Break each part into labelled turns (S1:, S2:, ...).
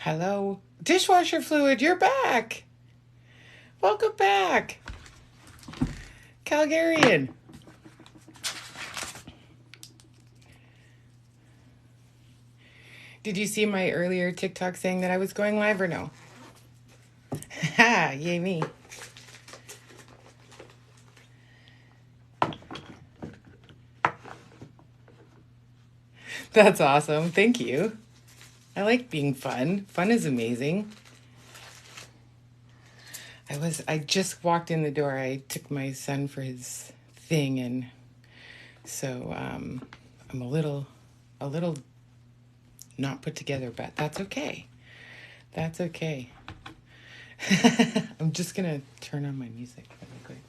S1: Hello? Dishwasher fluid, you're back. Welcome back. Calgarian. Did you see my earlier TikTok saying that I was going live or no? Ha, yay me. That's awesome. Thank you. I like being fun. Fun is amazing. I just walked in the door. I took my son for his thing, and so I'm a little not put together, but that's okay. That's okay. I'm just gonna turn on my music really quick.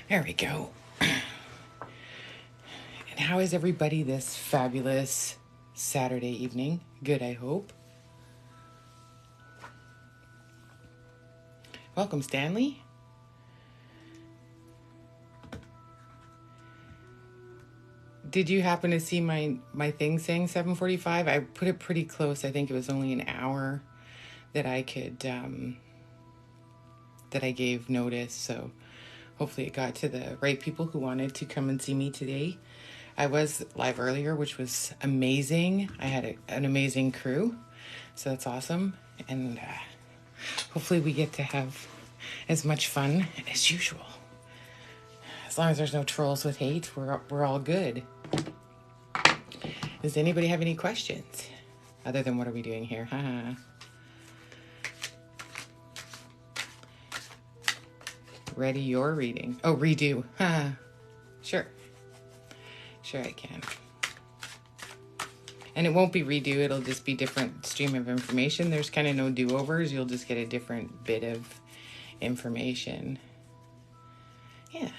S1: There we go. And how is everybody this fabulous Saturday evening? Good, I hope. Welcome, Stanley. Did you happen to see my thing saying 7:45? I put it pretty close. I think it was only an hour that I could that I gave notice. So hopefully it got to the right people who wanted to come and see me today. I was live earlier, which was amazing. I had an amazing crew, so that's awesome. And hopefully we get to have as much fun as usual. As long as there's no trolls with hate, we're all good. Does anybody have any questions? Other than what are we doing here? Ready your reading. Oh, redo. Sure. Sure I can. And it won't be redo, it'll just be different stream of information. There's kind of no do-overs. You'll just get a different bit of information. Yeah,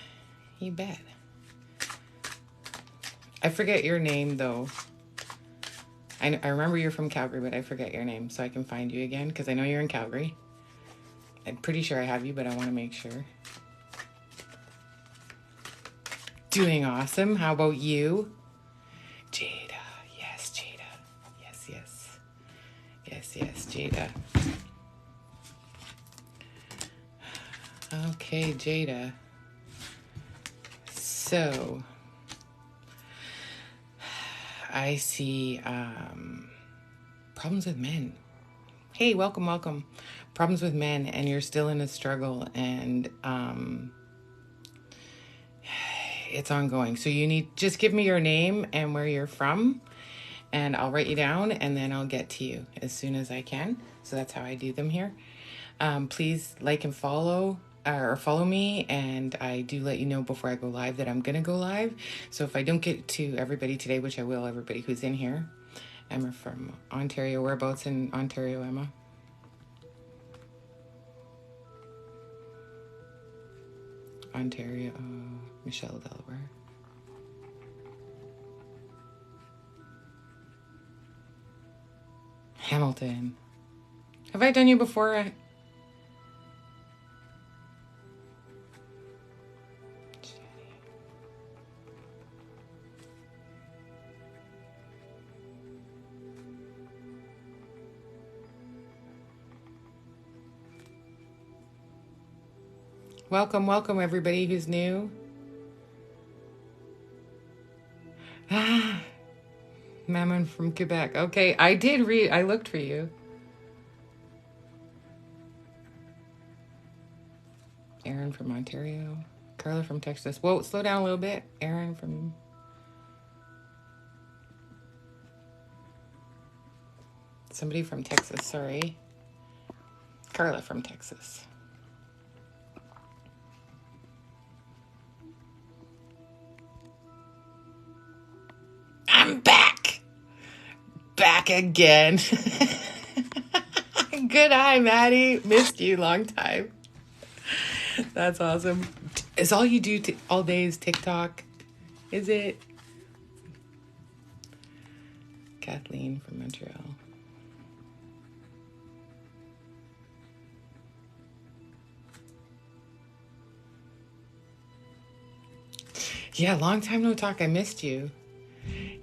S1: you bet. I forget your name, though. I remember you're from Calgary, but I forget your name, so I can find you again, because I know you're in Calgary. I'm pretty sure I have you, but I want to make sure. Doing awesome. How about you? Jada. Yes, Jada. Yes, yes. Yes, yes, Jada. Okay, Jada. So, I see problems with men. Hey, welcome, welcome. Problems with men, and you're still in a struggle, and it's ongoing. So you need, just give me your name and where you're from, and I'll write you down, and then I'll get to you as soon as I can. So that's how I do them here. Please like and follow or follow me, and I do let you know before I go live that I'm gonna go live. So if I don't get to everybody today, which I will, everybody who's in here. Emma from Ontario. Whereabouts in Ontario, Emma? Ontario, Michelle, Delaware. Hamilton. Have I done you before? Welcome, welcome everybody who's new. Mammon from Quebec. Okay, I did read, I looked for you. Aaron from Ontario. Carla from Texas. Whoa, slow down a little bit. Aaron from... Somebody from Texas, sorry. Carla from Texas. I'm back! Back again. Good eye, Maddie. Missed you long time. That's awesome. Is all you do all day is TikTok? Is it? Kathleen from Montreal. Yeah, long time no talk. I missed you.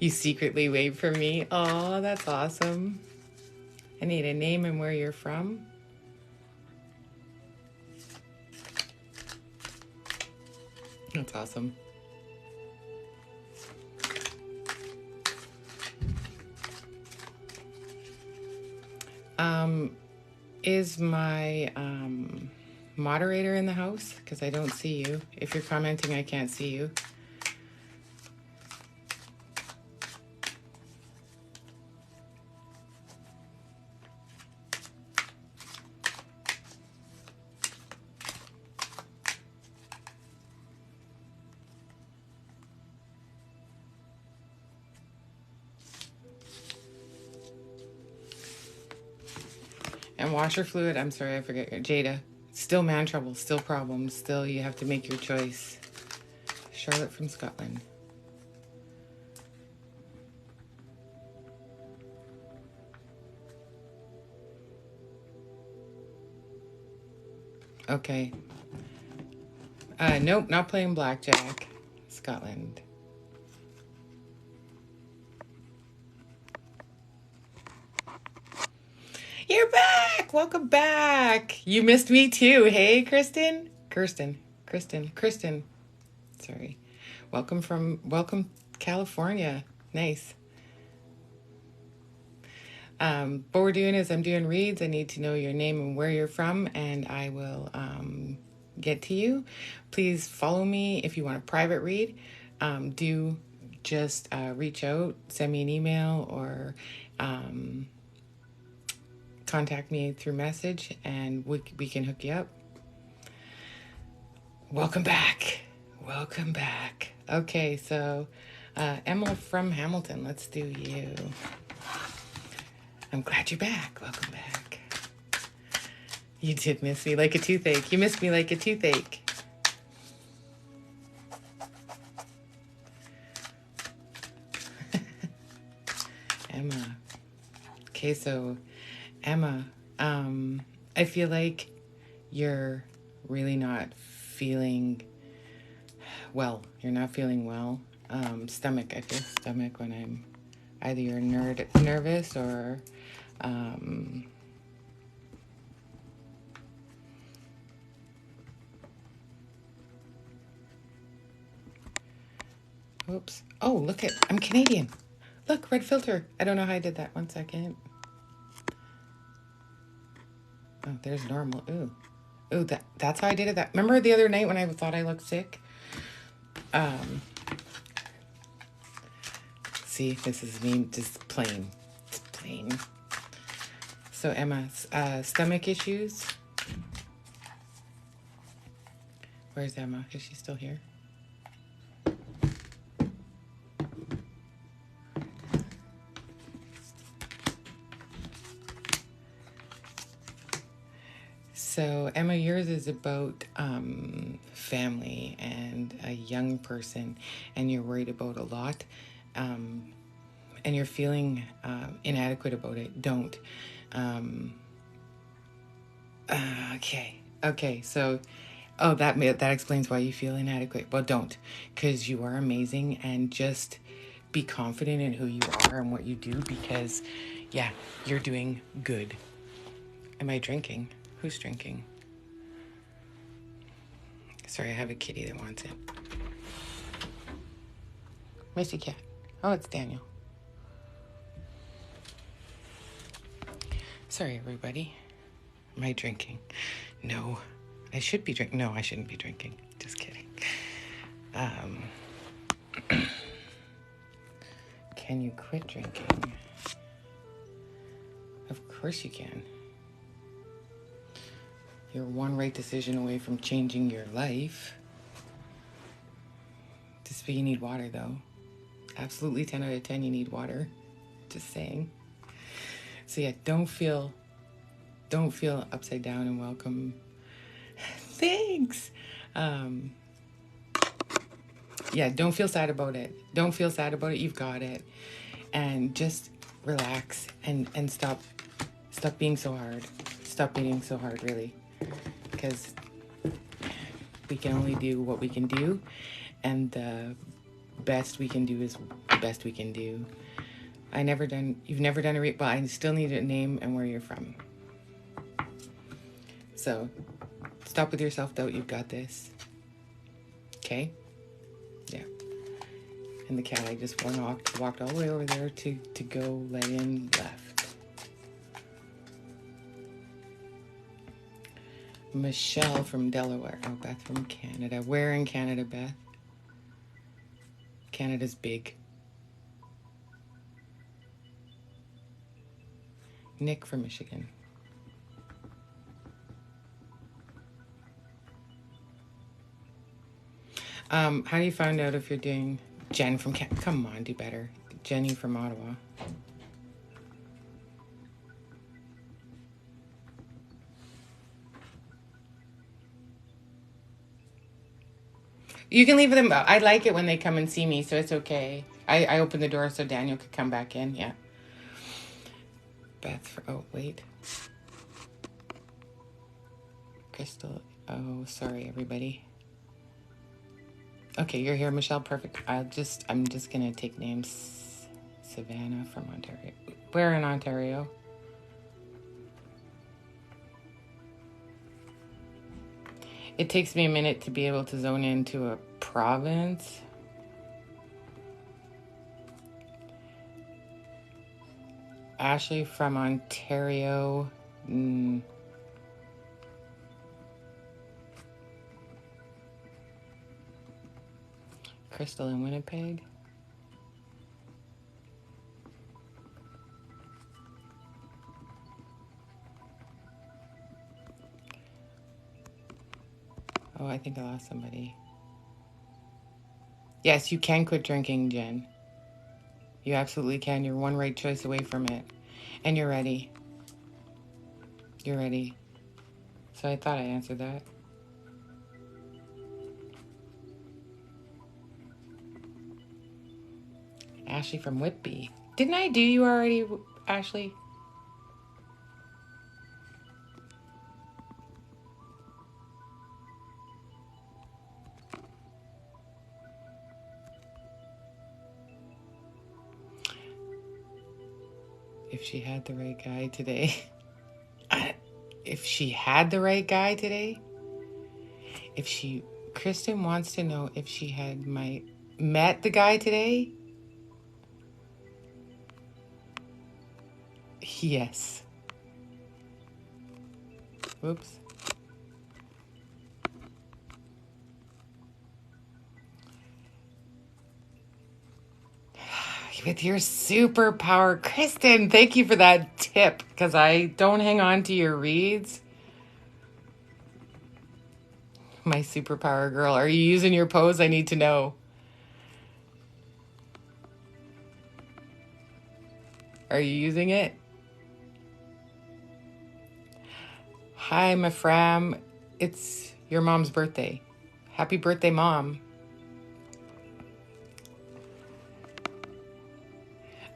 S1: You secretly waved for me. Oh, that's awesome. I need a name and where you're from. That's awesome. Is my moderator in the house? Because I don't see you. If you're commenting, I can't see you. And washer fluid, I'm sorry, I forget. Jada, still man trouble, still problems, still you have to make your choice. Charlotte from Scotland. Okay. Nope, not playing blackjack. Scotland. You're back! Welcome back! You missed me too. Hey, Kristen? Kristen. Sorry. Welcome, California. Nice. What we're doing is I'm doing reads. I need to know your name and where you're from, and I will get to you. Please follow me if you want a private read. Do just reach out, send me an email, or contact me through message, and we can hook you up. Welcome back. Okay, so Emma from Hamilton, let's do you. I'm glad you're back. Welcome back. You did miss me like a toothache. You missed me like a toothache. Emma. Okay, so Emma, I feel like you're really not feeling well. You're not feeling well. Stomach, I feel stomach when I'm either you're nervous or oops. Oh, look at, I'm Canadian. Look, red filter. I don't know how I did that. 1 second. Oh, there's normal. Ooh, that's how I did it. That, remember the other night when I thought I looked sick? See, this is me just plain. It's plain. So Emma, stomach issues. Where's Emma? Is she still here? So Emma, yours is about family and a young person, and you're worried about a lot, and you're feeling inadequate about it. Don't. Okay. So, oh, that explains why you feel inadequate. Well, don't, because you are amazing, and just be confident in who you are and what you do, because, yeah, you're doing good. Am I drinking? Who's drinking? Sorry, I have a kitty that wants it. Missy cat. Oh, it's Daniel. Sorry, everybody. Am I drinking? No. I should be drinking. No, I shouldn't be drinking. Just kidding. Can you quit drinking? Of course you can. You're one right decision away from changing your life. You need water, though. Absolutely 10 out of 10, you need water. Just saying. So yeah, don't feel upside down, and welcome. Thanks. Yeah, don't feel sad about it. You've got it. And just relax and stop being so hard. Stop being so hard, really. Because we can only do what we can do. and the best we can do is the best we can do. You've never done a read, well, I still need a name and where you're from. So stop with your self-doubt, you've got this. Okay? Yeah. And the cat, I just walked all the way over there to go let in left. Michelle from Delaware. Oh, Beth from Canada. Where in Canada, Beth? Canada's big. Nick from Michigan. How do you find out if you're doing Jen from come on, do better. Jenny from Ottawa. You can leave them. I like it when they come and see me, so it's okay. I open the door so Daniel could come back in. Yeah. Beth. Oh, wait. Crystal. Oh, sorry, everybody. Okay, you're here, Michelle. Perfect. I'm just gonna take names. Savannah from Ontario. Where in Ontario? It takes me a minute to be able to zone into a province. Ashley from Ontario. Crystal in Winnipeg. Oh, I think I lost somebody. Yes, you can quit drinking, Jen. You absolutely can. You're one right choice away from it. And you're ready. You're ready. So I thought I answered that. Ashley from Whitby. Didn't I do you already, Ashley? If she had the right guy today. If she had the right guy today? Kristen wants to know if she had met the guy today? Yes. Whoops. With your superpower, Kristen, thank you for that tip, because I don't hang on to your reads. My superpower girl, are you using your pose? I need to know. Are you using it? Hi, Mafram. It's your mom's birthday. Happy birthday, Mom.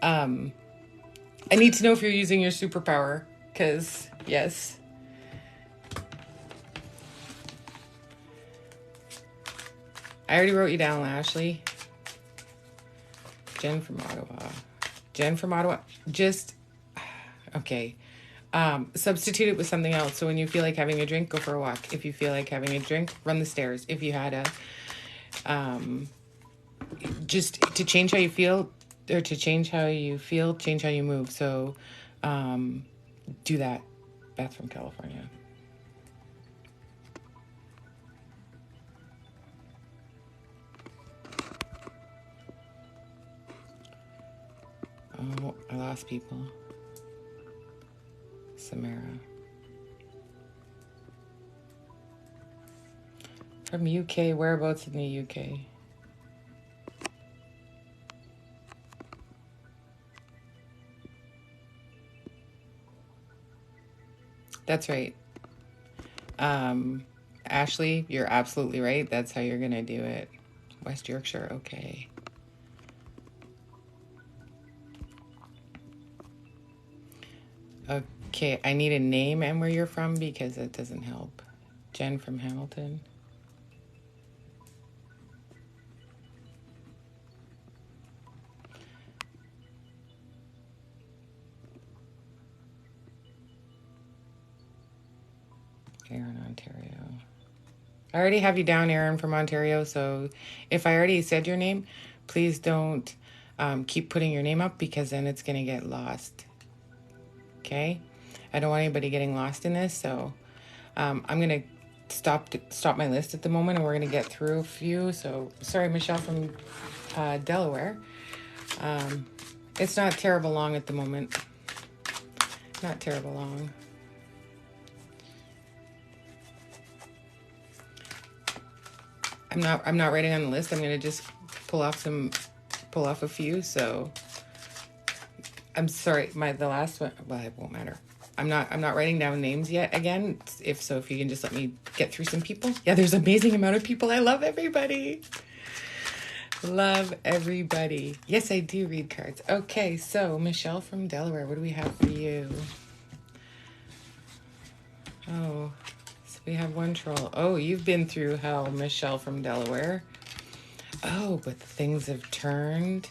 S1: I need to know if you're using your superpower, because, yes. I already wrote you down, Ashley. Jen from Ottawa. Jen from Ottawa. Just, okay. Substitute it with something else. So when you feel like having a drink, go for a walk. If you feel like having a drink, run the stairs. If you had just to change how you feel, or to change how you feel, change how you move. So, do that. Beth from California. Oh, I lost people. Samara. From UK, whereabouts in the UK? That's right. Ashley, you're absolutely right. That's how you're gonna do it. West Yorkshire, okay. Okay, I need a name and where you're from because it doesn't help. Jen from Hamilton. Aaron, Ontario. I already have you down, Aaron from Ontario, so if I already said your name, please don't keep putting your name up because then it's going to get lost. Okay? I don't want anybody getting lost in this, so I'm going to stop my list at the moment, and we're going to get through a few. So, sorry, Michelle from Delaware. It's not terrible long at the moment. Not terrible long. I'm not writing on the list. I'm going to just pull off a few. So I'm sorry, the last one, well, it won't matter. I'm not writing down names yet again. If you can just let me get through some people. Yeah, there's an amazing amount of people. I love everybody. Love everybody. Yes, I do read cards. Okay, so Michelle from Delaware, what do we have for you? Oh, so we have one troll. Oh, you've been through hell, Michelle from Delaware. Oh, but things have turned.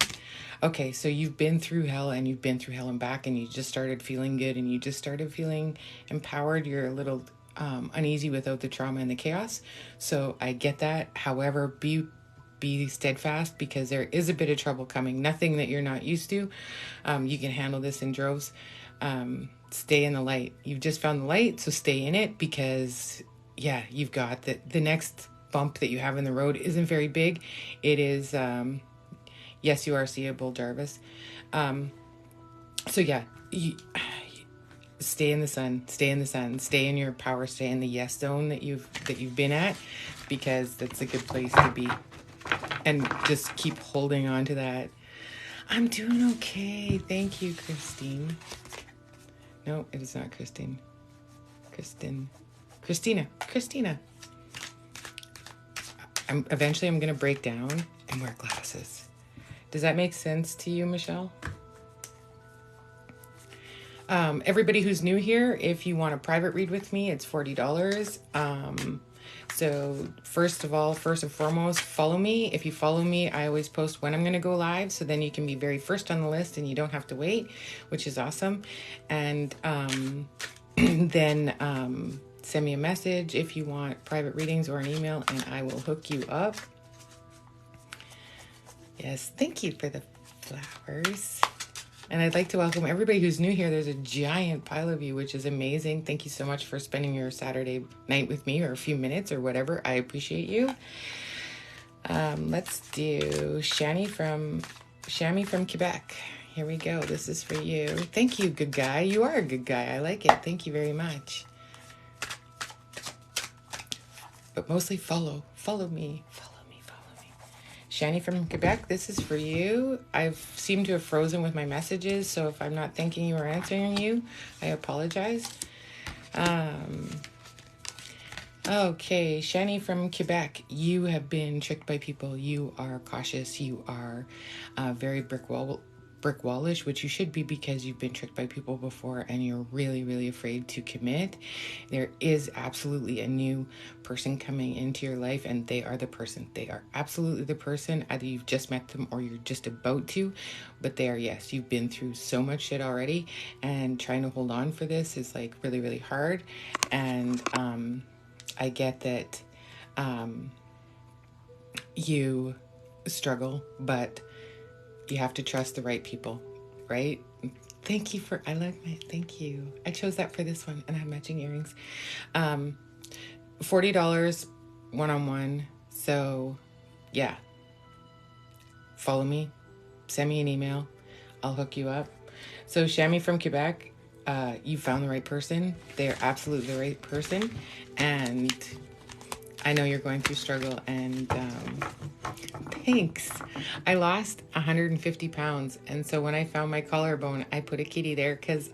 S1: Okay, so you've been through hell and you've been through hell and back, and you just started feeling good and you just started feeling empowered. You're a little uneasy without the trauma and the chaos. So I get that. However, be steadfast because there is a bit of trouble coming. Nothing that you're not used to. You can handle this in droves. Stay in the light. You've just found the light, so stay in it because, yeah, you've got the next bump that you have in the road isn't very big. It is, yes, you are seeable, Jarvis. So yeah, stay in the sun, stay in your power, stay in the yes zone that you've been at, because that's a good place to be. And just keep holding on to that. I'm doing okay. Thank you, Christine. No, it is not Christine. Christina. Eventually I'm going to break down and wear glasses. Does that make sense to you, Michelle? Everybody who's new here, if you want a private read with me, it's $40. So first and foremost, follow me. If you follow me, I always post when I'm going to go live. So then you can be very first on the list and you don't have to wait, which is awesome. And then send me a message if you want private readings or an email and I will hook you up. Yes, thank you for the flowers. And I'd like to welcome everybody who's new here. There's a giant pile of you, which is amazing. Thank you so much for spending your Saturday night with me, or a few minutes or whatever. I appreciate you. Let's do Shami from Quebec. Here we go. This is for you. Thank you, good guy. You are a good guy. I like it. Thank you very much. But mostly follow me. Shani from Quebec, this is for you. I've seemed to have frozen with my messages, so if I'm not thanking you or answering you, I apologize. Okay, Shani from Quebec, you have been tricked by people. You are cautious. You are very brick wallish, which you should be because you've been tricked by people before and you're really, really afraid to commit. There is absolutely a new person coming into your life and they are the person. They are absolutely the person. Either you've just met them or you're just about to, but they are, yes, you've been through so much shit already and trying to hold on for this is like really, really hard. And I get that you struggle, but you have to trust the right people, right? Thank you thank you. I chose that for this one and I have matching earrings. $40 one-on-one. So yeah, follow me, send me an email. I'll hook you up. So Shami from Quebec, you found the right person. They're absolutely the right person. And I know you're going through struggle and thanks. I lost 150 pounds. And so when I found my collarbone, I put a kitty there because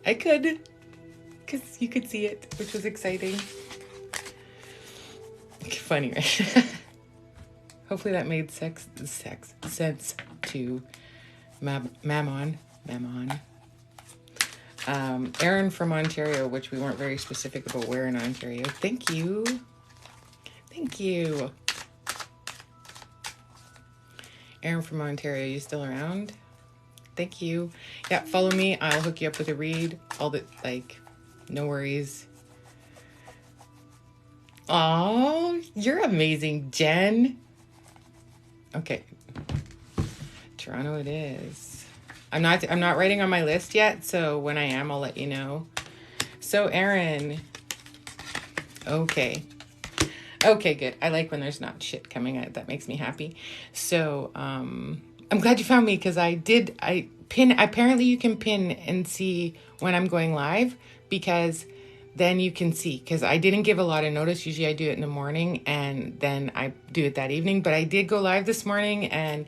S1: you could see it, which was exciting. Funny, right? Hopefully that made sense to Mammon. Aaron from Ontario, which we weren't very specific about where in Ontario. Thank you. Aaron from Ontario, you still around? Thank you. Yeah, follow me. I'll hook you up with a read. All the, no worries. Oh, you're amazing, Jen. Okay, Toronto it is. I'm not writing on my list yet, so when I am, I'll let you know. So, Aaron. Okay. Okay, good. I like when there's not shit coming out. That makes me happy. So, I'm glad you found me because I pin, apparently you can pin and see when I'm going live because then you can see because I didn't give a lot of notice. Usually I do it in the morning and then I do it that evening, but I did go live this morning and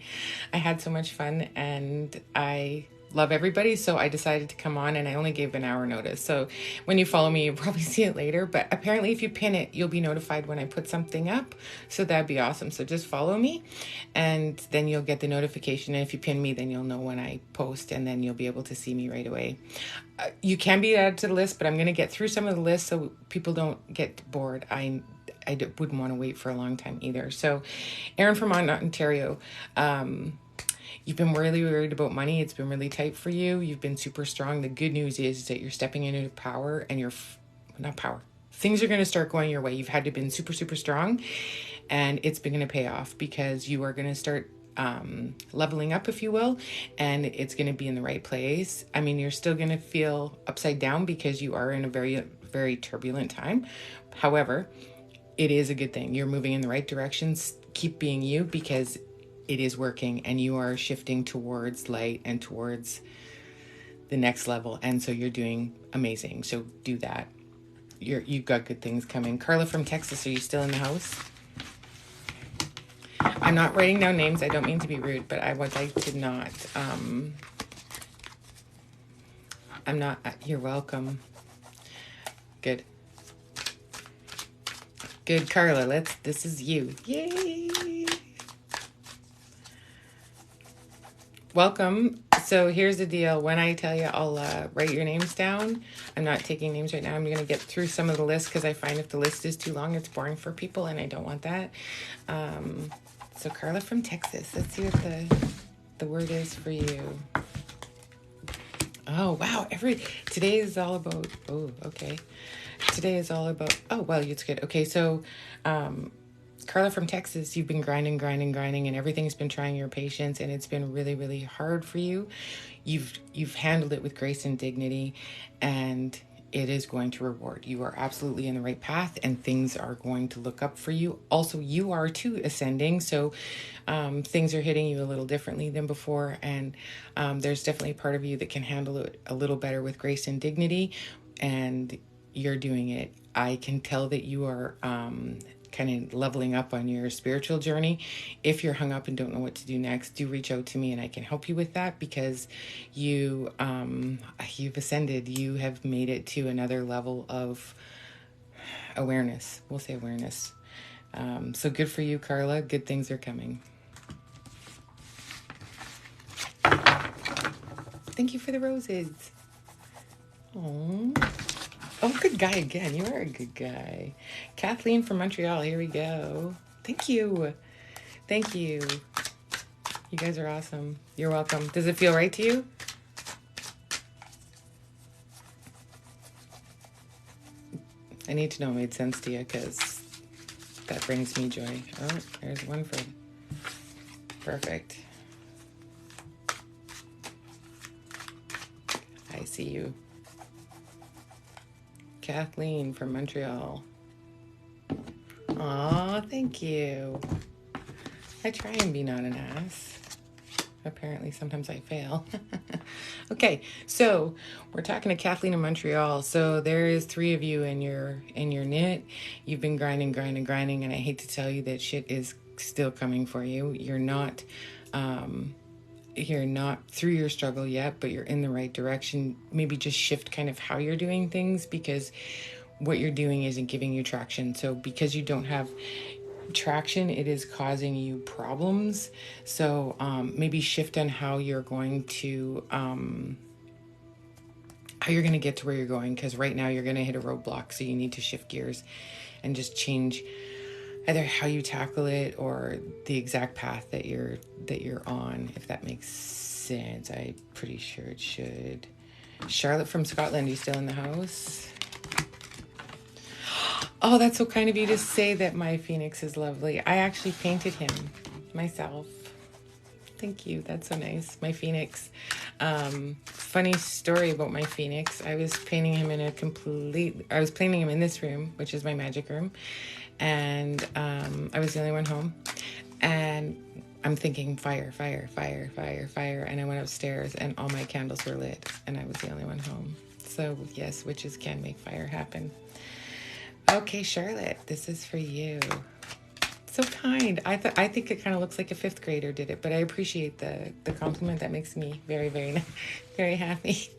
S1: I had so much fun and I love everybody, so I decided to come on and I only gave an hour notice. So when you follow me, you'll probably see it later, but apparently if you pin it, you'll be notified when I put something up. So that'd be awesome. So just follow me and then you'll get the notification. And if you pin me, then you'll know when I post and then you'll be able to see me right away. You can be added to the list, but I'm going to get through some of the lists so people don't get bored. Wouldn't want to wait for a long time either. So Aaron from Ontario, you've been really worried about money. It's been really tight for you. You've been super strong. The good news is that you're stepping into power and not power. Things are going to start going your way. You've had to been super, super strong and it's been going to pay off because you are going to start leveling up, if you will, and it's going to be in the right place. I mean, you're still going to feel upside down because you are in a very, very turbulent time. However, it is a good thing. You're moving in the right directions. Keep being you because it is working and you are shifting towards light and towards the next level. And so you're doing amazing. So do that. You've got good things coming. Carla from Texas, are you still in the house? I'm not writing down names. I don't mean to be rude, but I would like to not. I'm not. You're welcome. Good. Good, Carla. This is you. Yay. Welcome. So here's the deal. When I tell you I'll write your names down, I'm not taking names right now. I'm going to get through some of the list because I find if the list is too long, it's boring for people and I don't want that. So Carla from Texas, let's see what the word is for you. Oh, wow. Today is all about, oh, okay. Today is all about, oh, well, it's good. Okay, so Carla from Texas, you've been grinding, and everything's been trying your patience, and it's been really, really hard for you. You've handled it with grace and dignity, and it is going to reward. You are absolutely in the right path, and things are going to look up for you. Also, you are too ascending, so things are hitting you a little differently than before, and there's definitely a part of you that can handle it a little better with grace and dignity, and you're doing it. I can tell that you are kind of leveling up on your spiritual journey. If you're hung up and don't know what to do next, do reach out to me and I can help you with that because you've ascended. You have made it to another level of awareness. We'll say awareness. So good for you, Carla. Good things are coming. Thank you for the roses. Aww. Oh, good guy again. You are a good guy. Kathleen from Montreal. Here we go. Thank you. Thank you. You guys are awesome. You're welcome. Does it feel right to you? I need to know it made sense to you because that brings me joy. Oh, there's one for perfect. I see you. Kathleen from Montreal. Aw, thank you. I try and be not an ass. Apparently, sometimes I fail. Okay, so we're talking to Kathleen in Montreal. So there is 3 of you in your knit. You've been grinding, and I hate to tell you that shit is still coming for you. You're not through your struggle yet, but you're in the right direction. Maybe just shift kind of how you're doing things because what you're doing isn't giving you traction. So because you don't have traction, it is causing you problems. So maybe shift on how you're going to get to where you're going, because right now you're going to hit a roadblock. So you need to shift gears and just change either how you tackle it or the exact path that you're on, if that makes sense. I'm pretty sure it should. Charlotte from Scotland, are you still in the house? Oh, that's so kind of you to say that my phoenix is lovely. I actually painted him myself. Thank you. That's so nice. My phoenix. Funny story about my phoenix. I was painting him I was painting him in this room, which is my magic room. And I was the only one home. And I'm thinking fire, fire, fire, fire, fire. And I went upstairs and all my candles were lit. And I was the only one home. So yes, witches can make fire happen. Okay, Charlotte, this is for you. So kind. I think it kind of looks like a fifth grader did it, but I appreciate the compliment. That makes me very, very, very happy.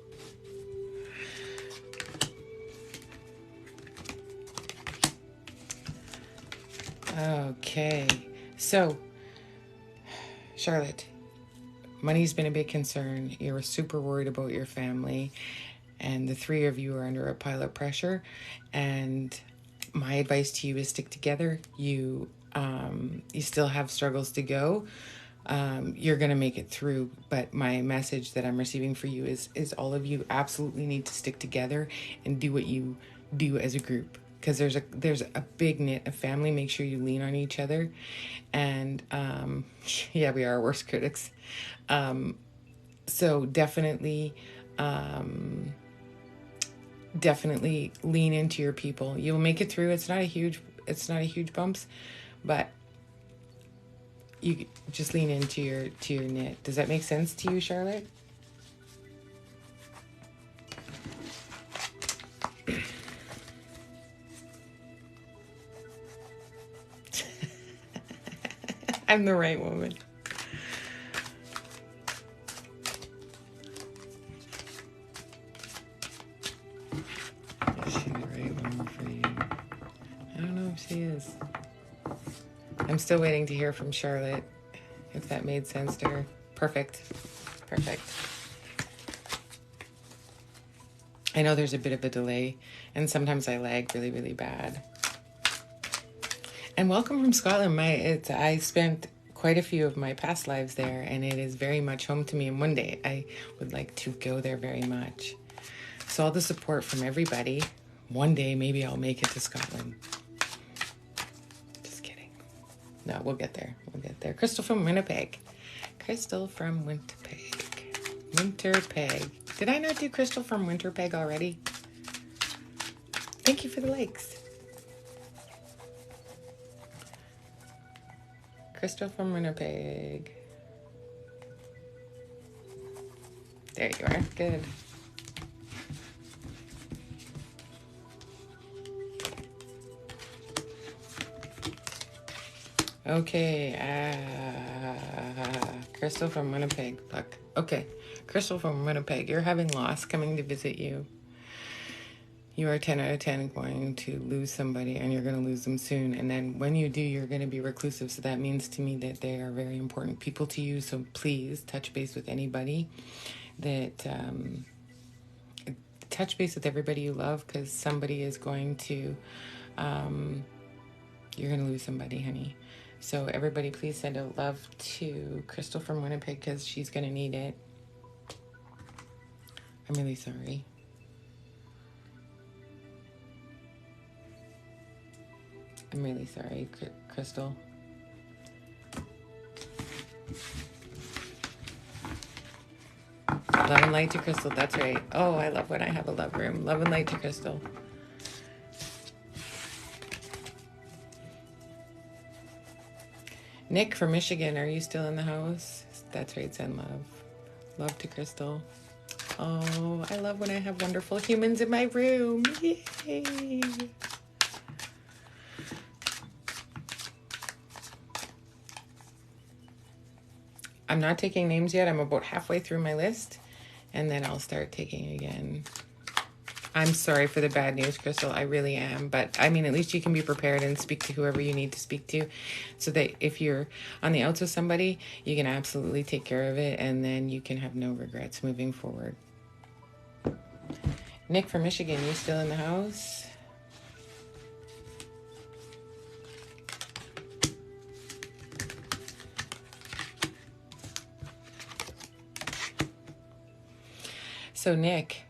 S1: Okay, so Charlotte, money's been a big concern. You're super worried about your family, and the three of you are under a pile of pressure. And my advice to you is stick together. You still have struggles to go. You're going to make it through, but my message that I'm receiving for you is all of you absolutely need to stick together and do what you do as a group, because there's a big knit of family. Make sure you lean on each other. And yeah, we are our worst critics. So definitely definitely lean into your people. You'll make it through. It's not a huge bumps, but you just lean into your knit. Does that make sense to you, Charlotte? I'm the right woman. Is she the right woman for you? I don't know if she is. I'm still waiting to hear from Charlotte, if that made sense to her. Perfect. Perfect. I know there's a bit of a delay, and sometimes I lag really, really bad. And welcome from Scotland. I spent quite a few of my past lives there, and it is very much home to me. And one day I would like to go there very much. So all the support from everybody. One day maybe I'll make it to Scotland. Just kidding. No, we'll get there. We'll get there. Crystal from Winnipeg. Crystal from Winnipeg. Winterpeg. Did I not do Crystal from Winterpeg already? Thank you for the likes. Crystal from Winnipeg. There you are. Good. Okay. Crystal from Winnipeg. Look. Okay. Crystal from Winnipeg. You're having loss coming to visit you. You are 10 out of 10 going to lose somebody, and you're going to lose them soon. And then when you do, you're going to be reclusive. So that means to me that they are very important people to you. So please touch base with anybody that, touch base with everybody you love, because somebody is going to, you're going to lose somebody, honey. So everybody please send out love to Crystal from Winnipeg, because she's going to need it. I'm really sorry. I'm really sorry, Crystal. Love and light to Crystal. That's right. Oh, I love when I have a love room. Love and light to Crystal. Nick from Michigan, are you still in the house? That's right, send love. Love to Crystal. Oh, I love when I have wonderful humans in my room. Yay! I'm not taking names yet. I'm about halfway through my list, and then I'll start taking again. I'm sorry for the bad news, Crystal. I really am. But I mean, at least you can be prepared and speak to whoever you need to speak to, so that if you're on the outs with somebody, you can absolutely take care of it, and then you can have no regrets moving forward. Nick from Michigan, you still in the house? So Nick,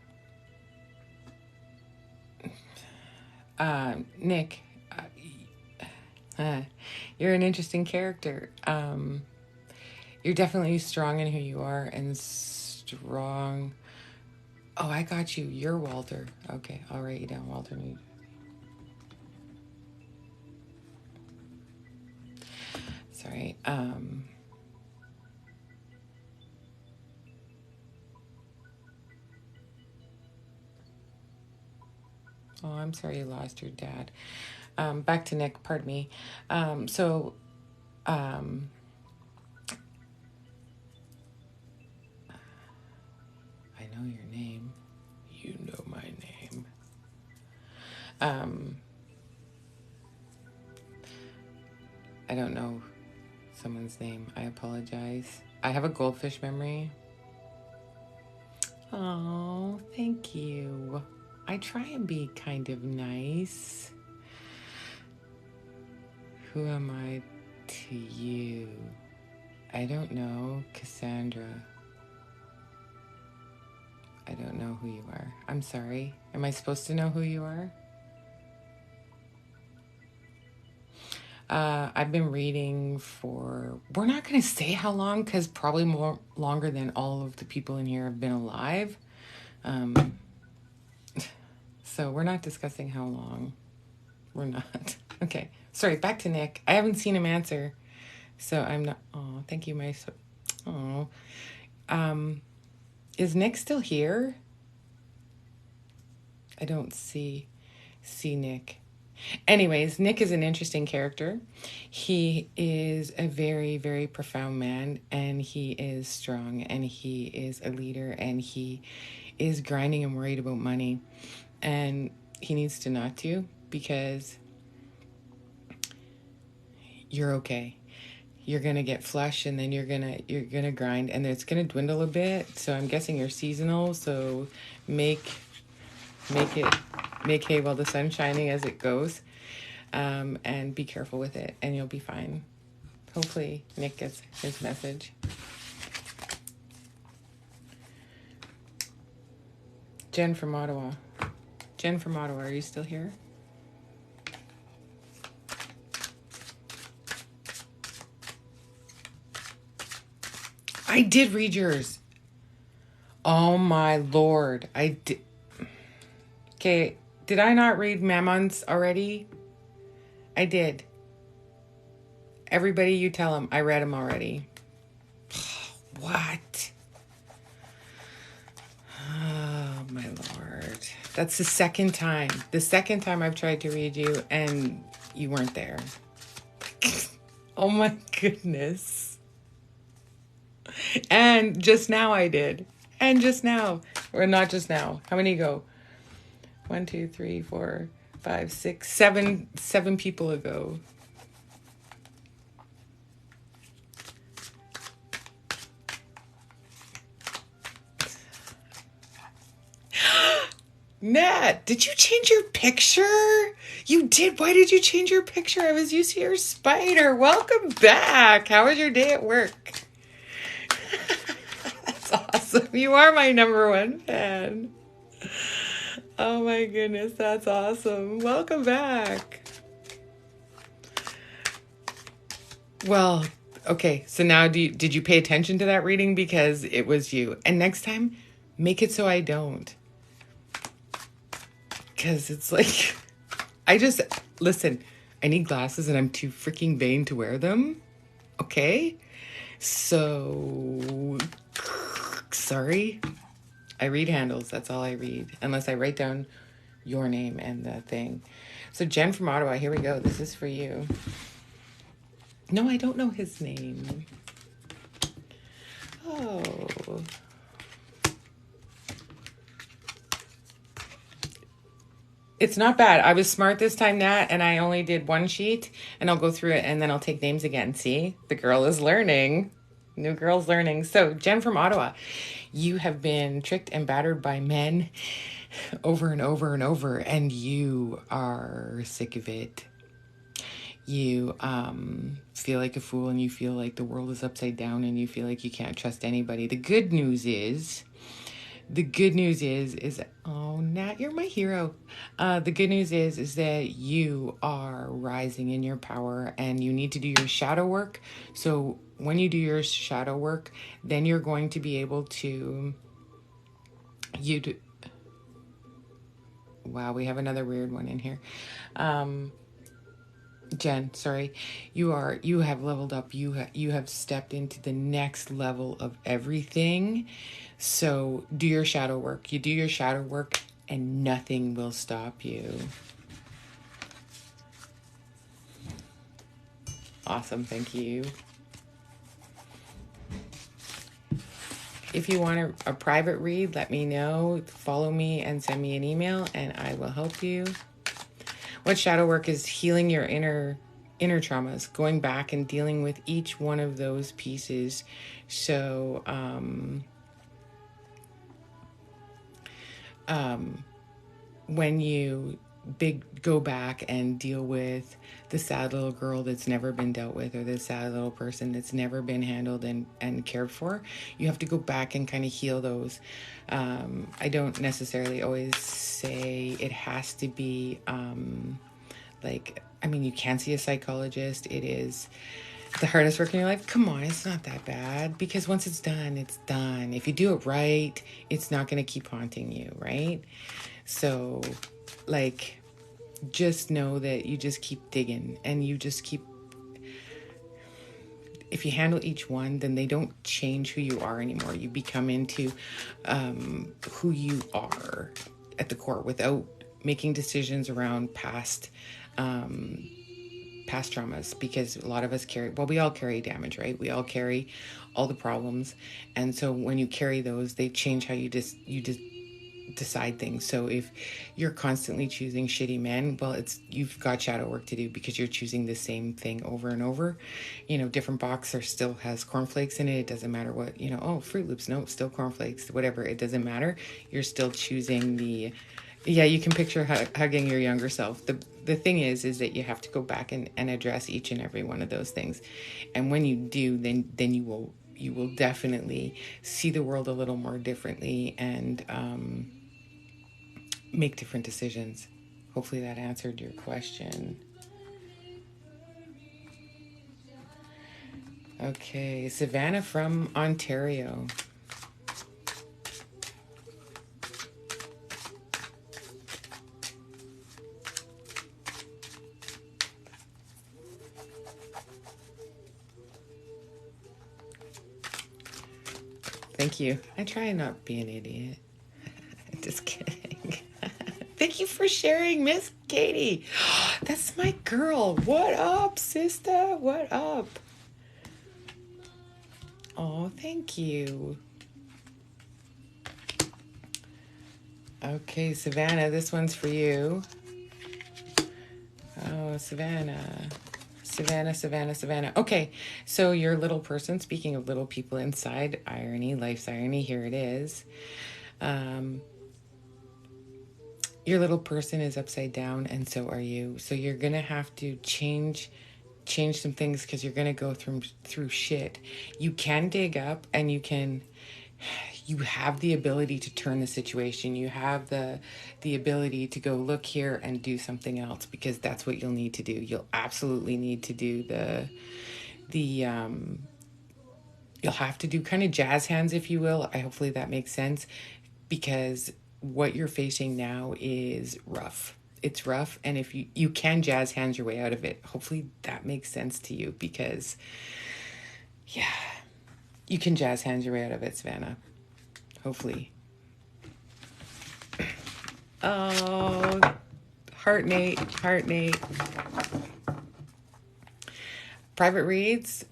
S1: Nick, you're an interesting character. You're definitely strong in who you are and strong. Oh, I got you. You're Walter. Okay, I'll write you down, Walter. Sorry. Oh, I'm sorry you lost your dad. Back to Nick, pardon me. So, um, I know your name. You know my name. I don't know someone's name. I apologize. I have a goldfish memory. Oh, thank you. I try and be kind of nice. Who am I to you? I don't know, Cassandra. I don't know who you are. I'm sorry. Am I supposed to know who you are? I've been reading for, we're not going to say how long because probably more longer than all of the people in here have been alive. So we're not discussing how long. We're not. Okay. Sorry, back to Nick. I haven't seen him answer. So I'm not, oh, thank you, my, oh. Is Nick still here? I don't see Nick. Anyways, Nick is an interesting character. He is a very, very profound man, and he is strong, and he is a leader, and he is grinding and worried about money. And he needs to not to, because you're okay. You're gonna get flush, and then you're gonna grind, and it's gonna dwindle a bit. So I'm guessing you're seasonal. So make hay while the sun's shining as it goes, and be careful with it, and you'll be fine. Hopefully Nick gets his message. Jen from Ottawa. Are you still here? I did read yours. Oh my Lord. I did. Okay, did I not read Mammon's already? I did. Everybody, you tell him I read him already. What? Oh my Lord. That's the second time. The second time I've tried to read you and you weren't there. Oh my goodness. And just now I did. And just now. Or not just now. How many go? 1, 2, 3, 4, 5, 6, 7. 7 people ago. Nat, did you change your picture? You did. Why did you change your picture? I was used to your spider. Welcome back. How was your day at work? That's awesome. You are my #1 fan. Oh my goodness, that's awesome. Welcome back. Well, okay, so now did you pay attention to that reading because it was you? And next time, make it so I don't. Because it's like, listen, I need glasses and I'm too freaking vain to wear them. Okay? So, sorry. I read handles. That's all I read. Unless I write down your name and the thing. So Jen from Ottawa, here we go. This is for you. No, I don't know his name. Oh. It's not bad. I was smart this time, Nat, and I only did 1 sheet, and I'll go through it, and then I'll take names again. See? The girl is learning. New girl's learning. So, Jen from Ottawa, you have been tricked and battered by men over and over and over, and you are sick of it. You feel like a fool, and you feel like the world is upside down, and you feel like you can't trust anybody. The good news is The good news is oh, Nat, you're my hero. The good news is that you are rising in your power, and you need to do your shadow work. So when you do your shadow work, then you're going to be able to you do, wow, we have another weird one in here. Jen, sorry, you have leveled up. You have stepped into the next level of everything. So do your shadow work. You do your shadow work, and nothing will stop you. Awesome, thank you. If you want a private read, let me know. Follow me and send me an email, and I will help you. What shadow work is healing your inner traumas, going back and dealing with each one of those pieces. So when you go back and deal with the sad little girl that's never been dealt with, or the sad little person that's never been handled and cared for, you have to go back and kind of heal those. I don't necessarily always say it has to be you can see a psychologist. It is the hardest work in your life. Come on, it's not that bad, because once it's done, it's done. If you do it right, it's not going to keep haunting you, right? So just know that you just keep digging, and you just keep, if you handle each one, then they don't change who you are anymore. You become into who you are at the core, without making decisions around past traumas, because a lot of us we all carry damage, right? We all carry all the problems, and so when you carry those, they change how you decide things. So if you're constantly choosing shitty men, well, you've got shadow work to do, because you're choosing the same thing over and over. Different box still has cornflakes in it. It doesn't matter what, Fruit Loops, no, still cornflakes, whatever, it doesn't matter. You're still choosing you can picture hugging your younger self. The thing is that you have to go back and address each and every one of those things. And when you do, then you will definitely see the world a little more differently, and make different decisions. Hopefully that answered your question. Okay, Savannah from Ontario. Thank you. I try and not be an idiot. Just kidding. Thank you for sharing, Miss Katie. That's my girl. What up, sister? What up? Oh, thank you. Okay, Savannah, this one's for you. Oh, Savannah. Okay, so your little person, speaking of little people inside, irony, life's irony, here it is. Your little person is upside down, and so are you. So you're going to have to change some things, because you're going to go through shit. You can dig up, and you have the ability to turn the situation. You have the ability to go look here and do something else, because that's what you'll need to do. You'll absolutely need to do you'll have to do kind of jazz hands, if you will. Hopefully that makes sense, because what you're facing now is rough. It's rough, and if you can jazz hands your way out of it. Hopefully that makes sense to you, because you can jazz hands your way out of it, Savannah. Hopefully. Oh, heart Nate. Private reads,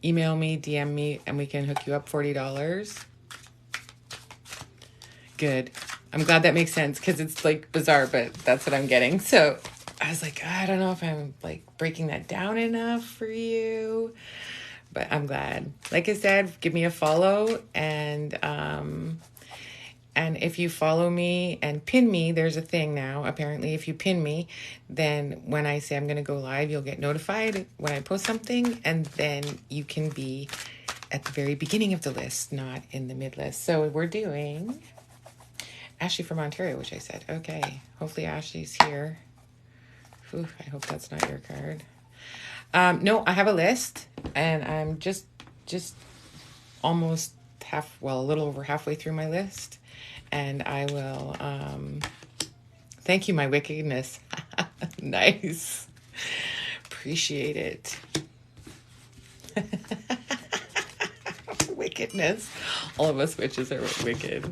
S1: email me, DM me, and we can hook you up. $40. Good. I'm glad that makes sense, because it's bizarre, but that's what I'm getting. So I was I don't know if I'm breaking that down enough for you, but I'm glad. Like I said, give me a follow, and if you follow me and pin me, there's a thing now. Apparently, if you pin me, then when I say I'm going to go live, you'll get notified when I post something, and then you can be at the very beginning of the list, not in the mid list. So we're doing Ashley from Ontario, which I said. Okay, hopefully Ashley's here. Whew, I hope that's not your card. No, I have a list, and I'm just almost a little over halfway through my list, and I will, thank you, my wickedness. Nice. Appreciate it. Wickedness. All of us witches are wicked.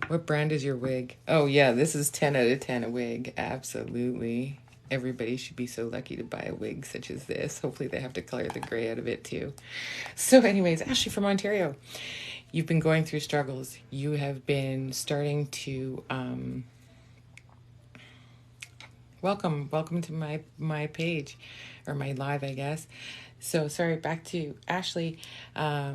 S1: What brand is your wig? Oh yeah, this is 10 out of 10 a wig. Absolutely. Everybody should be so lucky to buy a wig such as this. Hopefully they have to color the gray out of it too. So anyways, Ashley from Ontario. You've been going through struggles. You have been starting to welcome to my page, or my live, I guess. So sorry, back to Ashley.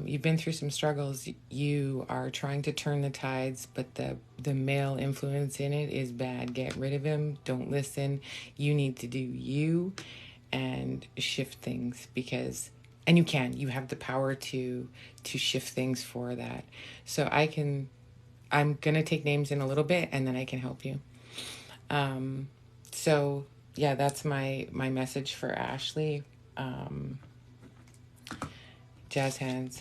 S1: You've been through some struggles. You are trying to turn the tides, but the male influence in it is bad. Get rid of him. Don't listen. You need to do you and shift things, because, and you have the power to shift things for that. So I'm going to take names in a little bit, and then I can help you. So yeah, that's my message for Ashley. Jazz hands.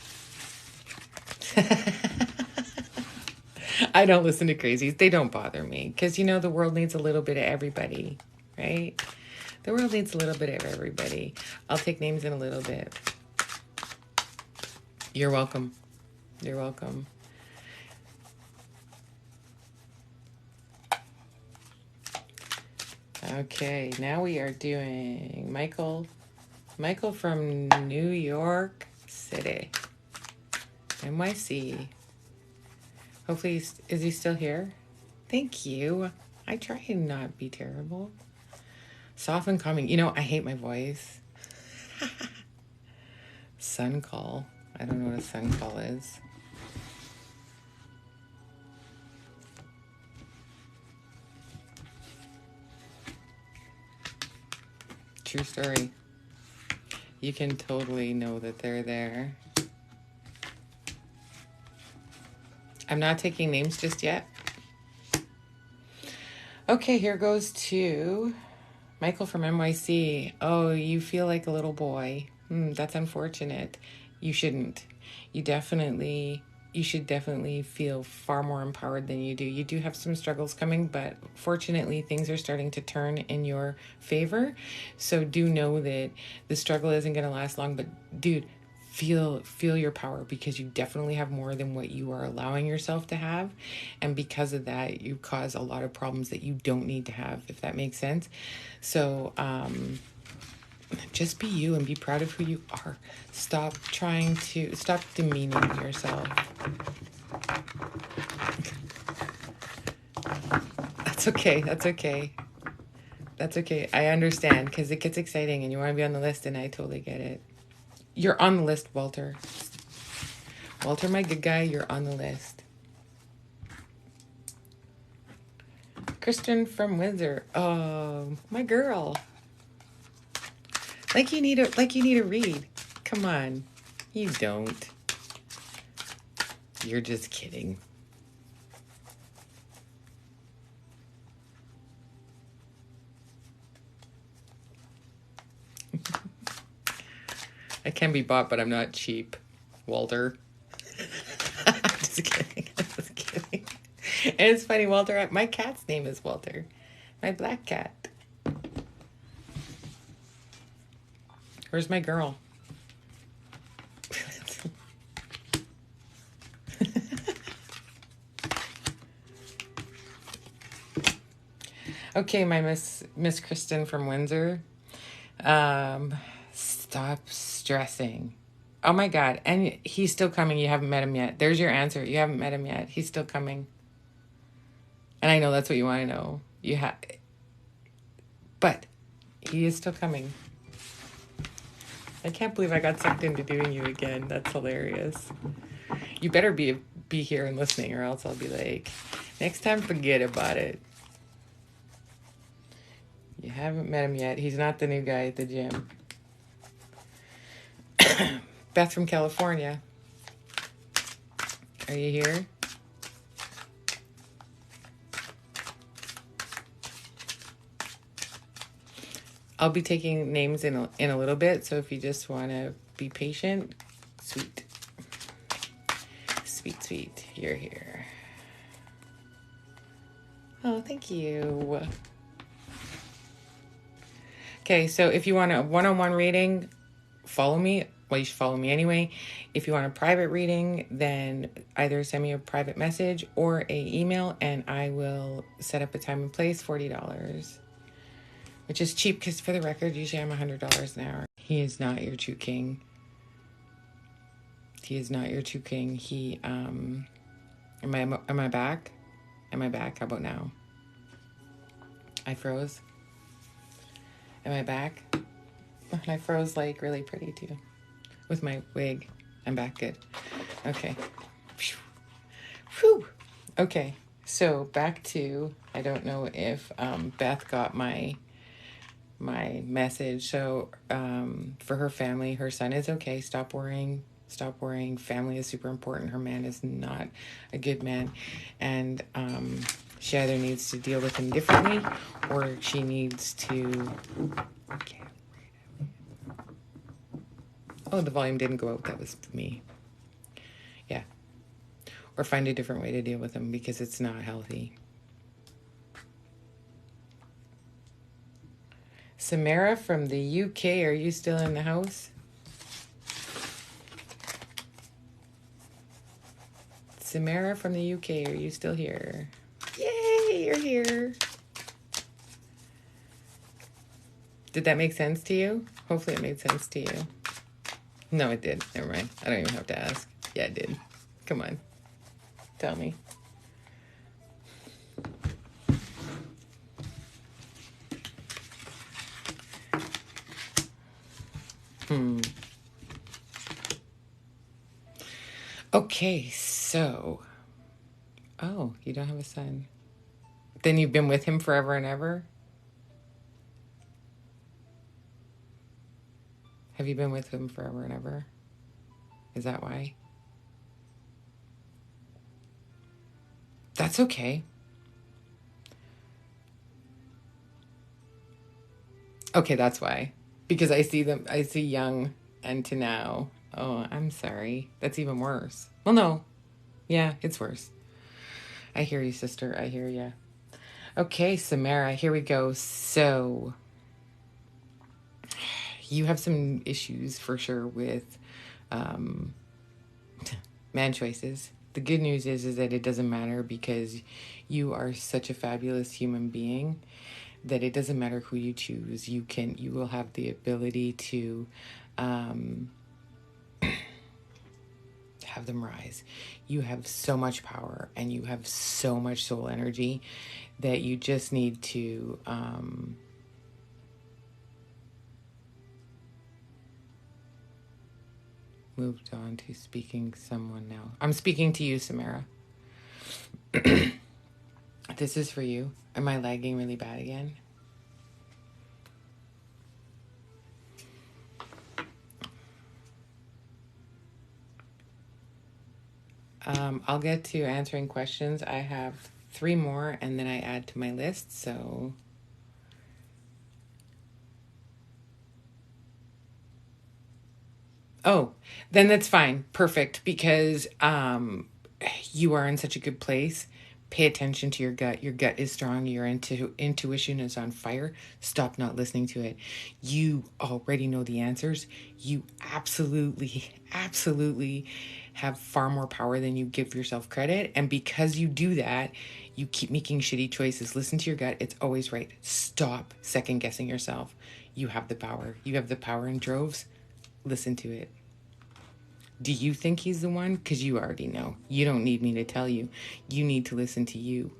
S1: I don't listen to crazies. They don't bother me, because the world needs a little bit of everybody, right? The world needs a little bit of everybody. I'll take names in a little bit. You're welcome. You're welcome. Okay, now we are doing Michael from New York City, NYC. Hopefully, is he still here? Thank you. I try and not be terrible. Soft and calming. I hate my voice. Sun call. I don't know what a sun call is. True story. You can totally know that they're there. I'm not taking names just yet. Okay, here goes to Michael from NYC. Oh, you feel like a little boy. That's unfortunate. You shouldn't. You should definitely feel far more empowered than you do. You do have some struggles coming, but fortunately things are starting to turn in your favor. So do know that the struggle isn't going to last long, but dude, feel your power, because you definitely have more than what you are allowing yourself to have. And because of that, you cause a lot of problems that you don't need to have, if that makes sense. So, just be you and be proud of who you are. Stop demeaning yourself. That's okay. That's okay. I understand, because it gets exciting and you want to be on the list, and I totally get it. You're on the list, Walter. Walter, my good guy, you're on the list. Kristen from Windsor. Oh, my girl. Like you need a read. Come on. You don't. You're just kidding. I can be bought, but I'm not cheap, Walter. Just kidding. And it's funny, Walter, my cat's name is Walter. My black cat. Where's my girl? Okay, my Miss Kristen from Windsor. Stop stressing. Oh my God. And he's still coming. You haven't met him yet. There's your answer. You haven't met him yet. He's still coming. And I know that's what you want to know. But he is still coming. I can't believe I got sucked into doing you again. That's hilarious. You better be here and listening, or else I'll be like, next time, forget about it. You haven't met him yet. He's not the new guy at the gym. Beth from California. Are you here? I'll be taking names in a little bit, so if you just want to be patient, sweet. Sweet, sweet. You're here. Oh, thank you. Okay, so if you want a one-on-one reading, follow me. Well, you should follow me anyway. If you want a private reading, then either send me a private message or a email, and I will set up a time and place, $40. Which is cheap because, for the record, usually I'm $100 an hour. He is not your true king. He is not your true king. He, am I back? Am I back? How about now? I froze. Am I back? And I froze like really pretty too. With my wig. I'm back good. Okay. Whew. Okay. So back to, I don't know if Beth got my message. So for her family, her son is okay. Stop worrying. Stop worrying. Family is super important. Her man is not a good man. And she either needs to deal with him differently or she needs to... Okay. Oh, the volume didn't go out. That was me. Yeah. Or find a different way to deal with him because it's not healthy. Samara from the UK, are you still in the house? Samara from the UK, are you still here? Yay, you're here. Did that make sense to you? Hopefully it made sense to you. No, it did. Never mind. I don't even have to ask. Yeah, it did. Come on. Tell me. Okay, so... Oh, you don't have a son. Then you've been with him forever and ever? Have you been with him forever and ever? Is that why? That's okay. Okay, that's why. Because I see young and to now. Oh, I'm sorry. That's even worse. Well, no. Yeah, it's worse. I hear you, sister. I hear you. Okay, Samara, here we go. So, you have some issues for sure with man choices. The good news is that it doesn't matter because you are such a fabulous human being that it doesn't matter who you choose. You will have the ability to have them rise. You have so much power and you have so much soul energy that you just need to moved on to speaking someone now. I'm speaking to you, Samara. This is for you. Am I lagging really bad again? I'll get to answering questions. I have 3 more and then I add to my list, so... Oh, then that's fine. Perfect. Because you are in such a good place. Pay attention to your gut. Your gut is strong. Your intuition is on fire. Stop not listening to it. You already know the answers. You absolutely, absolutely have far more power than you give yourself credit. And because you do that, you keep making shitty choices. Listen to your gut. It's always right. Stop second guessing yourself. You have the power. You have the power in droves. Listen to it. Do you think he's the one? Because you already know. You don't need me to tell you. You need to listen to you.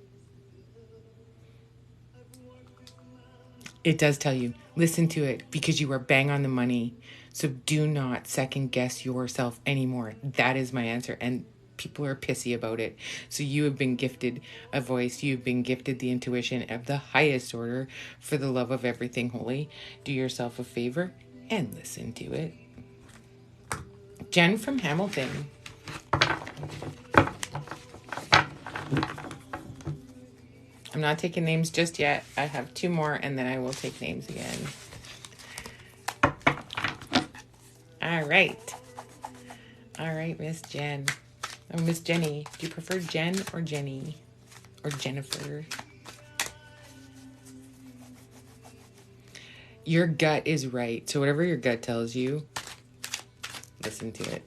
S1: It does tell you. Listen to it because you are bang on the money. So do not second guess yourself anymore. That is my answer. And people are pissy about it. So you have been gifted a voice. You've been gifted the intuition of the highest order. For the love of everything holy, do yourself a favor and listen to it. Jen from Hamilton. I'm not taking names just yet. I have 2 more and then I will take names again. All right. All right, Miss Jen. Oh, Miss Jenny. Do you prefer Jen or Jenny? Or Jennifer? Your gut is right. So whatever your gut tells you, listen to it.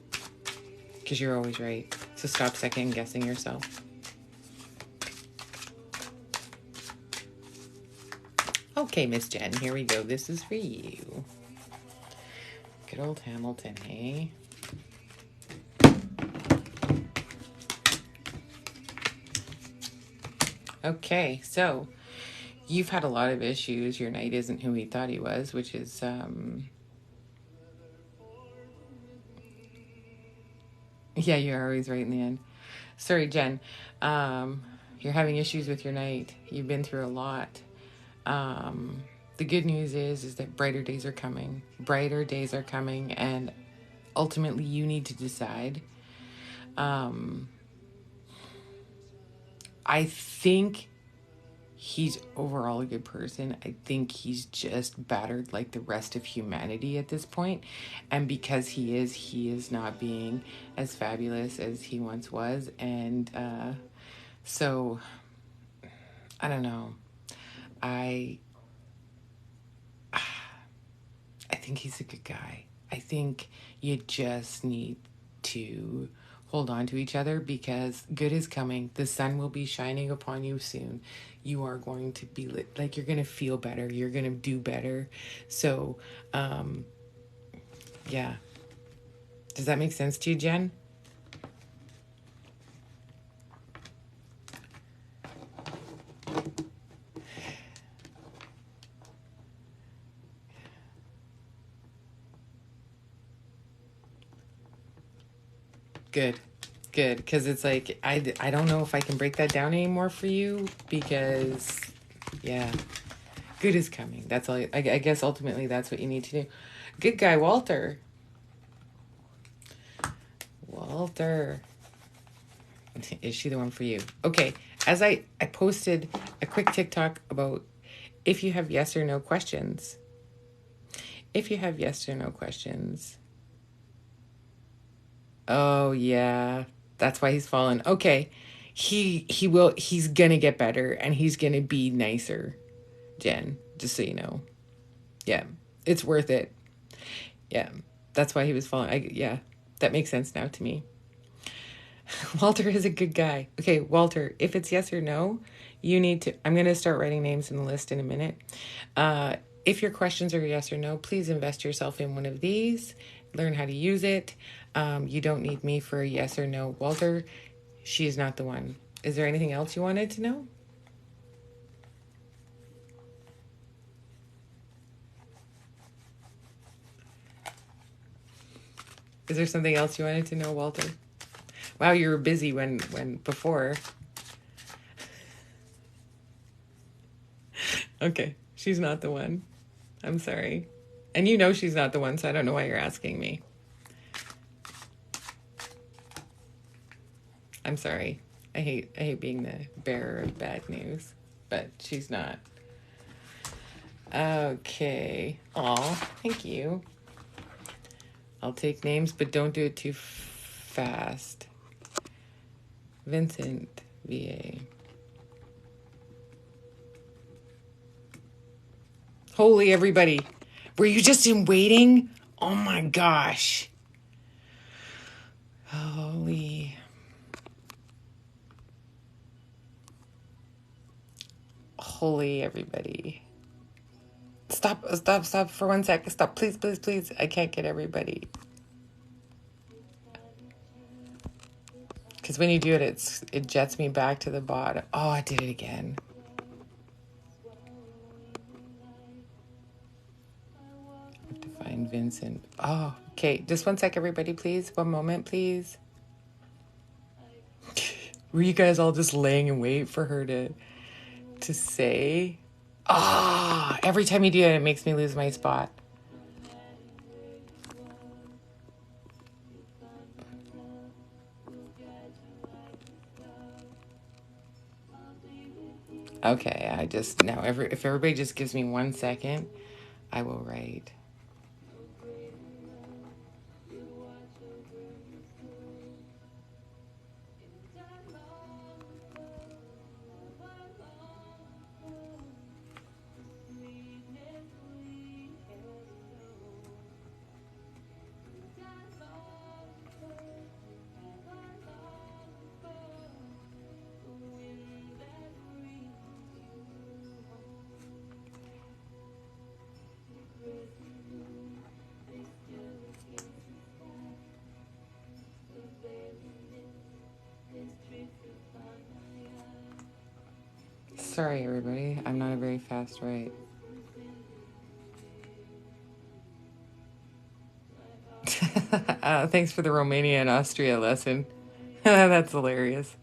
S1: Because you're always right. So stop second guessing yourself. Okay, Miss Jen, here we go. This is for you. Good old Hamilton, eh? Okay, so you've had a lot of issues. Your knight isn't who he thought he was, which is, yeah, you're always right in the end. Sorry, Jen. You're having issues with your knight. You've been through a lot. The good news is that brighter days are coming. Brighter days are coming, and ultimately you need to decide. I think he's overall a good person. I think he's just battered like the rest of humanity at this point. And because he is not being as fabulous as he once was. And so, I don't know. I think he's a good guy. I think you just need to hold on to each other because good is coming. The sun will be shining upon you soon. You are going to be lit. Like, you're going to feel better. You're going to do better. So, yeah. Does that make sense to you, Jen? Good. Good. Because it's like, I don't know if I can break that down anymore for you because, yeah, good is coming. That's all. I guess ultimately that's what you need to do. Good guy, Walter. Walter. Is she the one for you? Okay. As I posted a quick TikTok about if you have yes or no questions. If you have yes or no questions. Oh, yeah. That's why he's fallen. Okay. He's gonna get better and he's gonna be nicer, Jen, just so you know. Yeah. It's worth it. Yeah. That's why he was falling. Yeah. That makes sense now to me. Walter is a good guy. Okay, Walter, if it's yes or no, you need to, I'm going to start writing names in the list in a minute. If your questions are yes or no, please invest yourself in one of these. Learn how to use it. You don't need me for a yes or no. Walter, she is not the one. Is there anything else you wanted to know? Is there something else you wanted to know, Walter? Wow, you were busy when before. Okay, she's not the one. I'm sorry. And you know she's not the one, so I don't know why you're asking me. I'm sorry. I hate being the bearer of bad news, but she's not. Okay. Aw, thank you. I'll take names, but don't do it too fast. Vincent, VA. Holy everybody. Were you just in waiting? Oh my gosh. Holy. Holy everybody. Stop for 1 sec. Stop, please, please, please. I can't get everybody. Because when you do it, it jets me back to the bottom. Oh, I did it again. I have to find Vincent. Oh, okay. Just 1 sec, everybody, please. 1 moment, please. Were you guys all just laying in wait for her to say? Ah, every time you do it, it makes me lose my spot. Okay, I just now if everybody just gives me 1 second, I will write. Sorry, everybody. I'm not a very fast write. Thanks for the Romania and Austria lesson. That's hilarious.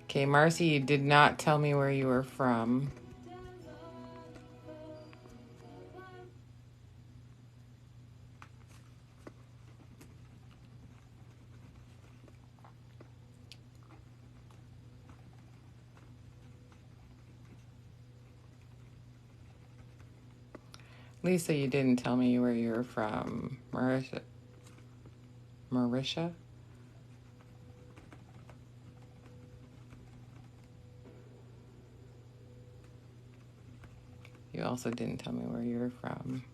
S1: Okay, Marcy, you did not tell me where you were from. Lisa, you didn't tell me where you were from. Marisha? You also didn't tell me where you were from.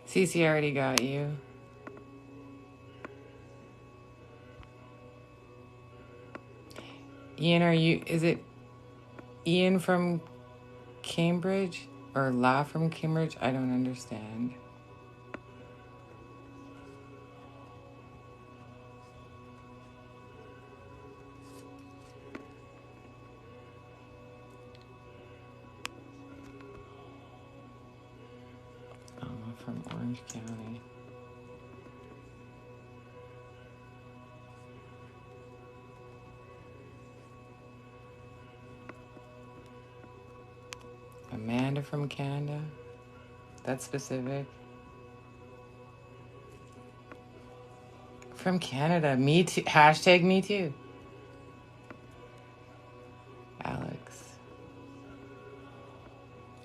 S1: Cece already got you. Ian, is it Ian from Cambridge or La from Cambridge? I don't understand. Oh, from Orange County. Amanda from Canada. That's specific. From Canada. Me too. Hashtag me too. Alex.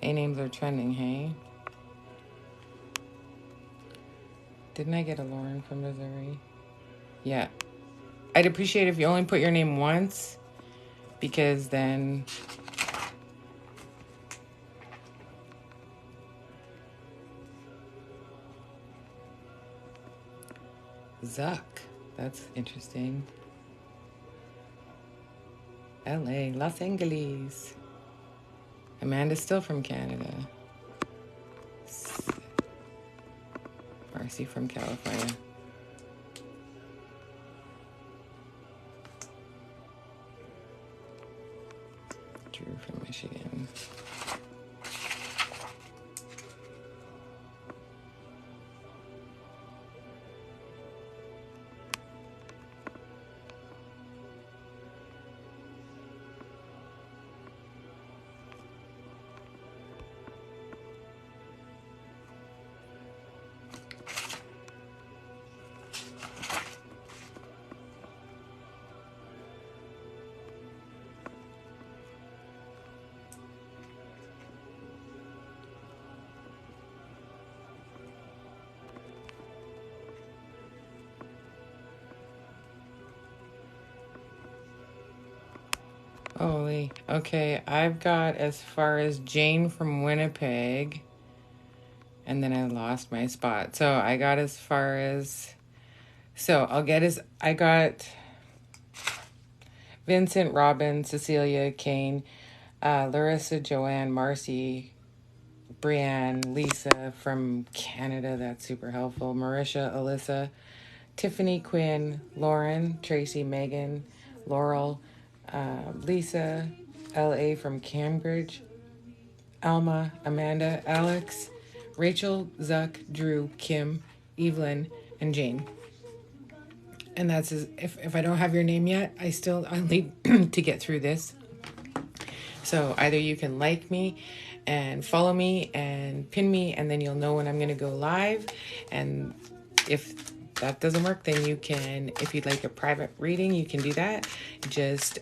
S1: A names are trending, hey? Didn't I get a Lauren from Missouri? Yeah. I'd appreciate if you only put your name once, because then Zuck. That's interesting. LA, Los Angeles. Amanda's still from Canada. Marcy from California. Drew from Michigan. Holy, okay, I've got as far as Jane from Winnipeg, and then I lost my spot. So I got as far as, I got Vincent, Robin, Cecilia, Kane, Larissa, Joanne, Marcy, Brianne, Lisa from Canada, that's super helpful, Marisha, Alyssa, Tiffany, Quinn, Lauren, Tracy, Megan, Laurel, Lisa, LA from Cambridge, Alma, Amanda, Alex, Rachel, Zuck, Drew, Kim, Evelyn, and Jane. And that's if I don't have your name yet, I need to get through this. So either you can like me and follow me and pin me, and then you'll know when I'm going to go live. And if that doesn't work, then you can, if you'd like a private reading, you can do that. Just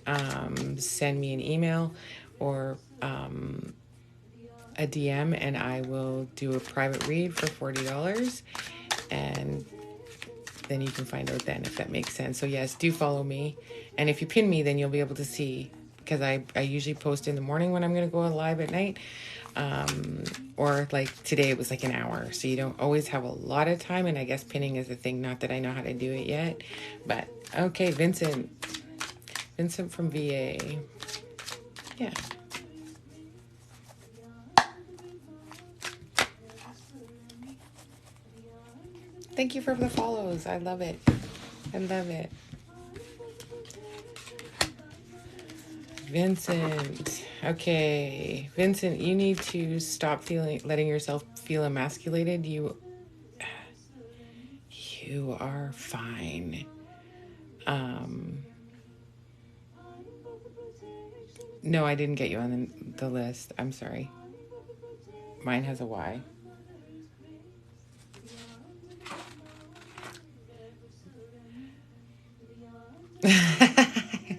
S1: send me an email or a DM, and I will do a private read for $40. And then you can find out then if that makes sense. So yes, do follow me. And if you pin me, then you'll be able to see, because I usually post in the morning when I'm going to go live at night. Or like today it was like an hour. So you don't always have a lot of time. And I guess pinning is a thing. Not that I know how to do it yet. But okay, Vincent from VA. Yeah. Thank you for the follows. I love it. I love it. Vincent. Okay. Vincent, you need to stop letting yourself feel emasculated. You are fine. No, I didn't get you on the list. I'm sorry. Mine has a Y.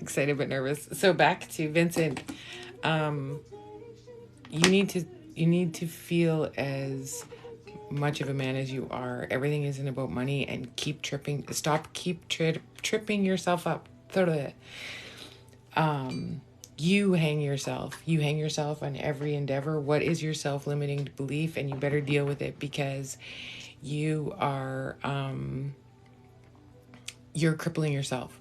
S1: Excited but nervous. So back to Vincent. You need to feel as much of a man as you are. Everything isn't about money, and stop tripping yourself up. You hang yourself on every endeavor. What is your self-limiting belief? And you better deal with it, because you are you're crippling yourself.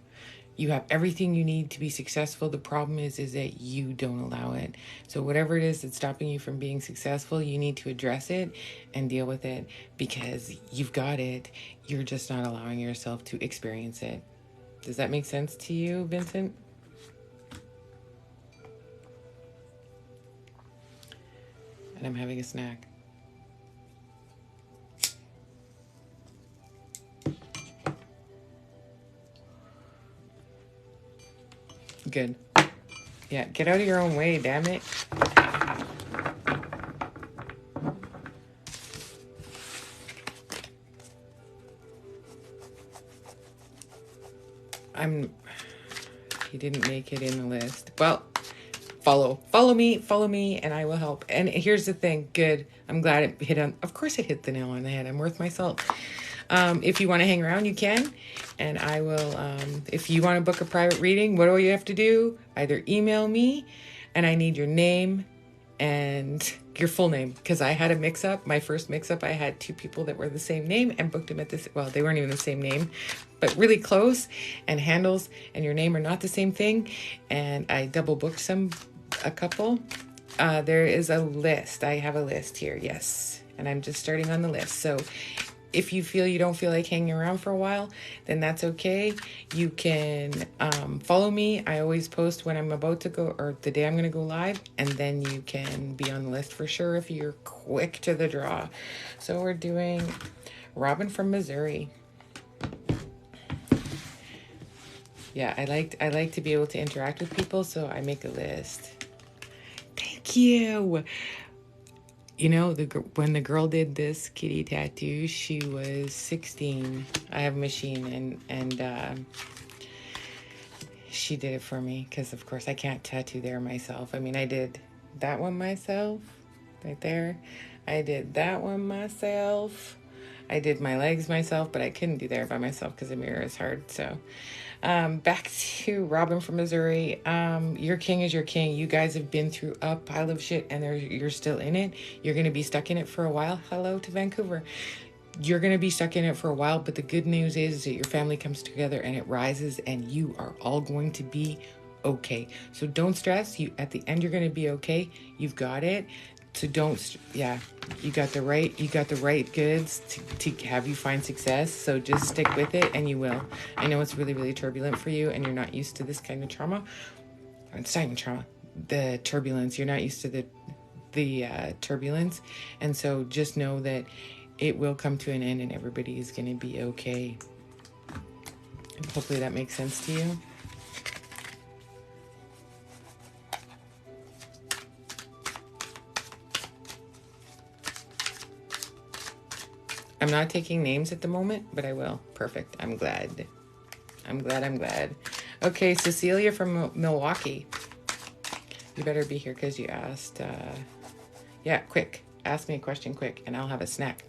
S1: You have everything you need to be successful. The problem is that you don't allow it. So whatever it is that's stopping you from being successful, you need to address it and deal with it, because you've got it. You're just not allowing yourself to experience it. Does that make sense to you, Vincent? And I'm having a snack. Good. Yeah, get out of your own way, damn it. He didn't make it in the list. Well, follow me, and I will help. And here's the thing. Good. I'm glad it hit on. Of course it hit the nail on the head. I'm worth my salt. If you want to hang around, you can. And I will, if you want to book a private reading, what do you have to do? Either email me, and I need your name and your full name, because I had a mix-up. My first mix-up, I had two people that were the same name and booked them at this. Well, they weren't even the same name, but really close. And handles and your name are not the same thing. And I double booked a couple. There is a list. I have a list here, yes. And I'm just starting on the list. So if you feel you don't feel like hanging around for a while, then that's okay. You can follow me. I always post when I'm about to go, or the day I'm going to go live, and then you can be on the list for sure if you're quick to the draw. So we're doing Robin from Missouri. Yeah, I like to be able to interact with people, so I make a list. Thank you. You know, when the girl did this kitty tattoo, she was 16. I have a machine, and she did it for me because, of course, I can't tattoo there myself. I mean, I did that one myself, right there. I did that one myself. I did my legs myself, but I couldn't do there by myself because the mirror is hard. So, back to Robin from Missouri. Your king is your king. You guys have been through a pile of shit, and you're still in it. You're going to be stuck in it for a while. Hello to Vancouver. You're going to be stuck in it for a while, but the good news is that your family comes together and it rises, and you are all going to be okay. So don't stress. You at the end, you're going to be okay. You've got it. So don't, yeah, you got the right goods to have you find success. So just stick with it, and you will. I know it's really, really turbulent for you, and you're not used to this kind of trauma. It's not even trauma, the turbulence. You're not used to the turbulence, and so just know that it will come to an end, and everybody is going to be okay. Hopefully that makes sense to you. I'm not taking names at the moment, but I will. Perfect. I'm glad. Okay, Cecilia from Milwaukee. You better be here because you asked. Yeah, quick. Ask me a question quick, and I'll have a snack.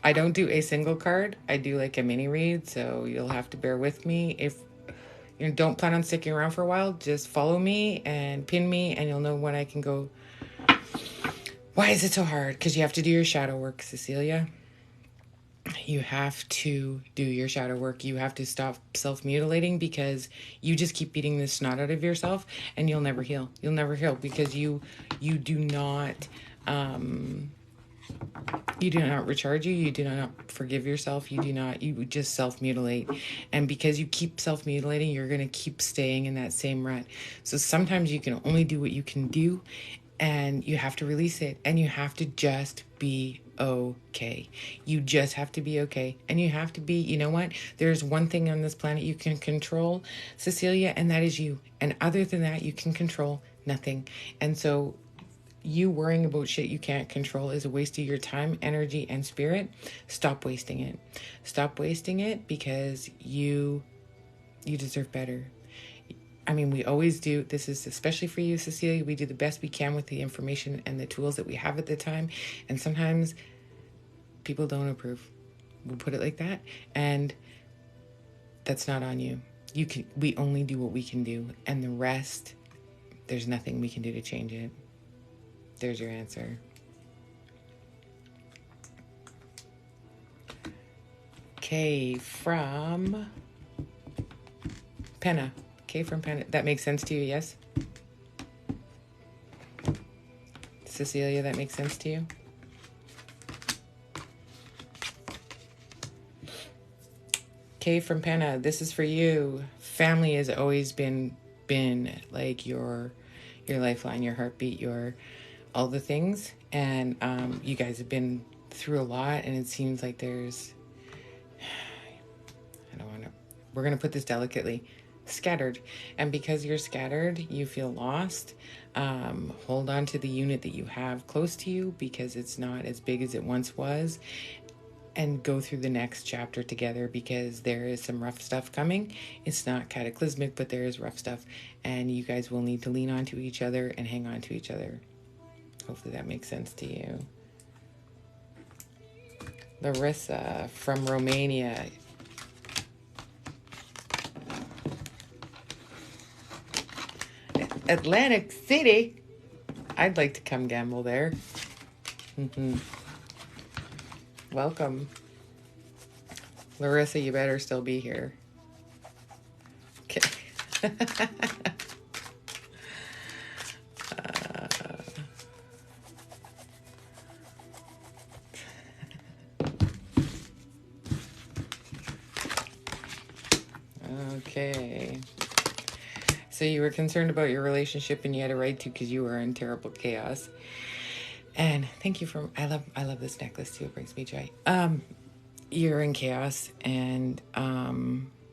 S1: I don't do a single card. I do like a mini read, so you'll have to bear with me. If you don't plan on sticking around for a while, just follow me and pin me, and you'll know when I can go. Why is it so hard? Because you have to do your shadow work, Cecilia. You have to do your shadow work. You have to stop self-mutilating because you just keep beating the snot out of yourself, and you'll never heal. You'll never heal because you do not recharge you do not forgive yourself, you just self-mutilate, and because you keep self-mutilating, you're going to keep staying in that same rut. So sometimes you can only do what you can do, and you have to release it, and you have to just be okay. You just have to be okay, and you have to be, you know what, there's one thing on this planet you can control, Cecilia, and that is you, and other than that you can control nothing. And so you worrying about shit you can't control is a waste of your time, energy, and spirit. Stop wasting it. Stop wasting it because you deserve better. I mean, we always do. This is especially for you, Cecilia. We do the best we can with the information and the tools that we have at the time. And sometimes people don't approve. We'll put it like that. And that's not on you. We only do what we can do. And the rest, there's nothing we can do to change it. There's your answer. K from Penna. K from Penna. That makes sense to you, yes? Cecilia, that makes sense to you? K from Penna, this is for you. Family has always been like your lifeline, your heartbeat, your all the things, and you guys have been through a lot, and it seems like there's, we're going to put this delicately, scattered. And because you're scattered, you feel lost. Hold on to the unit that you have close to you because it's not as big as it once was, and go through the next chapter together because there is some rough stuff coming. It's not cataclysmic, but there is rough stuff, and you guys will need to lean onto each other and hang on to each other. Hopefully that makes sense to you. Larissa from Romania. Atlantic City. I'd like to come gamble there. Welcome. Larissa, you better still be here. Okay. Okay. So you were concerned about your relationship and you had a right to because you were in terrible chaos. And thank you for I love this necklace too. It brings me joy. You're in chaos and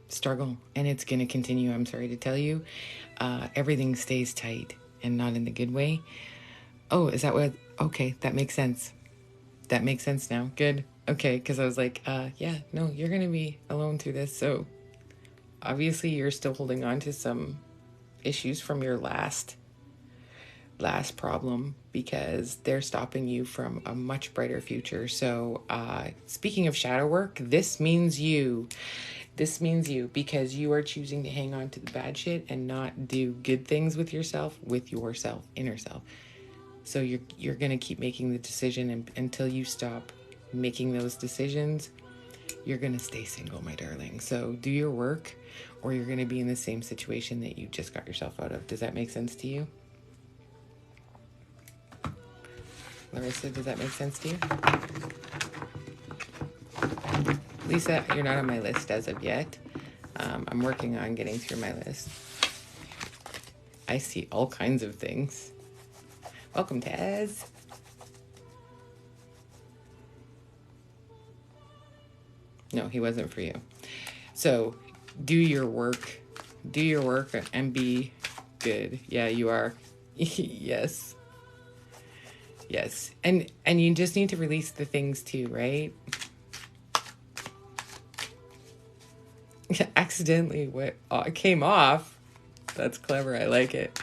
S1: struggle, and it's gonna continue. I'm sorry to tell you. Everything stays tight and not in the good way. Oh, is that what? Okay, that makes sense. That makes sense now. Good. Okay, because I was like, yeah, no, you're gonna be alone through this. So obviously, you're still holding on to some issues from your last problem because they're stopping you from a much brighter future. So speaking of shadow work, this means you because you are choosing to hang on to the bad shit and not do good things with yourself, inner self. So you're going to keep making the decision, and until you stop making those decisions, you're going to stay single, my darling. So do your work, or you're going to be in the same situation that you just got yourself out of. Does that make sense to you? Larissa, does that make sense to you? Lisa, you're not on my list as of yet. I'm working on getting through my list. I see all kinds of things. Welcome, Taz. No, he wasn't for you. So do your work and be good. Yeah, you are. Yes. Yes. And you just need to release the things too, right? Accidentally what came off. That's clever. I like it.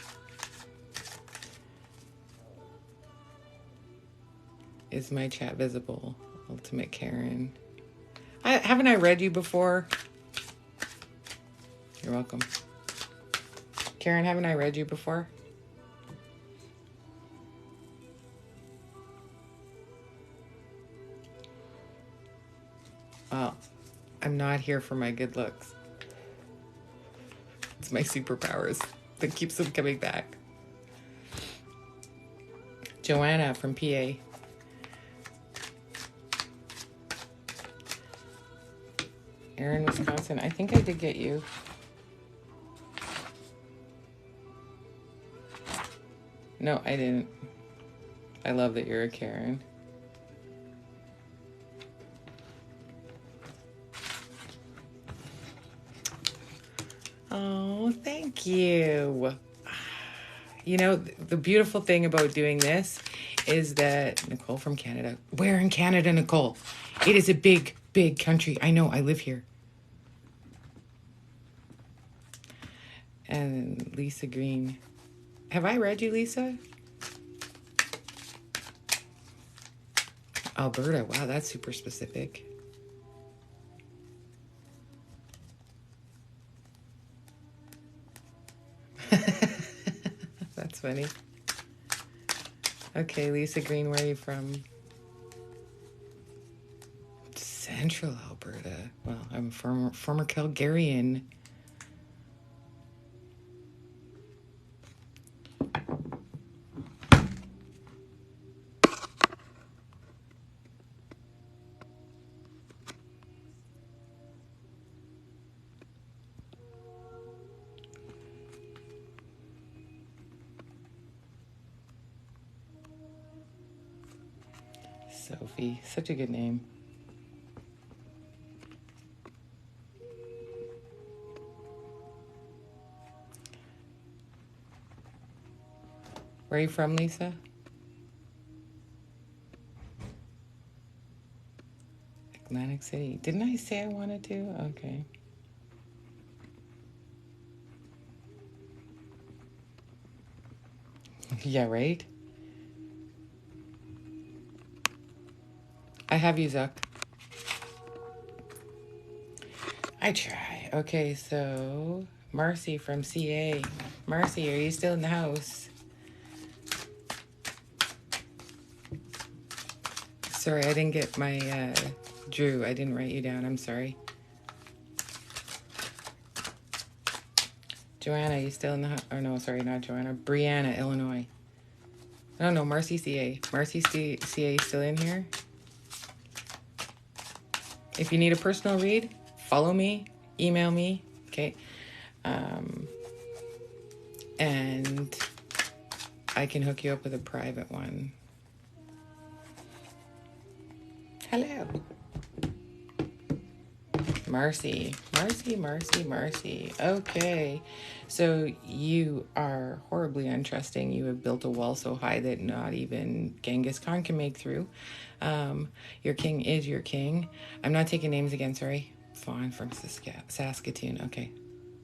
S1: Is my chat visible? Ultimate Karen. Haven't I read you before? You're welcome. Karen, haven't I read you before? Well, I'm not here for my good looks. It's my superpowers that keeps them coming back. Joanna from PA. Erin, Wisconsin. I think I did get you. No, I didn't. I love that you're a Karen. Oh, thank you. You know, the beautiful thing about doing this is that Nicole from Canada. Where in Canada, Nicole? It is a big, big country. I know, I live here. And Lisa Green. Have I read you, Lisa? Alberta. Wow, that's super specific. That's funny. Okay, Lisa Green, where are you from? Central Alberta. Well, I'm a former Calgarian. Sophie, such a good name. Where are you from, Lisa? Atlantic City. Didn't I say I wanted to? Okay. Yeah, right? I have you, Zuck. I try. Okay, so Marcy from CA. Marcy, are you still in the house? Sorry, I didn't get my Drew. I didn't write you down. I'm sorry. Joanna, you still in the... Or no, sorry, not Joanna. Brianna, Illinois. I don't know, Marcy CA. Marcy CA still in here? If you need a personal read, follow me, email me, okay? And I can hook you up with a private one. Hello. Marcy. Okay. So you are horribly untrusting. You have built a wall so high that not even Genghis Khan can make through. Your king is your king. I'm not taking names again, sorry. Fawn from Saskatoon. Okay.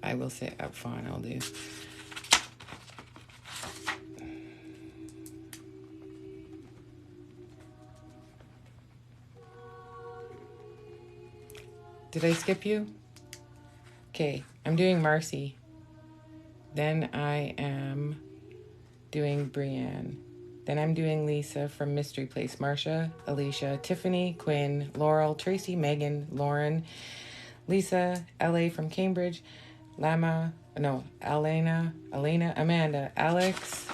S1: I will say up Fawn, I'll do. Did I skip you? Okay, I'm doing Marcy. Then I am doing Brienne. Then I'm doing Lisa from Mystery Place. Marsha, Alicia, Tiffany, Quinn, Laurel, Tracy, Megan, Lauren, Lisa, LA from Cambridge, Elena, Amanda, Alex,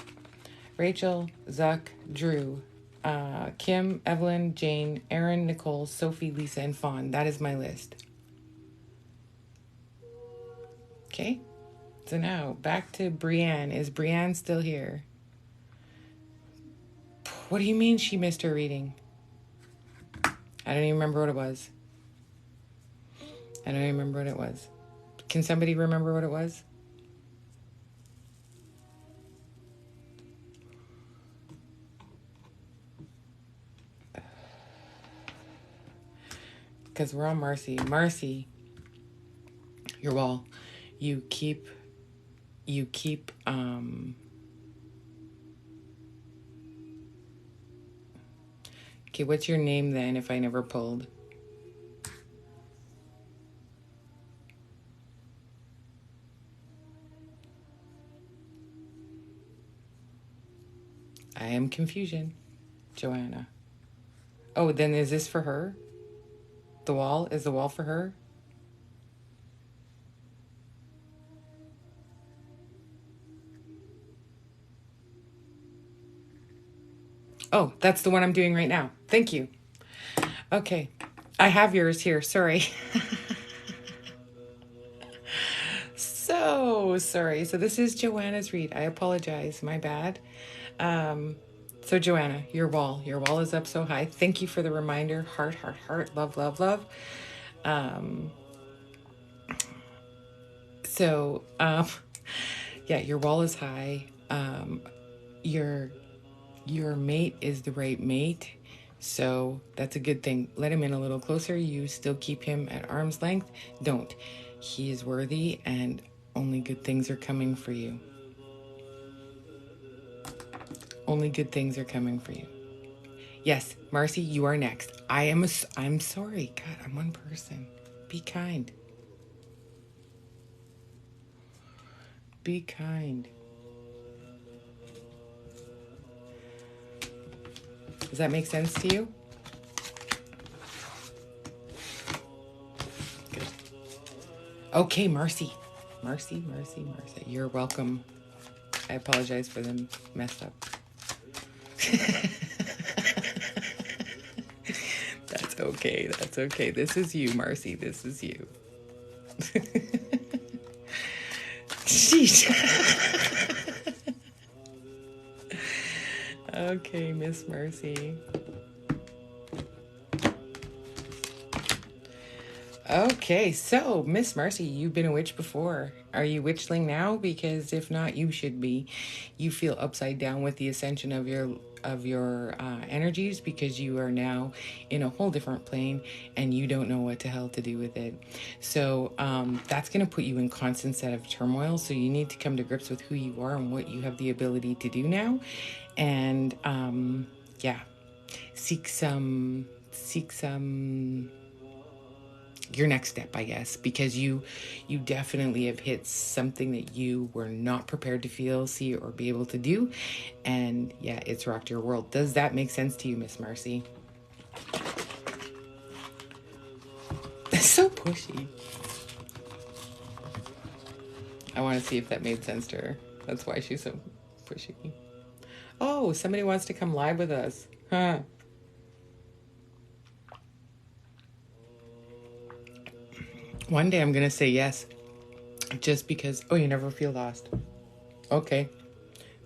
S1: Rachel, Zuck, Drew, Kim, Evelyn, Jane, Erin, Nicole, Sophie, Lisa, and Fawn. That is my list. Okay, so now back to Brienne. Is Brienne still here? What do you mean she missed her reading? I don't even remember what it was. Can somebody remember what it was? Because we're on Marcy. Marcy, your wall. You keep okay, what's your name then if I never pulled? I am confusion. Joanna. Oh, then is this for her? The wall? Is the wall for her? Oh, that's the one I'm doing right now. Thank you. Okay. I have yours here. Sorry. So sorry. So this is Joanna's read. I apologize. My bad. So Joanna, your wall is up so high. Thank you for the reminder. Heart, heart, heart. Love, love, love. Yeah, your wall is high. Your mate is the right mate. So that's a good thing. Let him in a little closer. You still keep him at arm's length. Don't. He is worthy and only good things are coming for you. Only good things are coming for you. Yes, Marcy, you are next. I'm sorry. God, I'm one person. Be kind. Be kind. Does that make sense to you? Good. Okay, Marcy. Marcy. You're welcome. I apologize for them messed up. That's okay. This is you, Marcy. This is you. Sheesh. Okay, Miss Marcy. Okay, so Miss Marcy, you've been a witch before. Are you witchling now? Because if not, you should be. You feel upside down with the ascension of your energies because you are now in a whole different plane and you don't know what the hell to do with it. So that's going to put you in constant set of turmoil. So you need to come to grips with who you are and what you have the ability to do now. And seek some your next step, I guess, because you definitely have hit something that you were not prepared to feel, see, or be able to do. And yeah, it's rocked your world. Does that make sense to you, Miss Marcy? That's so pushy. I want to see if that made sense to her. That's why she's so pushy. Oh, somebody wants to come live with us. Huh. One day I'm going to say yes. Just because, oh, you never feel lost. Okay.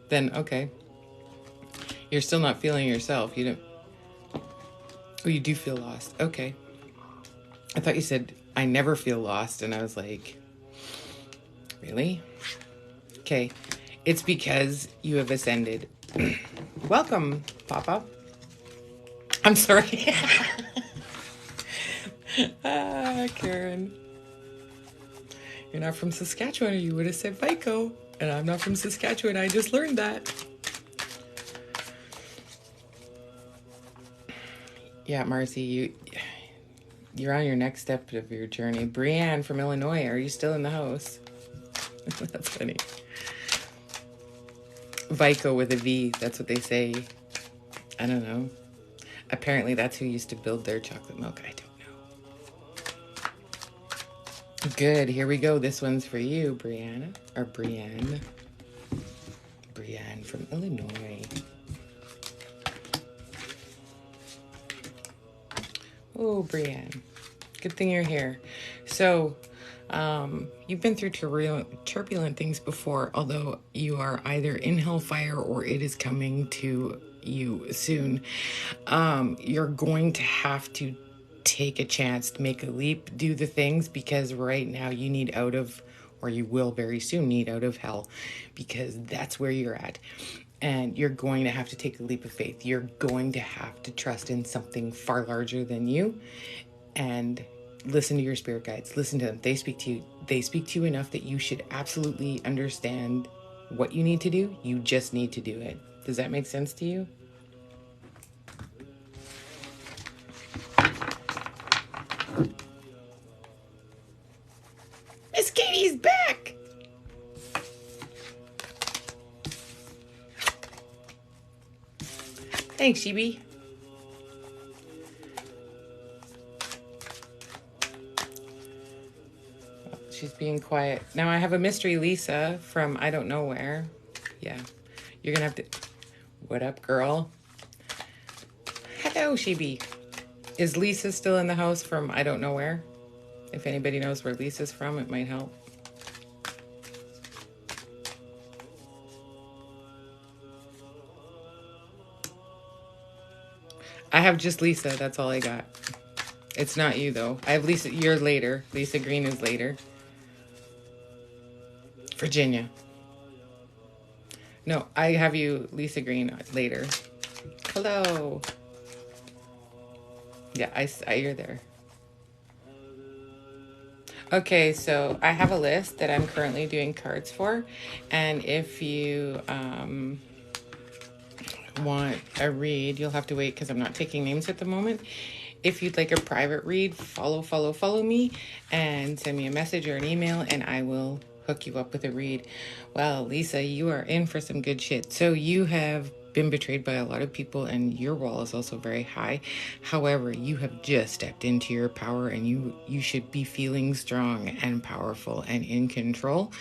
S1: Then, okay. You're still not feeling yourself. You don't. Oh, you do feel lost. Okay. I thought you said, I never feel lost. And I was like, really? Okay. It's because you have ascended. Welcome, Papa. I'm sorry. Karen. You're not from Saskatchewan, or you would have said Vico. And I'm not from Saskatchewan. I just learned that. Yeah, Marcy, you're on your next step of your journey. Brianne from Illinois, are you still in the house? That's funny. Vico with a V, that's what they say. I don't know. Apparently that's who used to build their chocolate milk. I don't know. Good, here we go. This one's for you, Brianna. Or Brianne. Brianne from Illinois. Oh, Brianne. Good thing you're here. So, you've been through turbulent things before, although you are either in hellfire or it is coming to you soon. You're going to have to take a chance to make a leap, do the things, because right now you need out of, or you will very soon need out of hell, because that's where you're at. And you're going to have to take a leap of faith. You're going to have to trust in something far larger than you, and listen to your spirit guides. Listen to them. They speak to you. They speak to you enough that you should absolutely understand what you need to do. You just need to do it. Does that make sense to you? Miss Katie's back. Thanks, Shibi. She's being quiet. Now I have a mystery Lisa from I don't know where. Yeah. You're going to have to... What up, girl? Hello, Shibi. Is Lisa still in the house from I don't know where? If anybody knows where Lisa's from, it might help. I have just Lisa. That's all I got. It's not you, though. I have Lisa. You're later. Lisa Green is later. Virginia. No, I have you, Lisa Green, later. Hello. Yeah, you're there. Okay, so I have a list that I'm currently doing cards for. And if you want a read, you'll have to wait because I'm not taking names at the moment. If you'd like a private read, follow me and send me a message or an email and I will hook you up with a read. Well, Lisa, you are in for some good shit. So you have been betrayed by a lot of people and your wall is also very high. However, you have just stepped into your power and you should be feeling strong and powerful and in control.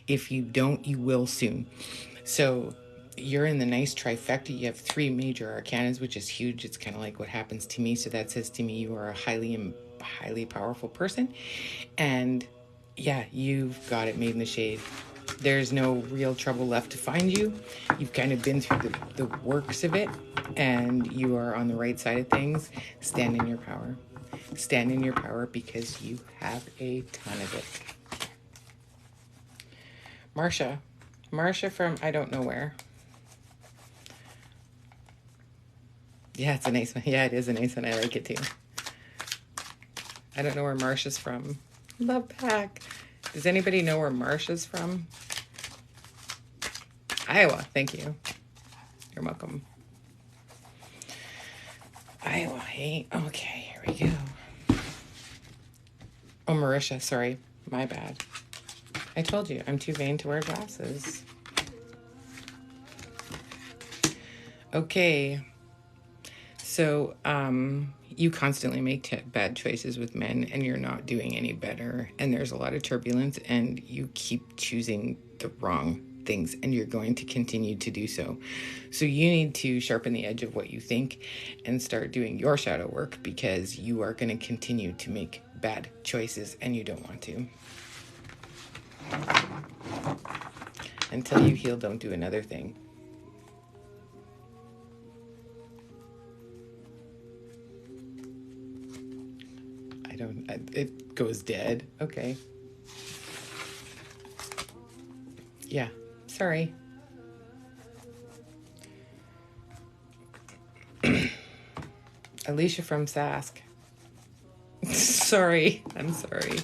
S1: If you don't, you will soon. So you're in the nice trifecta. You have 3 major arcanas, which is huge. It's kind of like what happens to me. So that says to me you are a highly powerful person. And yeah, you've got it made in the shade. There's no real trouble left to find you. You've kind of been through the works of it, and you are on the right side of things. Stand in your power. Stand in your power because you have a ton of it. Marsha from I don't know where. Yeah, it's a nice one. Yeah, it is a nice one. I like it too. I don't know where Marsha's from. Love pack. Does anybody know where Marsha's from? Iowa. Thank you. You're welcome. Iowa. Hey. Okay, here we go. Oh, Marisha. Sorry. My bad. I told you. I'm too vain to wear glasses. Okay. So, you constantly make bad choices with men and you're not doing any better. And there's a lot of turbulence and you keep choosing the wrong things and you're going to continue to do so. So you need to sharpen the edge of what you think and start doing your shadow work, because you are going to continue to make bad choices and you don't want to. Until you heal, don't do another thing. It goes dead. Okay. Yeah. Sorry. Alicia from Sask. Sorry. I'm sorry.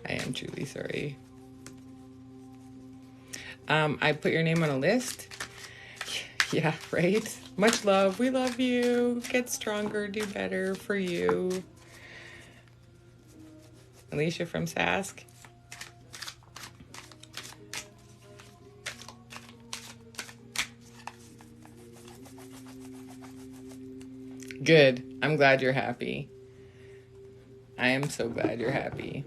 S1: I am truly sorry. I put your name on a list. Yeah, right? Much love. We love you. Get stronger. Do better for you. Alicia from Sask. Good. I'm glad you're happy. I am so glad you're happy.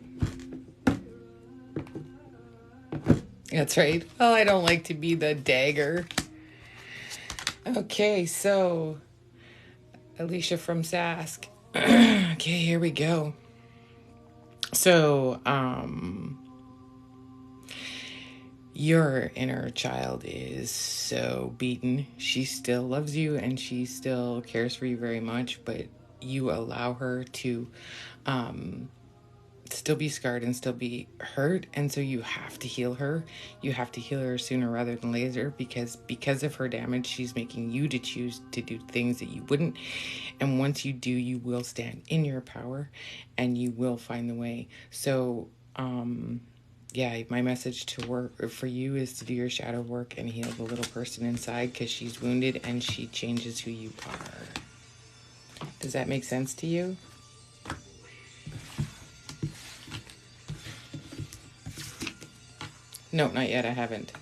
S1: That's right. Oh, I don't like to be the dagger. Okay, so Alicia from Sask. Okay, here we go. So, your inner child is so beaten. She still loves you and she still cares for you very much, but you allow her to still be scarred and still be hurt, and so you have to heal her. You have to heal her sooner rather than later, because of her damage, she's making you to choose to do things that you wouldn't. And once you do, you will stand in your power and you will find the way. So yeah, my message to work for you is to do your shadow work and heal the little person inside, because she's wounded and she changes who you are. Does that make sense to you? No, not yet. I haven't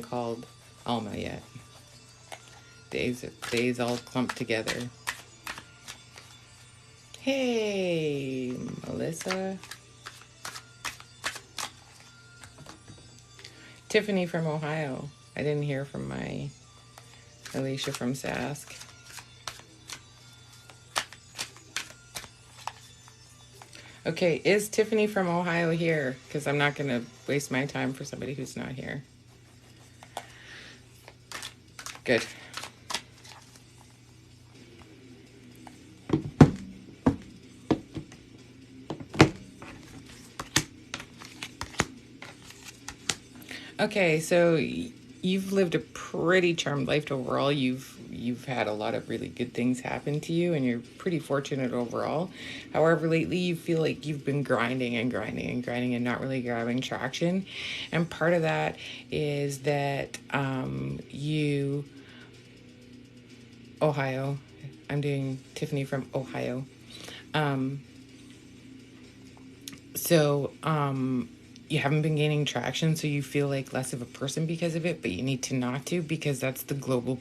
S1: called Alma yet. Days all clumped together. Hey, Melissa. Tiffany from Ohio. I didn't hear from my Alicia from Sask. Okay, is Tiffany from Ohio here? Because I'm not going to waste my time for somebody who's not here. Good. Okay, so you've lived a pretty charmed life overall. You've had a lot of really good things happen to you, and you're pretty fortunate overall. However, lately you feel like you've been grinding and grinding and grinding and not really grabbing traction. And part of that is that Ohio. I'm doing Tiffany from Ohio. You haven't been gaining traction, so you feel like less of a person because of it, but you need to not to, because that's a global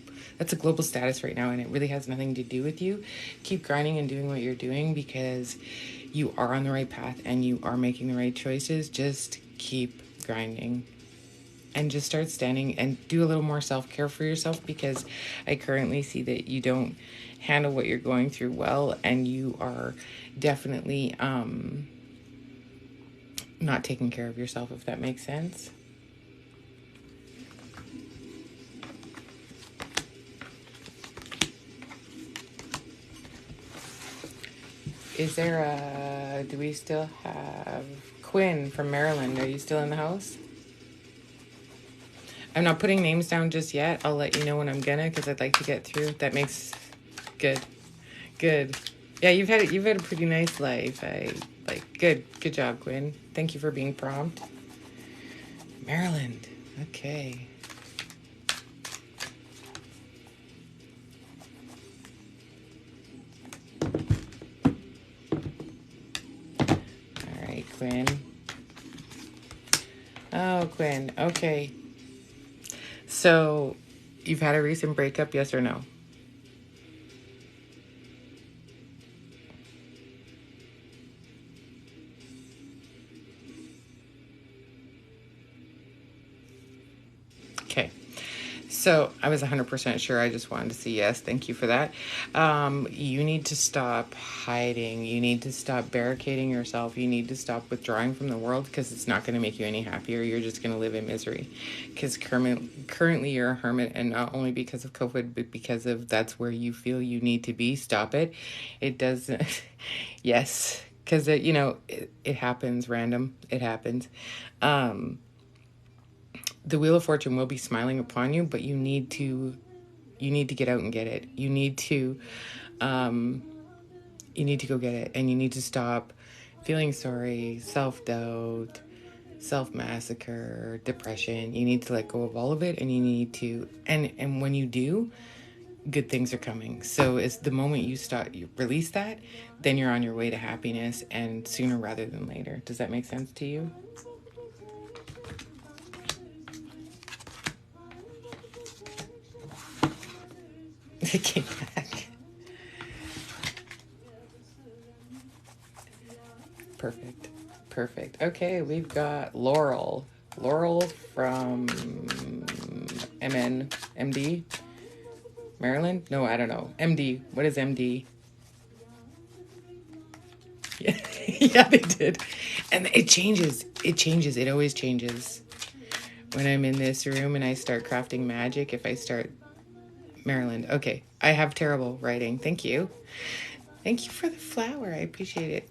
S1: status right now, and it really has nothing to do with you. Keep grinding and doing what you're doing, because you are on the right path and you are making the right choices. Just keep grinding and just start standing and do a little more self-care for yourself, because I currently see that you don't handle what you're going through well, and you are definitely not taking care of yourself, if that makes sense. Do we still have Quinn from Maryland? Are you still in the house? I'm not putting names down just yet. I'll let you know when I'm gonna, because I'd like to get through. That makes good. Yeah, you've had a pretty nice life. Good job, Quinn. Thank you for being prompt. Maryland. Okay. All right, Quinn. Oh, Quinn. Okay. So, you've had a recent breakup, yes or no? So I was 100% sure. I just wanted to say yes. Thank you for that. You need to stop hiding. You need to stop barricading yourself. You need to stop withdrawing from the world because it's not going to make you any happier. You're just going to live in misery because currently you're a hermit, and not only because of COVID, but because of that's where you feel you need to be. Stop it. It doesn't. Yes. Because, it happens random. It happens. The Wheel of Fortune will be smiling upon you, but you need to get out and get it. You need to go get it, and you need to stop feeling sorry, self-doubt, self-massacre, depression. You need to let go of all of it, and you need to, and when you do, good things are coming. So it's the moment you release that, then you're on your way to happiness, and sooner rather than later. Does that make sense to you? It came back. Perfect. Okay, we've got Laurel. Laurel from MD, Maryland? No, I don't know. MD. What is MD? Yeah, yeah, they did. And it changes. It always changes. When I'm in this room and I start crafting magic, if I start Maryland. Okay. I have terrible writing. Thank you. Thank you for the flower. I appreciate it.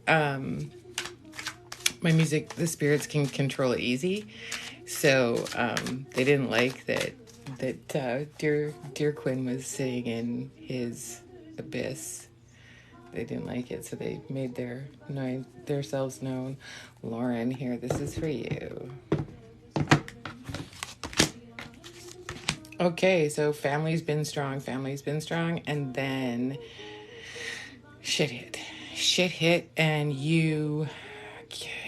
S1: My music, the spirits can control it easy. So they didn't like that Dear Quinn was sitting in his abyss. They didn't like it, so they made themselves known. Lauren, here, this is for you. Okay, so family's been strong, and then shit hit, and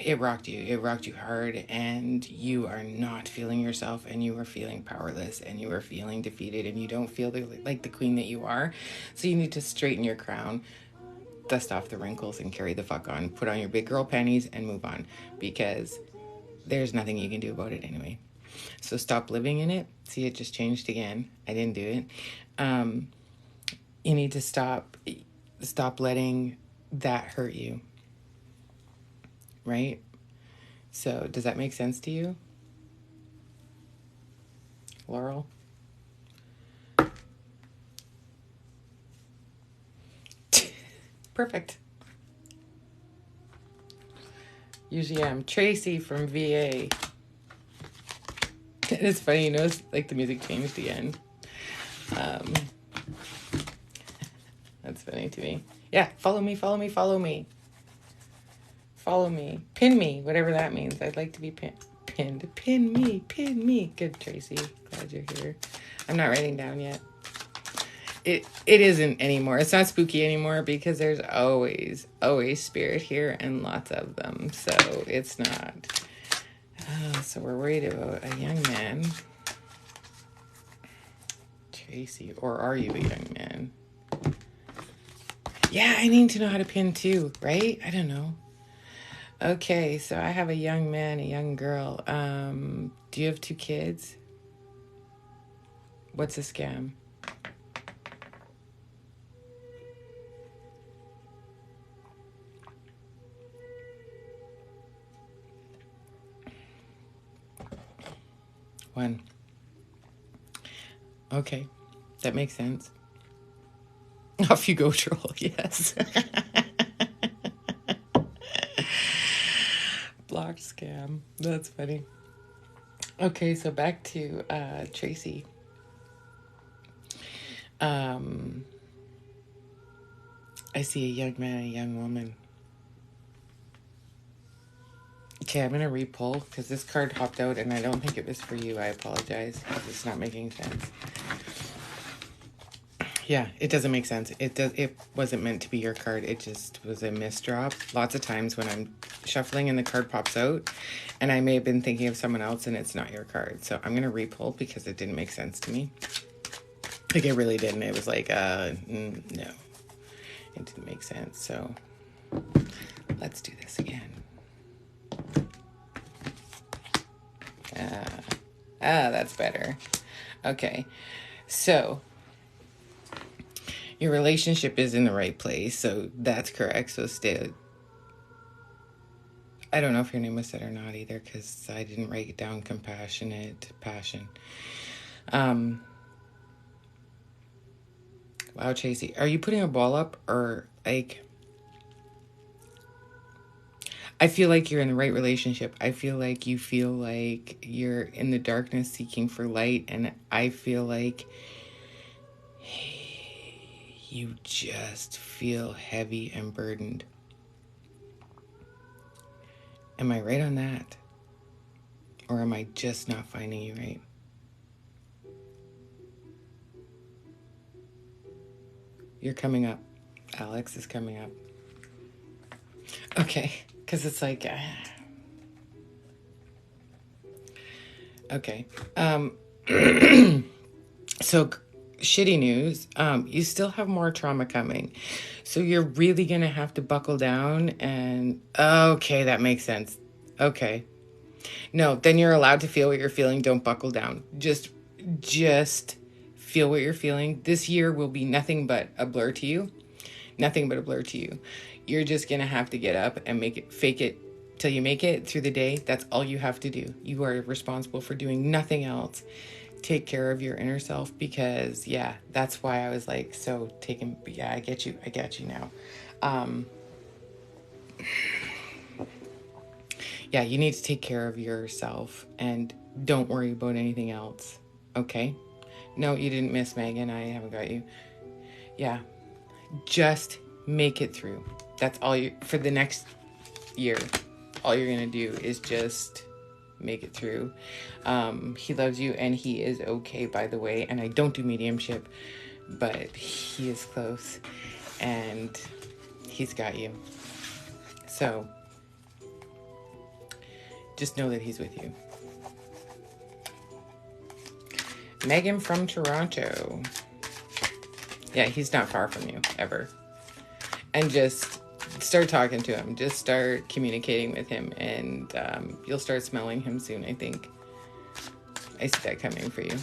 S1: it rocked you hard, and you are not feeling yourself, and you are feeling powerless, and you are feeling defeated, and you don't feel like the queen that you are. So you need to straighten your crown, dust off the wrinkles, and carry the fuck on. Put on your big girl panties and move on, because there's nothing you can do about it anyway. So stop living in it. See, it just changed again. I didn't do it. You need to stop letting that hurt you. Right? So does that make sense to you, Laurel? Perfect. Usually I'm Tracy from VA. It's funny, it's like the music changed again. That's funny to me. Yeah, follow me. Pin me, whatever that means. I'd like to be pinned. Pin me. Good, Tracy. Glad you're here. I'm not writing down yet. It isn't anymore. It's not spooky anymore because there's always spirit here and lots of them. So it's not. So we're worried about a young man. Tracy, or are you a young man? Yeah, I need to know how to pin too, right? I don't know. Okay, so I have a young man, a young girl. Do you have 2 kids? What's a scam? One. Okay, that makes sense. Off you go, troll. Yes. Blocked scam. That's funny. Okay, so back to Tracy. I see a young man, a young woman. Okay, I'm going to re-pull because this card hopped out and I don't think it was for you. I apologize because it's not making sense. Yeah, it doesn't make sense. It wasn't meant to be your card. It just was a misdrop. Lots of times when I'm shuffling and the card pops out and I may have been thinking of someone else and it's not your card. So I'm going to re-pull because it didn't make sense to me. Like, it really didn't. It was like, no, it didn't make sense. So let's do this again. That's better. Okay. So your relationship is in the right place. So that's correct. So stay. I don't know if your name was said or not either because I didn't write it down. Compassionate, passion. Um, wow, Chasey. Are you putting a ball up or like. I feel like you're in the right relationship. I feel like you feel like you're in the darkness seeking for light. And I feel like you just feel heavy and burdened. Am I right on that? Or am I just not finding you right? You're coming up. Alex is coming up. Okay. Because it's like. Okay. So shitty news. You still have more trauma coming. So you're really going to have to buckle down and okay, that makes sense. Okay. No, then you're allowed to feel what you're feeling. Don't buckle down. Just feel what you're feeling. This year will be nothing but a blur to you. Nothing but a blur to you. You're just going to have to get up and fake it till you make it through the day. That's all you have to do. You are responsible for doing nothing else. Take care of your inner self because, yeah, that's why I was like, so taken. Yeah, I get you now. Yeah, you need to take care of yourself and don't worry about anything else. Okay? No, you didn't miss Megan. I haven't got you. Yeah. Just make it through. That's all you, for the next year, all you're going to do is just make it through. He loves you and he is okay, by the way. And I don't do mediumship, but he is close and he's got you. So just know that he's with you. Megan from Toronto. Yeah, he's not far from you, ever. And just start talking to him. Just start communicating with him. And you'll start smelling him soon, I think. I see that coming for you.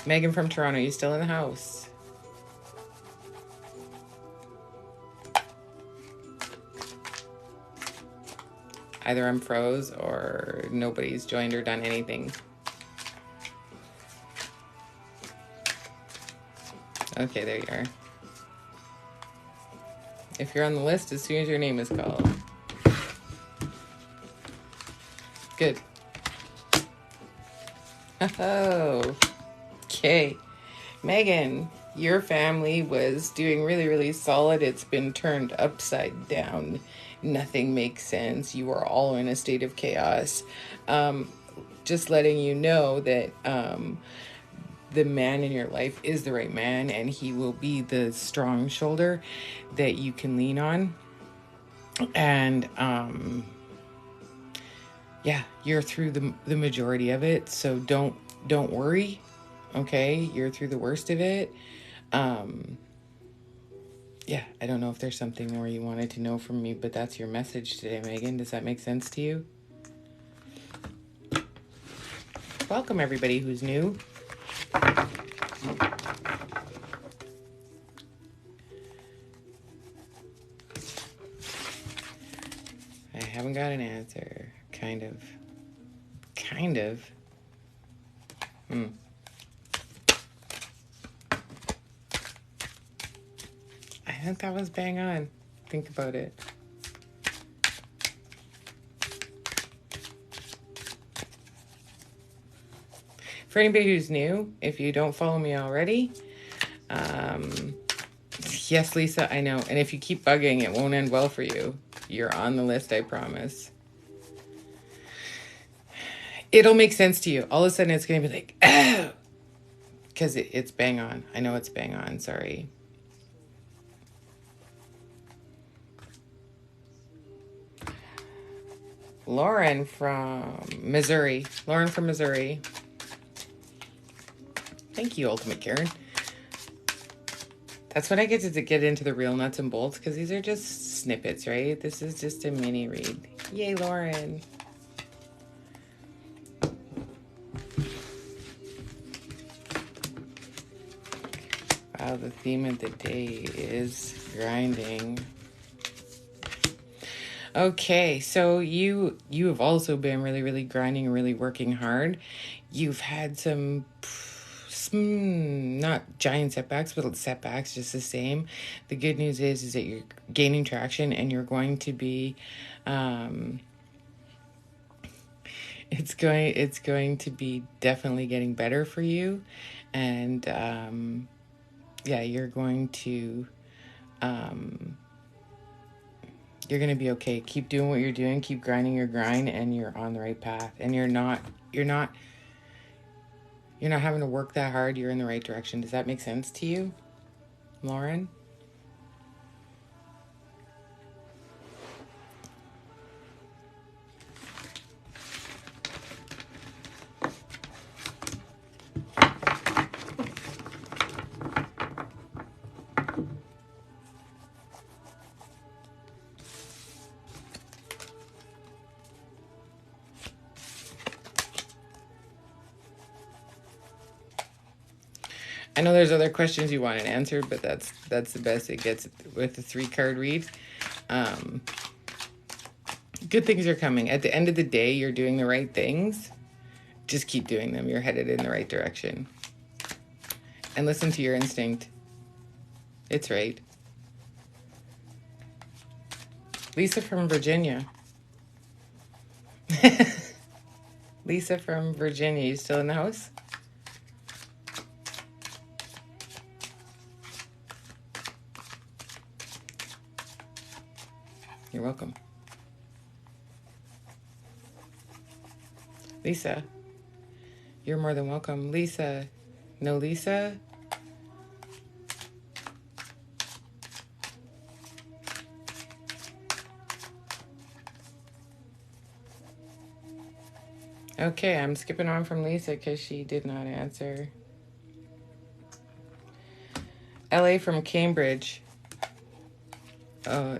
S1: Megan from Toronto, you still in the house? Either I'm froze or nobody's joined or done anything. Okay, there you are. If you're on the list, as soon as your name is called. Good. Oh, okay. Megan, your family was doing really, really solid. It's been turned upside down. Nothing makes sense. You are all in a state of chaos. Just letting you know that the man in your life is the right man and he will be the strong shoulder that you can lean on. And yeah, you're through the majority of it, so don't worry. Okay, you're through the worst of it. Yeah, I don't know if there's something more you wanted to know from me, but that's your message today, Megan. Does that make sense to you? Welcome everybody who's new. I haven't got an answer. Kind of. I think that was bang on. Think about it. For anybody who's new, if you don't follow me already, yes, Lisa, I know. And if you keep bugging, it won't end well for you. You're on the list, I promise. It'll make sense to you. All of a sudden, it's going to be like, oh, because it's bang on. I know it's bang on. Sorry. Lauren from Missouri. Thank you, Ultimate Karen. That's when I get to get into the real nuts and bolts, because these are just snippets, right? This is just a mini read. Yay, Lauren. how the theme of the day is grinding. Okay, so you have also been really, really grinding and really working hard. You've had some not giant setbacks, but setbacks just the same. The good news is that you're gaining traction and you're going to be it's going to be definitely getting better for you. And yeah, you're going to be okay. Keep doing what you're doing, keep grinding your grind, and you're on the right path. And you're not having to work that hard. You're in the right direction. Does that make sense to you, Lauren? I know there's other questions you wanted answered, but that's the best it gets with the 3-card read. Good things are coming. At the end of the day, you're doing the right things. Just keep doing them. You're headed in the right direction. And listen to your instinct. It's right. Lisa from Virginia. Lisa from Virginia, you still in the house? You're welcome. Lisa, you're more than welcome. Lisa, no Lisa? Okay, I'm skipping on from Lisa because she did not answer. LA from Cambridge. Oh,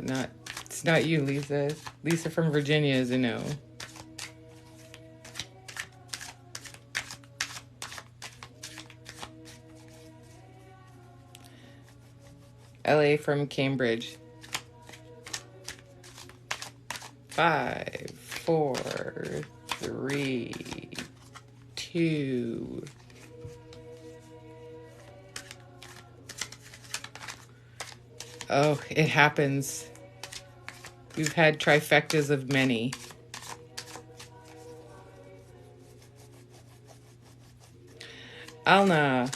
S1: it's not you, Lisa. Lisa from Virginia is a no. LA from Cambridge. 5, 4, 3, 2. Oh, it happens. We've had trifectas of many. Alna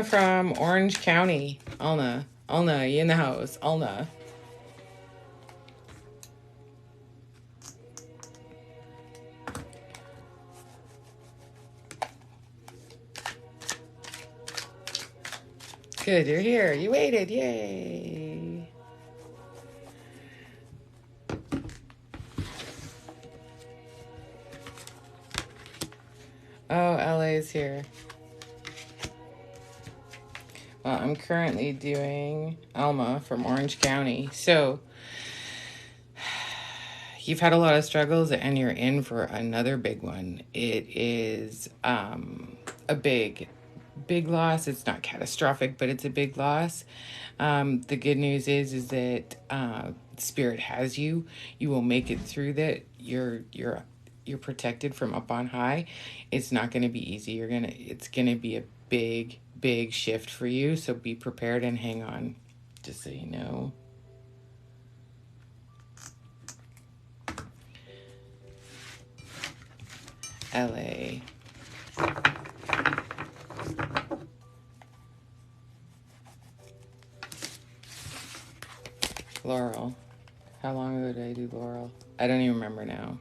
S1: from Orange County. Alna, you in the house? Alna. Good, you're here. You waited. Yay. Oh, LA is here. Well, I'm currently doing Alma from Orange County. So, you've had a lot of struggles and you're in for another big one. It is a big loss. It's not catastrophic, but it's a big loss. The good news is that Spirit has you. You will make it through that. You're protected from up on high. It's not going to be easy. It's going to be a big shift for you. So be prepared and hang on, just so you know. LA. Laurel. How long ago did I do Laurel? I don't even remember now.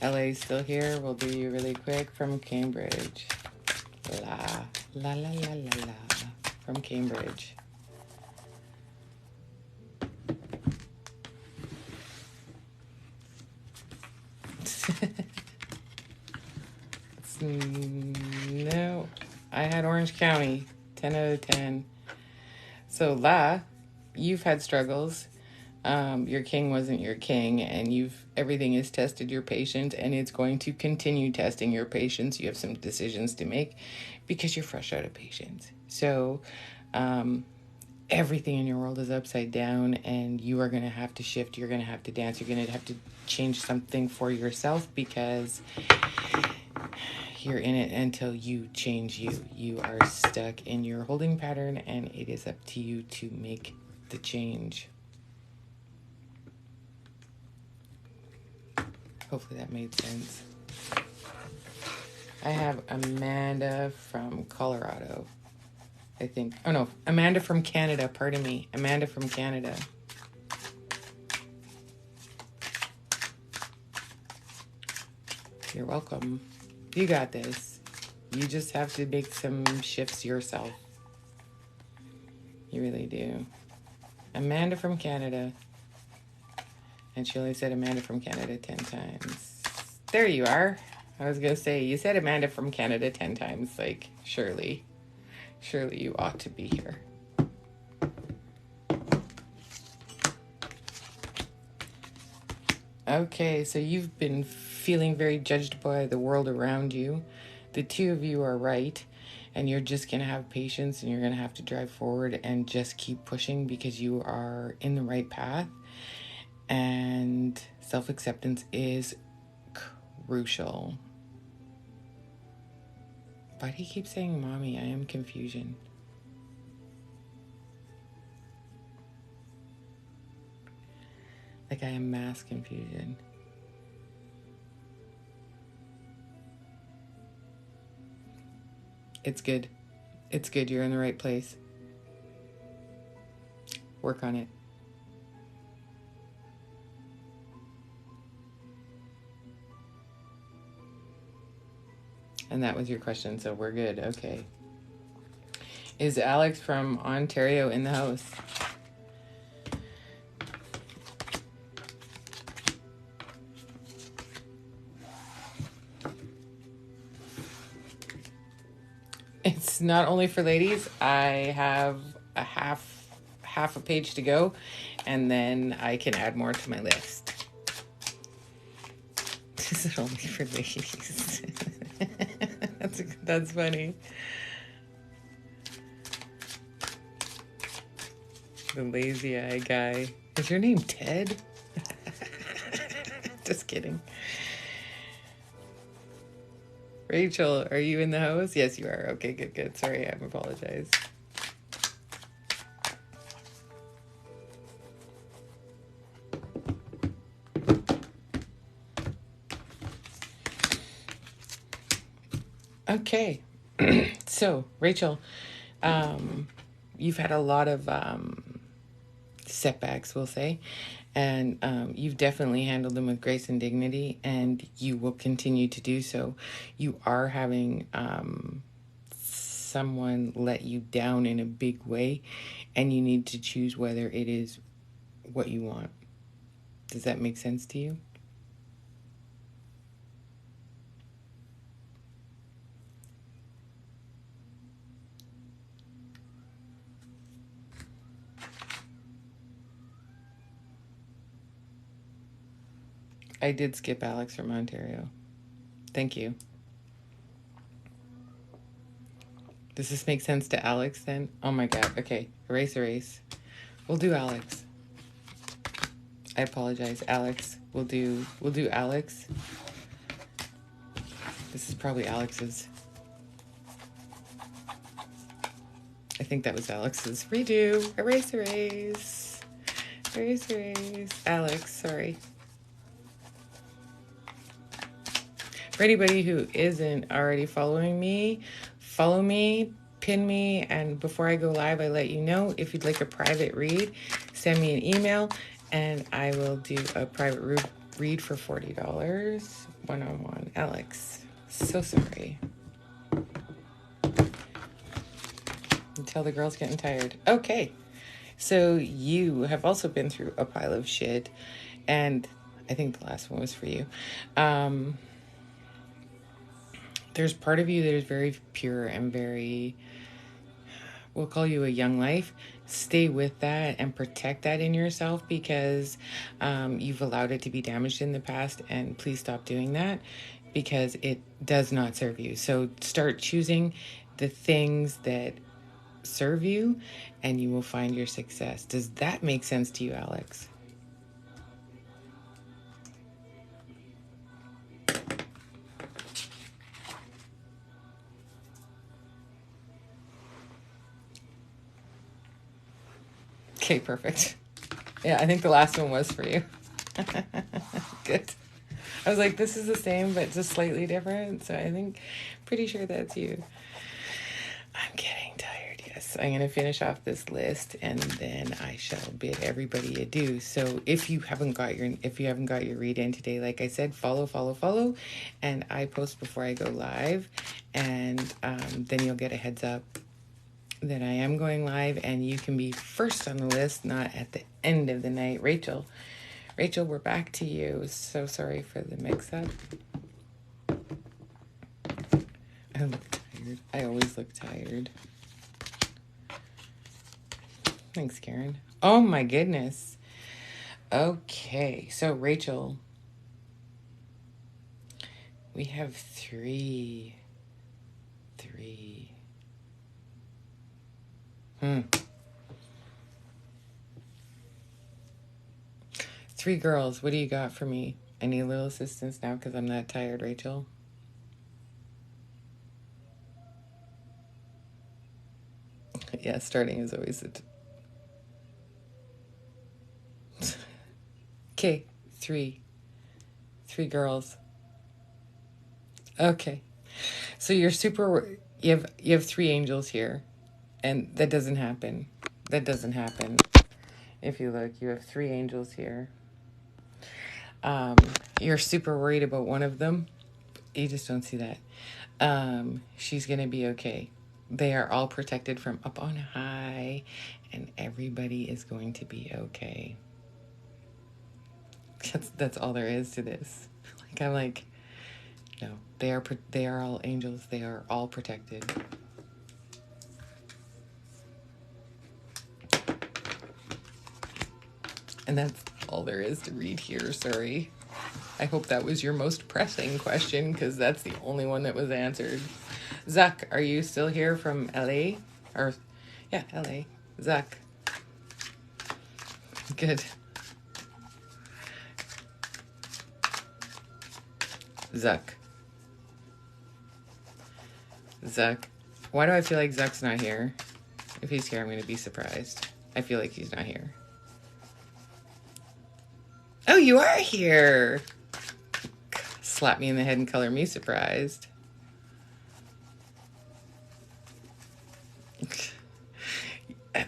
S1: LA's still here. We'll do you really quick from Cambridge. La from Cambridge. No, I had Orange County, 10 out of 10. So La, you've had struggles. Your king wasn't your king, and everything is tested your patience, and it's going to continue testing your patience. You have some decisions to make because you're fresh out of patience. So everything in your world is upside down, and you are going to have to shift. You're going to have to dance. You're going to have to change something for yourself because you're in it until you change you. You are stuck in your holding pattern, and it is up to you to make the change. Hopefully that made sense. I have Amanda from Colorado, I think. Oh no, Amanda from Canada, pardon me. Amanda from Canada. You're welcome. You got this. You just have to make some shifts yourself. You really do. Amanda from Canada. And she only said Amanda from Canada 10 times. There you are. I was going to say, you said Amanda from Canada 10 times. Like, surely you ought to be here. Okay, so you've been feeling very judged by the world around you. The two of you are right, and you're just going to have patience, and you're going to have to drive forward and just keep pushing because you are in the right path. And self-acceptance is crucial. Why do you keep saying mommy? I am confusion. Like I am mass confusion. It's good. It's good. You're in the right place. Work on it. And that was your question, so we're good. Okay. Is Alex from Ontario in the house? It's not only for ladies. I have a half a page to go, and then I can add more to my list. Is it only for ladies? That's funny. The lazy eye guy. Is your name Ted? Just kidding. Rachel, are you in the house? Yes, you are. Okay, good. Sorry, I apologize. Okay. So, Rachel, you've had a lot of setbacks, we'll say, and you've definitely handled them with grace and dignity, and you will continue to do so. You are having someone let you down in a big way, and you need to choose whether it is what you want. Does that make sense to you? I did skip Alex from Ontario. Thank you. Does this make sense to Alex then? Oh my god. Okay. Erase. We'll do Alex. I apologize. Alex. We'll do Alex. This is probably Alex's. I think that was Alex's. Redo. Erase. Alex, sorry. For anybody who isn't already following me, follow me, pin me, and before I go live, I let you know. If you'd like a private read, send me an email, and I will do a private read for $40, one-on-one. Alex, so sorry. Tell the girl's getting tired. Okay, so you have also been through a pile of shit, and I think the last one was for you. There's part of you that is very pure and very, we'll call you a young life, stay with that and protect that in yourself, because you've allowed it to be damaged in the past, and please stop doing that because it does not serve you. So start choosing the things that serve you and you will find your success. Does that make sense to you, Alex? Okay, perfect. Yeah, I think the last one was for you. Good. I was like, this is the same, but just slightly different. So I think, pretty sure that's you. I'm getting tired. Yes, I'm going to finish off this list and then I shall bid everybody adieu. So if you haven't got your read in today, like I said, follow, and I post before I go live, and then you'll get a heads up that I am going live, and you can be first on the list, not at the end of the night. Rachel, we're back to you. So sorry for the mix-up. I look tired. I always look tired. Thanks, Karen. Oh my goodness. Okay, so Rachel, we have three. Three girls. What do you got for me? I need a little assistance now because I'm that tired, Rachel. Yeah, starting is always it. Okay, three girls. Okay, so you're super. You have three angels here, and that doesn't happen. That doesn't happen. If you look, you have three angels here. You're super worried about one of them. You just don't see that. She's gonna be okay. They are all protected from up on high, and everybody is going to be okay. That's all there is to this. Like, I'm like, no, they are all angels. They are all protected. And that's all there is to read here. Sorry. I hope that was your most pressing question, because that's the only one that was answered. Zuck, are you still here from LA? Or, yeah, LA. Zuck. Good. Zuck. Why do I feel like Zuck's not here? If he's here, I'm going to be surprised. I feel like he's not here. Oh, you are here. Slap me in the head and color me surprised.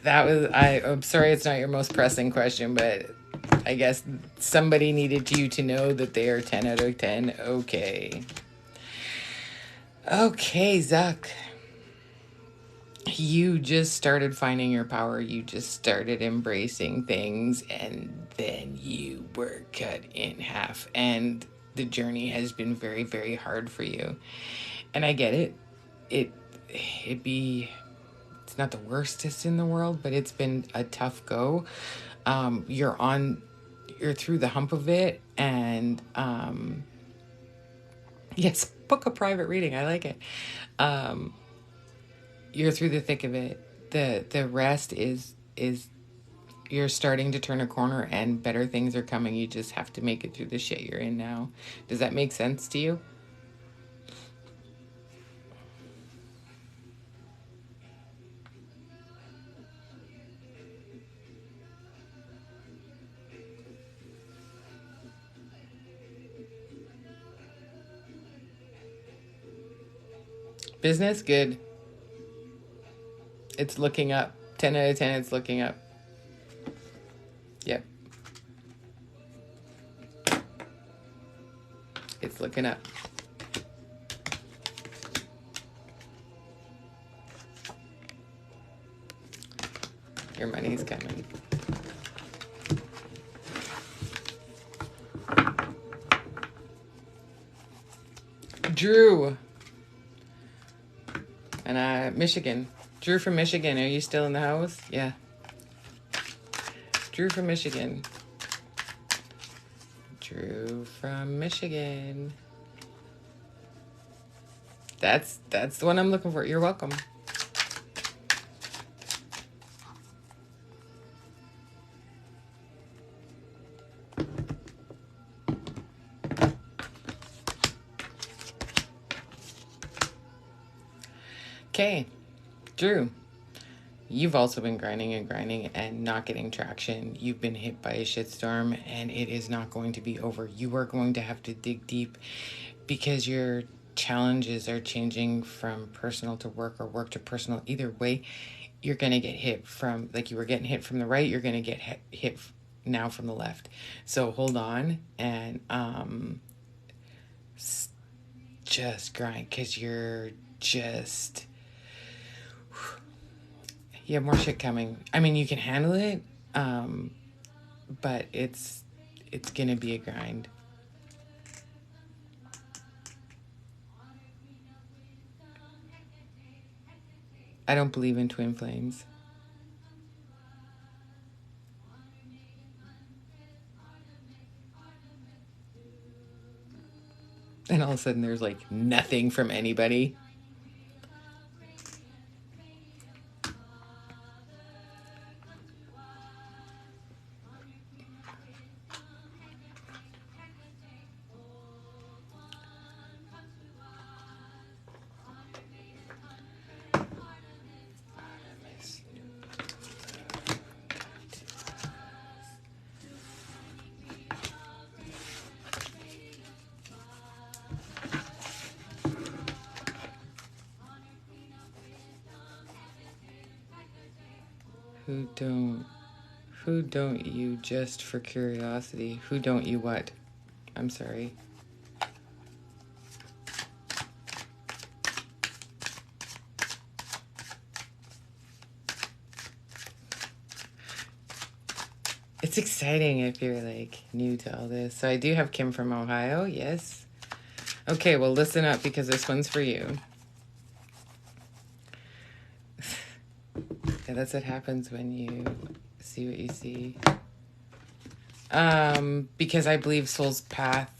S1: I'm sorry it's not your most pressing question, but I guess somebody needed you to know that they are 10 out of 10. Okay. Okay, Zuck. You just started finding your power. You just started embracing things, and then you were cut in half. And the journey has been very, very hard for you. And I get it. It's not the worstest in the world, but it's been a tough go. You're through the hump of it, and yes, book a private reading. I like it. You're through the thick of it. The rest is you're starting to turn a corner, and better things are coming. You just have to make it through the shit you're in now. Does that make sense to you? Business, good. It's looking up. 10 out of 10, it's looking up. Yep. It's looking up. Your money's coming. Drew. And Michigan. Drew from Michigan, are you still in the house? Yeah. Drew from Michigan. Drew from Michigan. That's the one I'm looking for. You're welcome. Okay, Drew, you've also been grinding and not getting traction. You've been hit by a shitstorm and it is not going to be over. You are going to have to dig deep because your challenges are changing from personal to work or work to personal. Either way, you're going to get hit from, like you were getting hit from the right, you're going to get hit now from the left. So hold on and just grind because you're just... You have more shit coming. I mean, you can handle it, but it's gonna be a grind. I don't believe in twin flames. And all of a sudden there's like nothing from anybody. Who don't you just for curiosity? Who don't you what? I'm sorry. It's exciting if you're like new to all this. So I do have Kim from Ohio, yes. Okay, well listen up because this one's for you. Yeah, that's what happens when you see what you see. Because I believe soul's path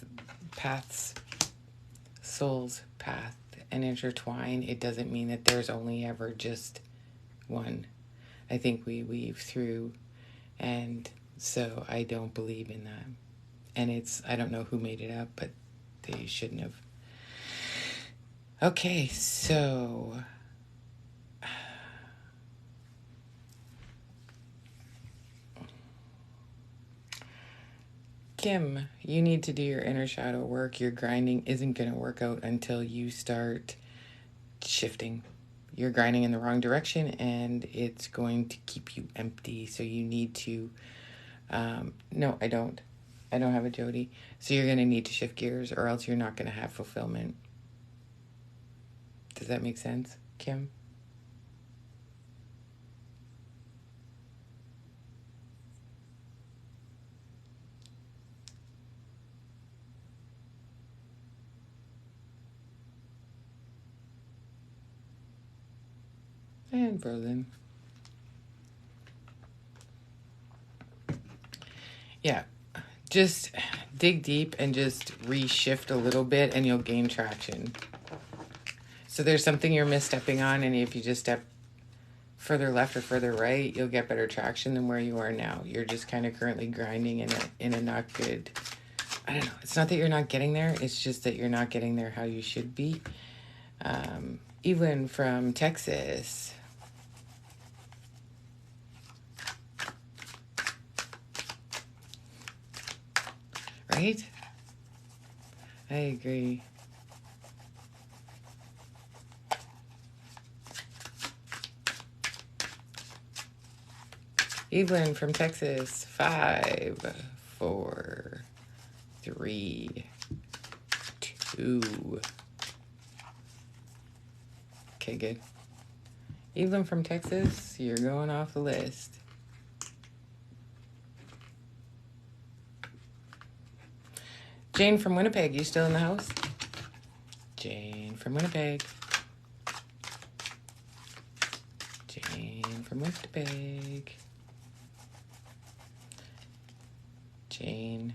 S1: and intertwine. It doesn't mean that there's only ever just one. I think we weave through, and so I don't believe in that. And I don't know who made it up, but they shouldn't have. Okay, so Kim, you need to do your inner shadow work. Your grinding isn't going to work out until you start shifting. You're grinding in the wrong direction and it's going to keep you empty. So you need to, no, I don't have a Jody. So you're going to need to shift gears or else you're not going to have fulfillment. Does that make sense, Kim? And frozen. Yeah, just dig deep and just reshift a little bit and you'll gain traction. So there's something you're misstepping on, and if you just step further left or further right, you'll get better traction than where you are now. You're just kind of currently grinding in a not good... I don't know. It's not that you're not getting there. It's just that you're not getting there how you should be. Evelyn from Texas. Right? I agree. Evelyn from Texas. 5, 4, 3, 2. Okay, good. Evelyn from Texas, you're going off the list. Jane from Winnipeg, you still in the house? Jane from Winnipeg. Winterpeg. Jane.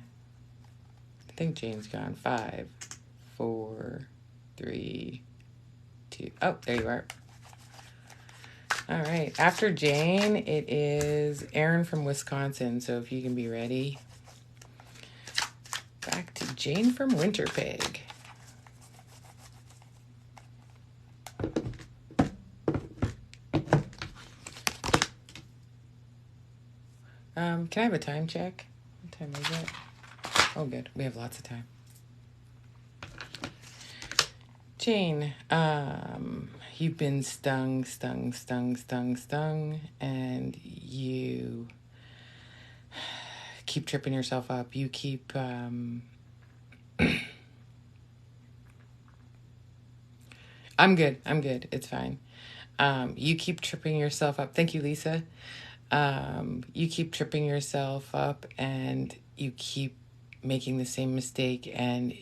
S1: I think Jane's gone. 5, 4, 3, 2. Oh, there you are. All right. After Jane, it is Aaron from Wisconsin. So if you can be ready. Back to Jane from Winterpeg. Can I have a time check? What time is it? Oh, good. We have lots of time. Jane, you've been stung, and you keep tripping yourself up. You keep, I'm good. It's fine. You keep tripping yourself up. Thank you, Lisa. You keep tripping yourself up and you keep making the same mistake, and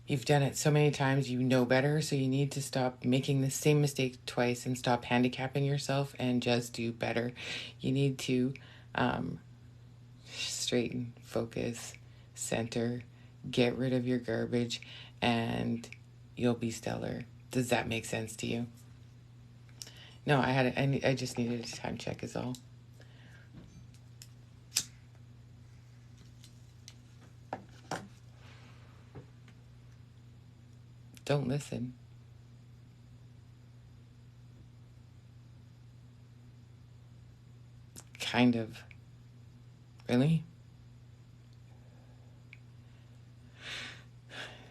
S1: you've done it so many times, you know better. So you need to stop making the same mistake twice and stop handicapping yourself and just do better. You need to straighten, focus, center, get rid of your garbage, and you'll be stellar. Does that make sense to you? No, I just needed a time check is all. Don't listen. Kind of. Really?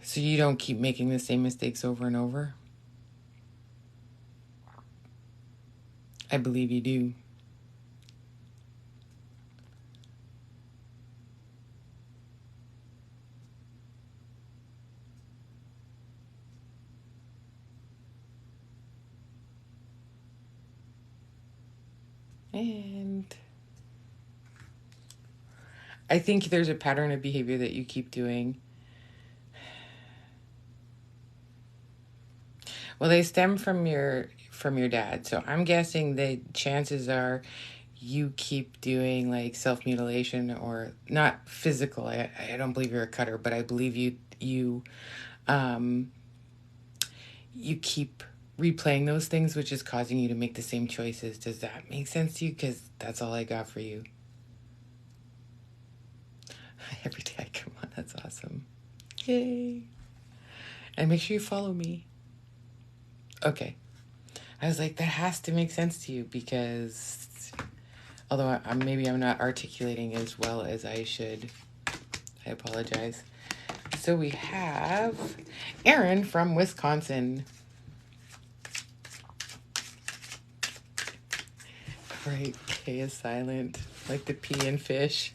S1: So you don't keep making the same mistakes over and over? I believe you do. And I think there's a pattern of behavior that you keep doing. Well, they stem from your dad. So I'm guessing the chances are you keep doing like self-mutilation, or not physical. I don't believe you're a cutter, but I believe you keep replaying those things, which is causing you to make the same choices. Does that make sense to you? Because that's all I got for you. Every day I come on. That's awesome. Yay. And make sure you follow me. Okay. I was like, that has to make sense to you, because although maybe I'm not articulating as well as I should, I apologize. So we have Aaron from Wisconsin. Right, K is silent, like the P in fish.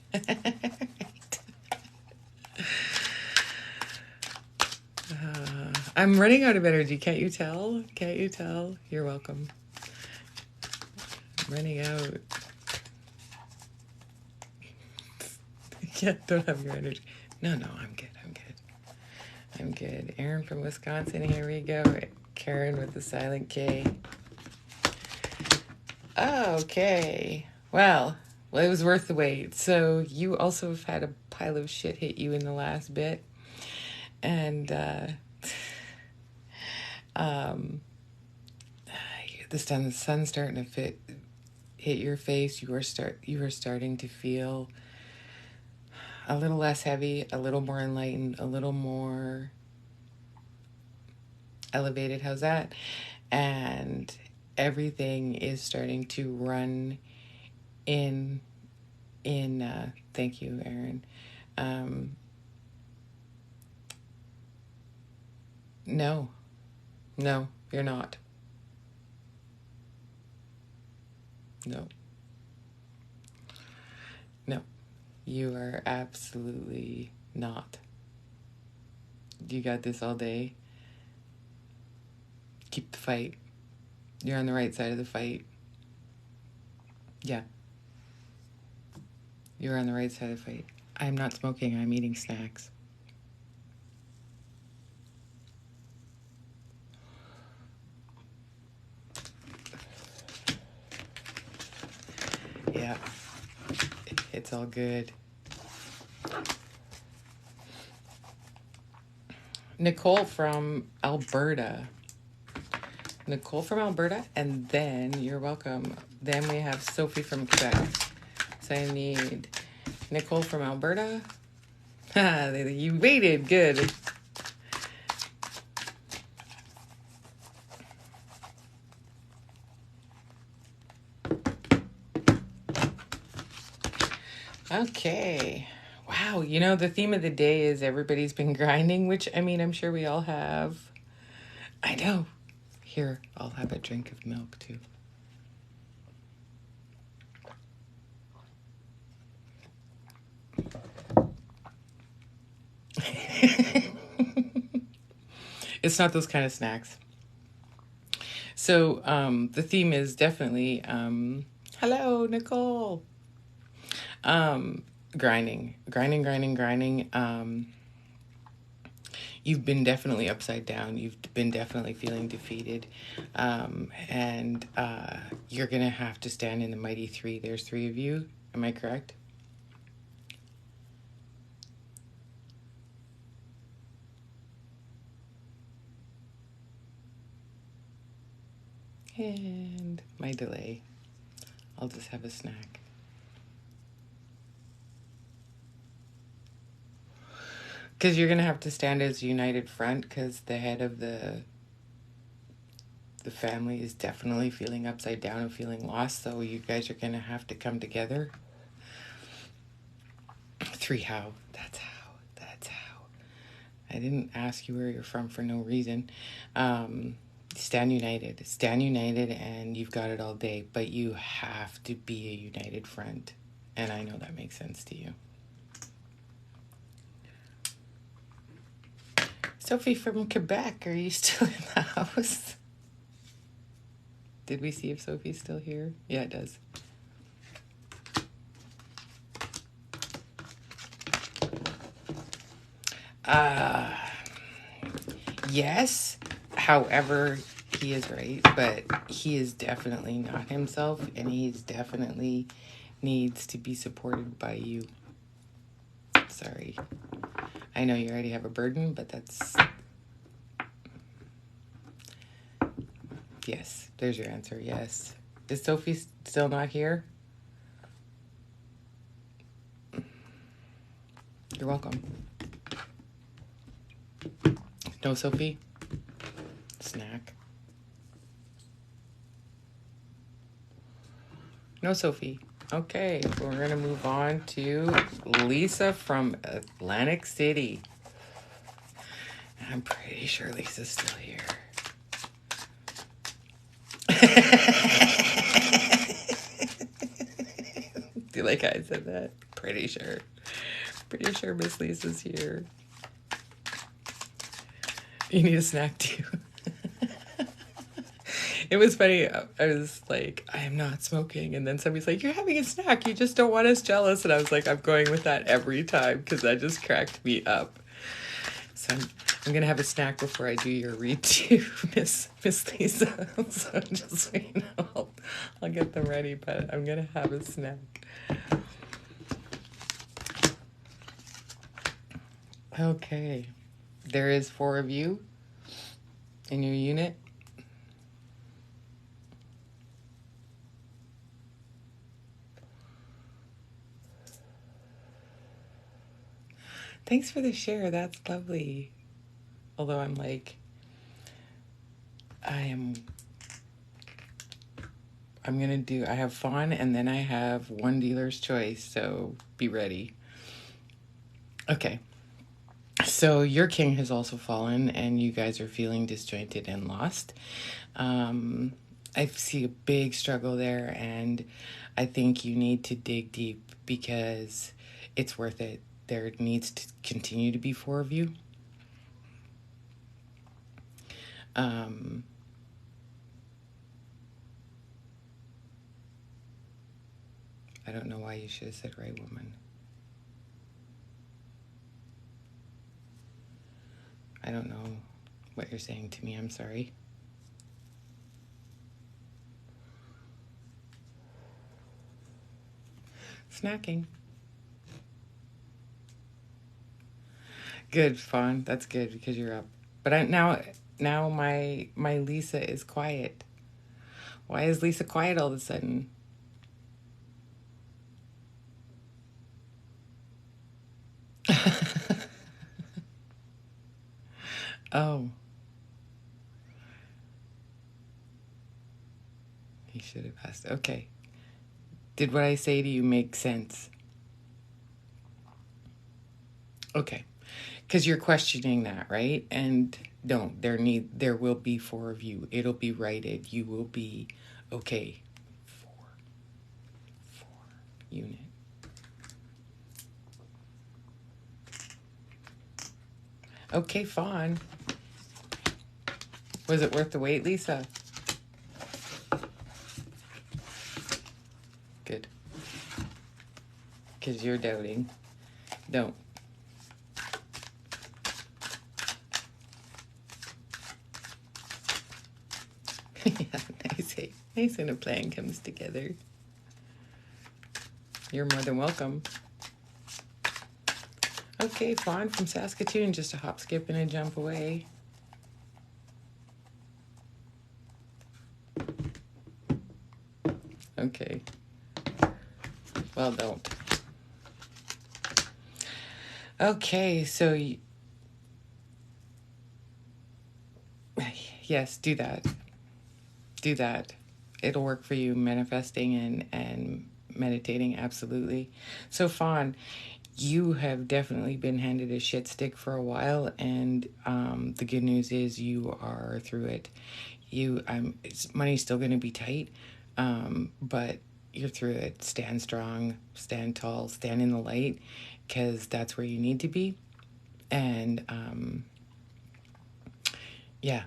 S1: I'm running out of energy. Can't you tell? Can't you tell? You're welcome. I'm running out. Yeah, don't have your energy. No, I'm good. I'm good. Aaron from Wisconsin, here we go. Karen with the silent K. Okay. Well, it was worth the wait. So you also have had a pile of shit hit you in the last bit. And the sun's starting to hit your face. You are starting to feel a little less heavy, a little more enlightened, a little more elevated. How's that? And everything is starting to run in thank you, Aaron. No, you're not. No, you are absolutely not. You got this all day. Keep the fight. You're on the right side of the fight. Yeah. You're on the right side of the fight. I'm not smoking. I'm eating snacks. Yeah, it's all good. Nicole from Alberta. Nicole from Alberta, and then you're welcome. Then we have Sophie from Quebec. So I need Nicole from Alberta. You waited. Good. Okay. Wow. You know, the theme of the day is everybody's been grinding, which, I mean, I'm sure we all have. I know. Here, I'll have a drink of milk too. It's not those kind of snacks. So the theme is definitely hello, Nicole. Grinding. You've been definitely upside down. You've been definitely feeling defeated, and you're gonna have to stand in the mighty three. There's three of you. Am I correct? And my delay. I'll just have a snack. Because you're going to have to stand as a united front because the head of the family is definitely feeling upside down and feeling lost. So you guys are going to have to come together. Three, how? That's how. I didn't ask you where you're from for no reason. Stand united, and you've got it all day, but you have to be a united front. And I know that makes sense to you. Sophie from Quebec, are you still in the house? Did we see if Sophie's still here? Yeah, it does. Yes. However, he is right, but he is definitely not himself, and he's definitely needs to be supported by you. Sorry. I know you already have a burden, but that's... Yes, there's your answer. Yes. Is Sophie still not here? You're welcome. No, Sophie? Snack. No, Sophie. Okay, we're going to move on to Lisa from Atlantic City. I'm pretty sure Lisa's still here. Do you like how I said that? Pretty sure. Pretty sure Miss Lisa's here. You need a snack too. It was funny. I was like, I am not smoking. And then somebody's like, you're having a snack. You just don't want us jealous. And I was like, I'm going with that every time because that just cracked me up. So I'm going to have a snack before I do your read too, Miss Lisa. So just so you know, I'll get them ready, but I'm going to have a snack. Okay. There is 4 of you in your unit. Thanks for the share. That's lovely. Although I'm like, I'm going to do, I have Fawn and then I have one dealer's choice. So be ready. Okay. So your king has also fallen and you guys are feeling disjointed and lost. I see a big struggle there and I think you need to dig deep because it's worth it. There needs to continue to be 4 of you. I don't know why you should have said right woman. I don't know what you're saying to me. I'm sorry. snacking. Good, Fawn. That's good because you're up. But now my Lisa is quiet. Why is Lisa quiet all of a sudden? Oh, he should have asked. Okay. Did what I say to you make sense? Okay. Because you're questioning that, right? And don't. There will be four of you. It'll be righted. You will be okay. Four. Four unit. Okay, Fawn. Was it worth the wait, Lisa? Good. Because you're doubting. Don't. Yeah, nice. Nice when a plan comes together. You're more than welcome. Okay, Fawn from Saskatoon, just a hop, skip, and a jump away. Okay. Well, don't. Okay, so yes, do that. Do that. It'll work for you, manifesting and meditating, absolutely. So, Fawn, you have definitely been handed a shit stick for a while, and the good news is you are through it. Money's still going to be tight, but you're through it. Stand strong, stand tall, stand in the light, because that's where you need to be. And yeah,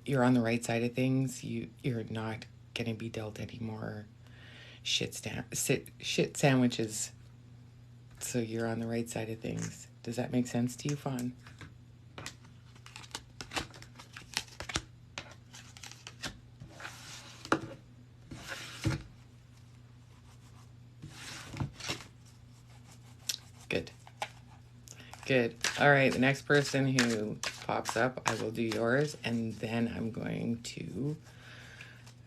S1: you're on the right side of things. You're not going to be dealt any more shit sandwiches. So you're on the right side of things. Does that make sense to you, Fawn? Good. Good. All right, the next person who pops up, I will do yours, and then I'm going to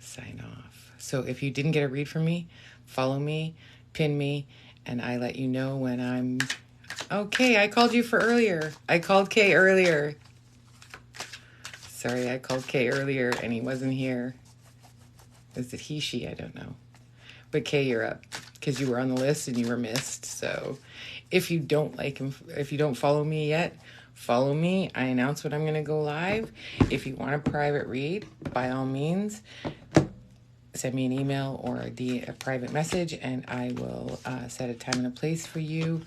S1: sign off. So if you didn't get a read from me, follow me, pin me, and I let you know when I'm... Okay, I called you for earlier. I called Kay earlier. Sorry, I called Kay earlier, and he wasn't here. Is it he, she? I don't know. But Kay, you're up because you were on the list and you were missed. So if you don't like him, if you don't follow me yet, follow me. I announce when I'm going to go live. If you want a private read, by all means, send me an email or a private message, and I will set a time and a place for you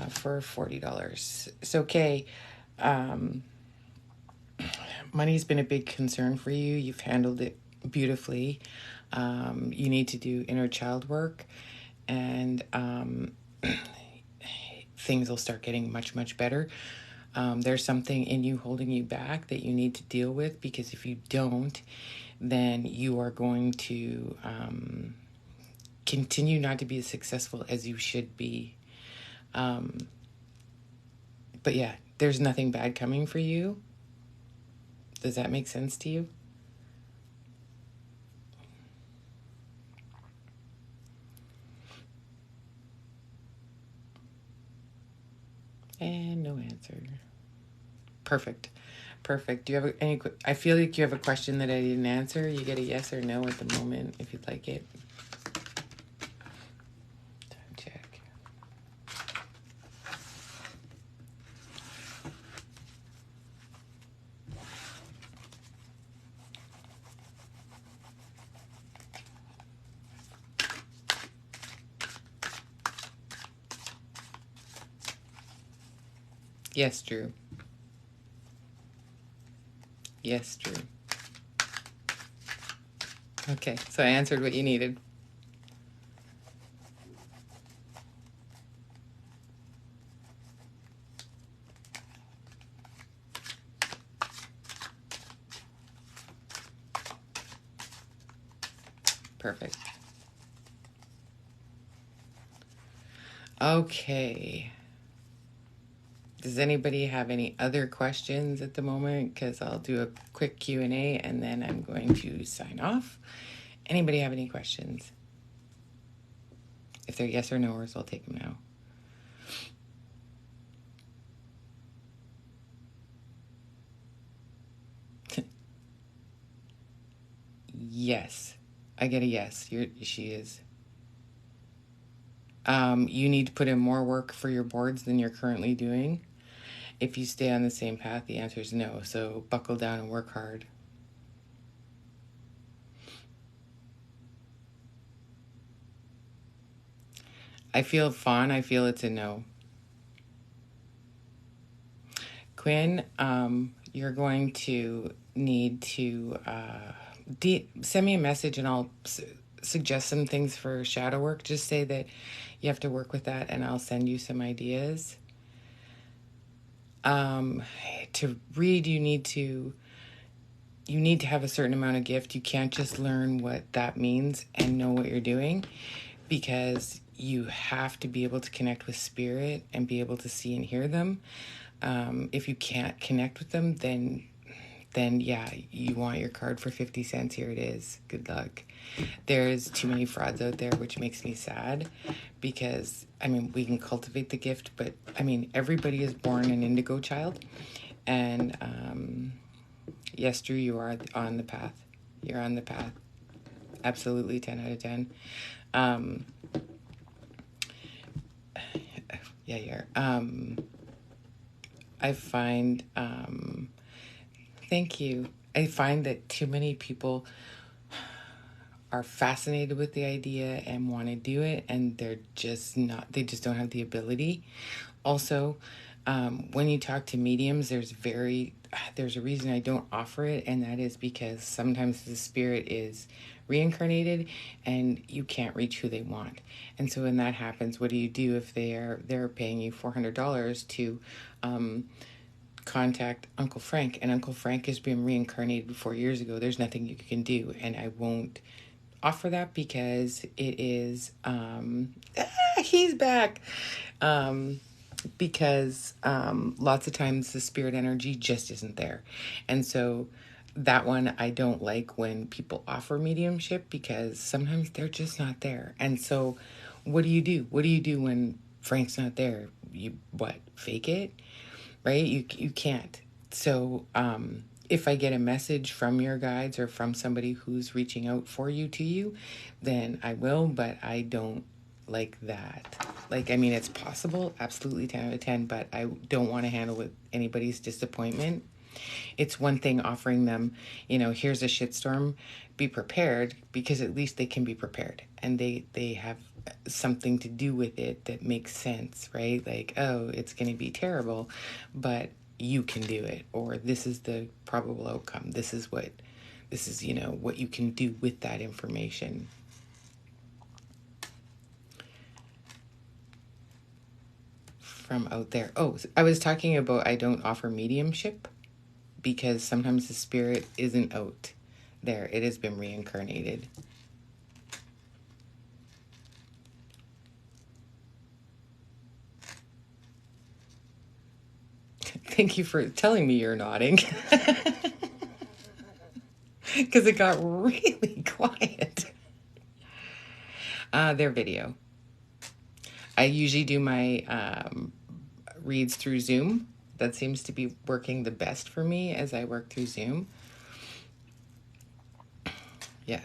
S1: for $40. So, Kay, money's been a big concern for you. You've handled it beautifully. You need to do inner child work, and things will start getting much, much better. There's something in you holding you back that you need to deal with, because if you don't, then you are going to continue not to be as successful as you should be. But yeah, there's nothing bad coming for you. Does that make sense to you? And no answer. Perfect. Perfect. Do you have any? I feel like you have a question that I didn't answer. You get a yes or no at the moment if you'd like it. Time check. Yes, Drew. Yes, Drew. Okay, so I answered what you needed. Perfect. Okay. Does anybody have any other questions at the moment? Because I'll do a quick Q&A and then I'm going to sign off. Anybody have any questions? If they're yes or no's, I'll take them now. Yes. I get a yes. She is. You need to put in more work for your boards than you're currently doing. If you stay on the same path, the answer is no. So buckle down and work hard. I feel fawn. I feel it's a no. Quinn, you're going to need to send me a message and I'll suggest some things for shadow work. Just say that you have to work with that and I'll send you some ideas. To read, you need to have a certain amount of gift. You can't just learn what that means and know what you're doing, because you have to be able to connect with spirit and be able to see and hear them. If you can't connect with them, then yeah, you want your card for 50 cents. Here it is. Good luck. There's too many frauds out there, which makes me sad, because I mean, we can cultivate the gift, but I mean, everybody is born an indigo child. And yes, Drew, you are on the path. You're on the path. Absolutely 10 out of 10. Yeah, you're. I find, thank you. I find that too many people are fascinated with the idea and want to do it, and they're just not, they just don't have the ability. Also, when you talk to mediums, there's a reason I don't offer it, and that is because sometimes the spirit is reincarnated and you can't reach who they want. And so when that happens, what do you do if they're paying you $400 to contact Uncle Frank, and Uncle Frank has been reincarnated 4 years ago? There's nothing you can do, and I won't offer that because it is he's back. Because lots of times the spirit energy just isn't there. And so that one, I don't like when people offer mediumship, because sometimes they're just not there. And so what do you do? What do you do when Frank's not there? You what? Fake it? Right? You can't. So if I get a message from your guides or from somebody who's reaching out for you to you, then I will, but I don't like that. Like, I mean, it's possible, absolutely 10 out of 10, but I don't want to handle with anybody's disappointment. It's one thing offering them, here's a shitstorm, be prepared, because at least they can be prepared and they have something to do with it that makes sense, right? Like, oh, it's going to be terrible, but you can do it, or this is the probable outcome. This is what you can do with that information. From out there. Oh, I was talking about I don't offer mediumship because sometimes the spirit isn't out there. It has been reincarnated. Thank you for telling me you're nodding. Because it got really quiet. Their video. I usually do my reads through Zoom. That seems to be working the best for me as I work through Zoom. Yeah.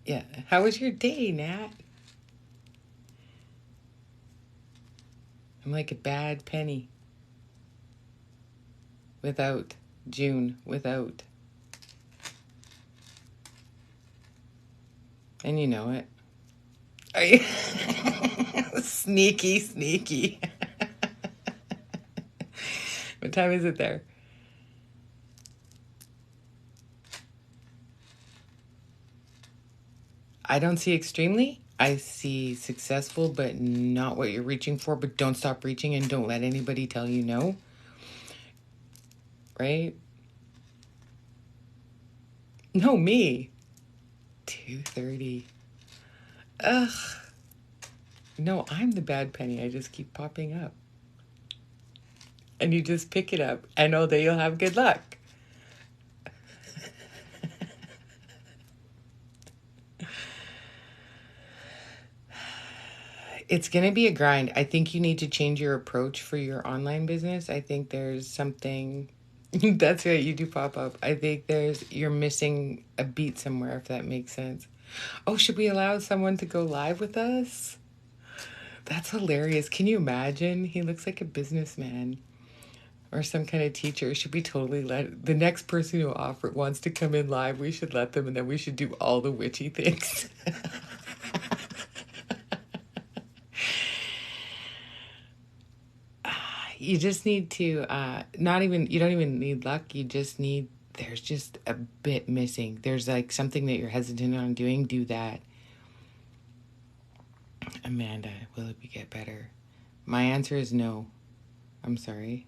S1: Yeah. How was your day, Nat? I'm like a bad penny. Without June, without. And you know it. Sneaky, sneaky. What time is it there? I don't see extremely. I see successful, but not what you're reaching for. But don't stop reaching and don't let anybody tell you no. Right? No, me. 2:30. Ugh. No, I'm the bad penny. I just keep popping up. And you just pick it up and all day you'll have good luck. It's going to be a grind. I think you need to change your approach for your online business. I think there's something that's right, you do pop up. I think you're missing a beat somewhere, if that makes sense. Oh, should we allow someone to go live with us? That's hilarious. Can you imagine? He looks like a businessman or some kind of teacher. Should we totally let the next person who wants to come in live? We should let them, and then we should do all the witchy things. You just need to you don't even need luck. There's just a bit missing. There's like something that you're hesitant on doing. Do that. Amanda, will it get better? My answer is no. I'm sorry.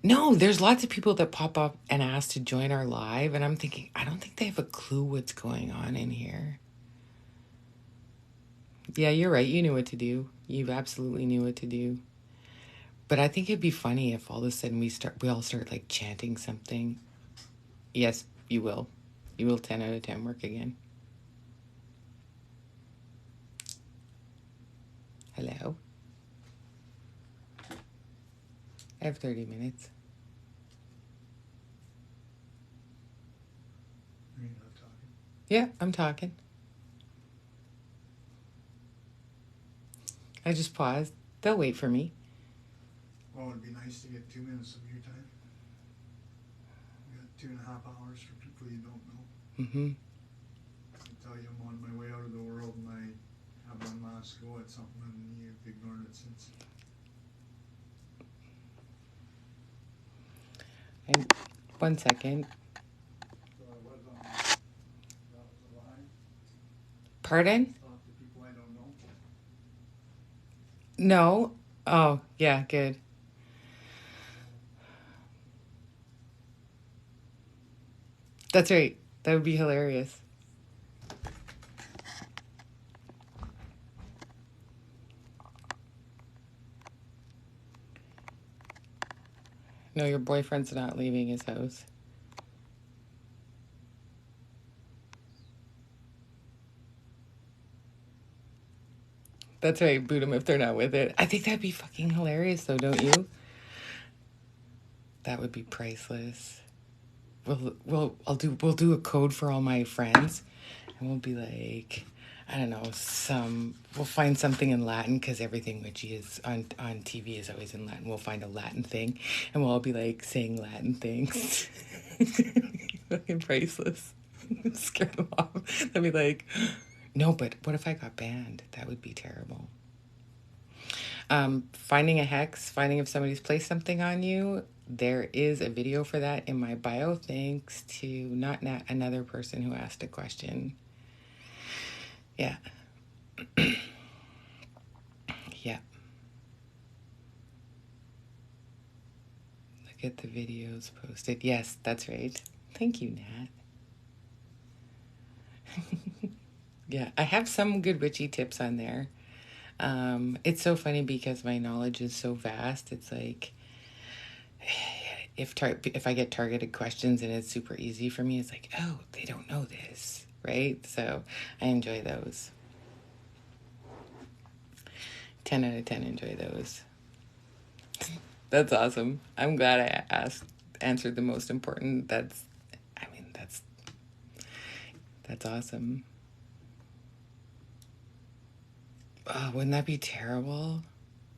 S1: No, there's lots of people that pop up and ask to join our live, and I'm thinking, I don't think they have a clue what's going on in here. Yeah, you're right. You knew what to do. You absolutely knew what to do. But I think it'd be funny if all of a sudden we all start like chanting something. Yes, you will. You will 10 out of 10 work again. Hello? I have 30 minutes.
S2: Are you not talking?
S1: Yeah, I'm talking. I just paused. They'll wait for me.
S2: Well, it'd be nice to get 2 minutes of your time. You got 2.5 hours for people you don't know.
S1: Mm-hmm.
S2: I tell you I'm on my way out of the world and I have one last go at something and you've ignored it since.
S1: One second.
S2: So I was on, that was a lie.
S1: Pardon?
S2: Talk to people I don't know.
S1: No. Oh, yeah, good. That's right. That would be hilarious. No, your boyfriend's not leaving his house. That's right. Boot them if they're not with it. I think that'd be fucking hilarious, though, don't you? That would be priceless. We'll do a code for all my friends, and we'll be like, I don't know, we'll find something in Latin because everything witchy is on TV is always in Latin. We'll find a Latin thing, and we'll all be like saying Latin things. Fucking priceless. Scare them off. They'll be like, no, but what if I got banned? That would be terrible. Finding a hex, finding if somebody's placed something on you. There is a video for that in my bio, thanks to not another person who asked a question. Yeah. Yeah. Look at the videos posted. Yes, that's right. Thank you, Nat. Yeah, I have some good witchy tips on there. It's so funny because my knowledge is so vast. It's like if I get targeted questions and it's super easy for me, it's like, oh, they don't know this, right? So I enjoy those. 10 out of 10 enjoy those. That's awesome. I'm glad I answered the most important. That's awesome. Oh, wouldn't that be terrible?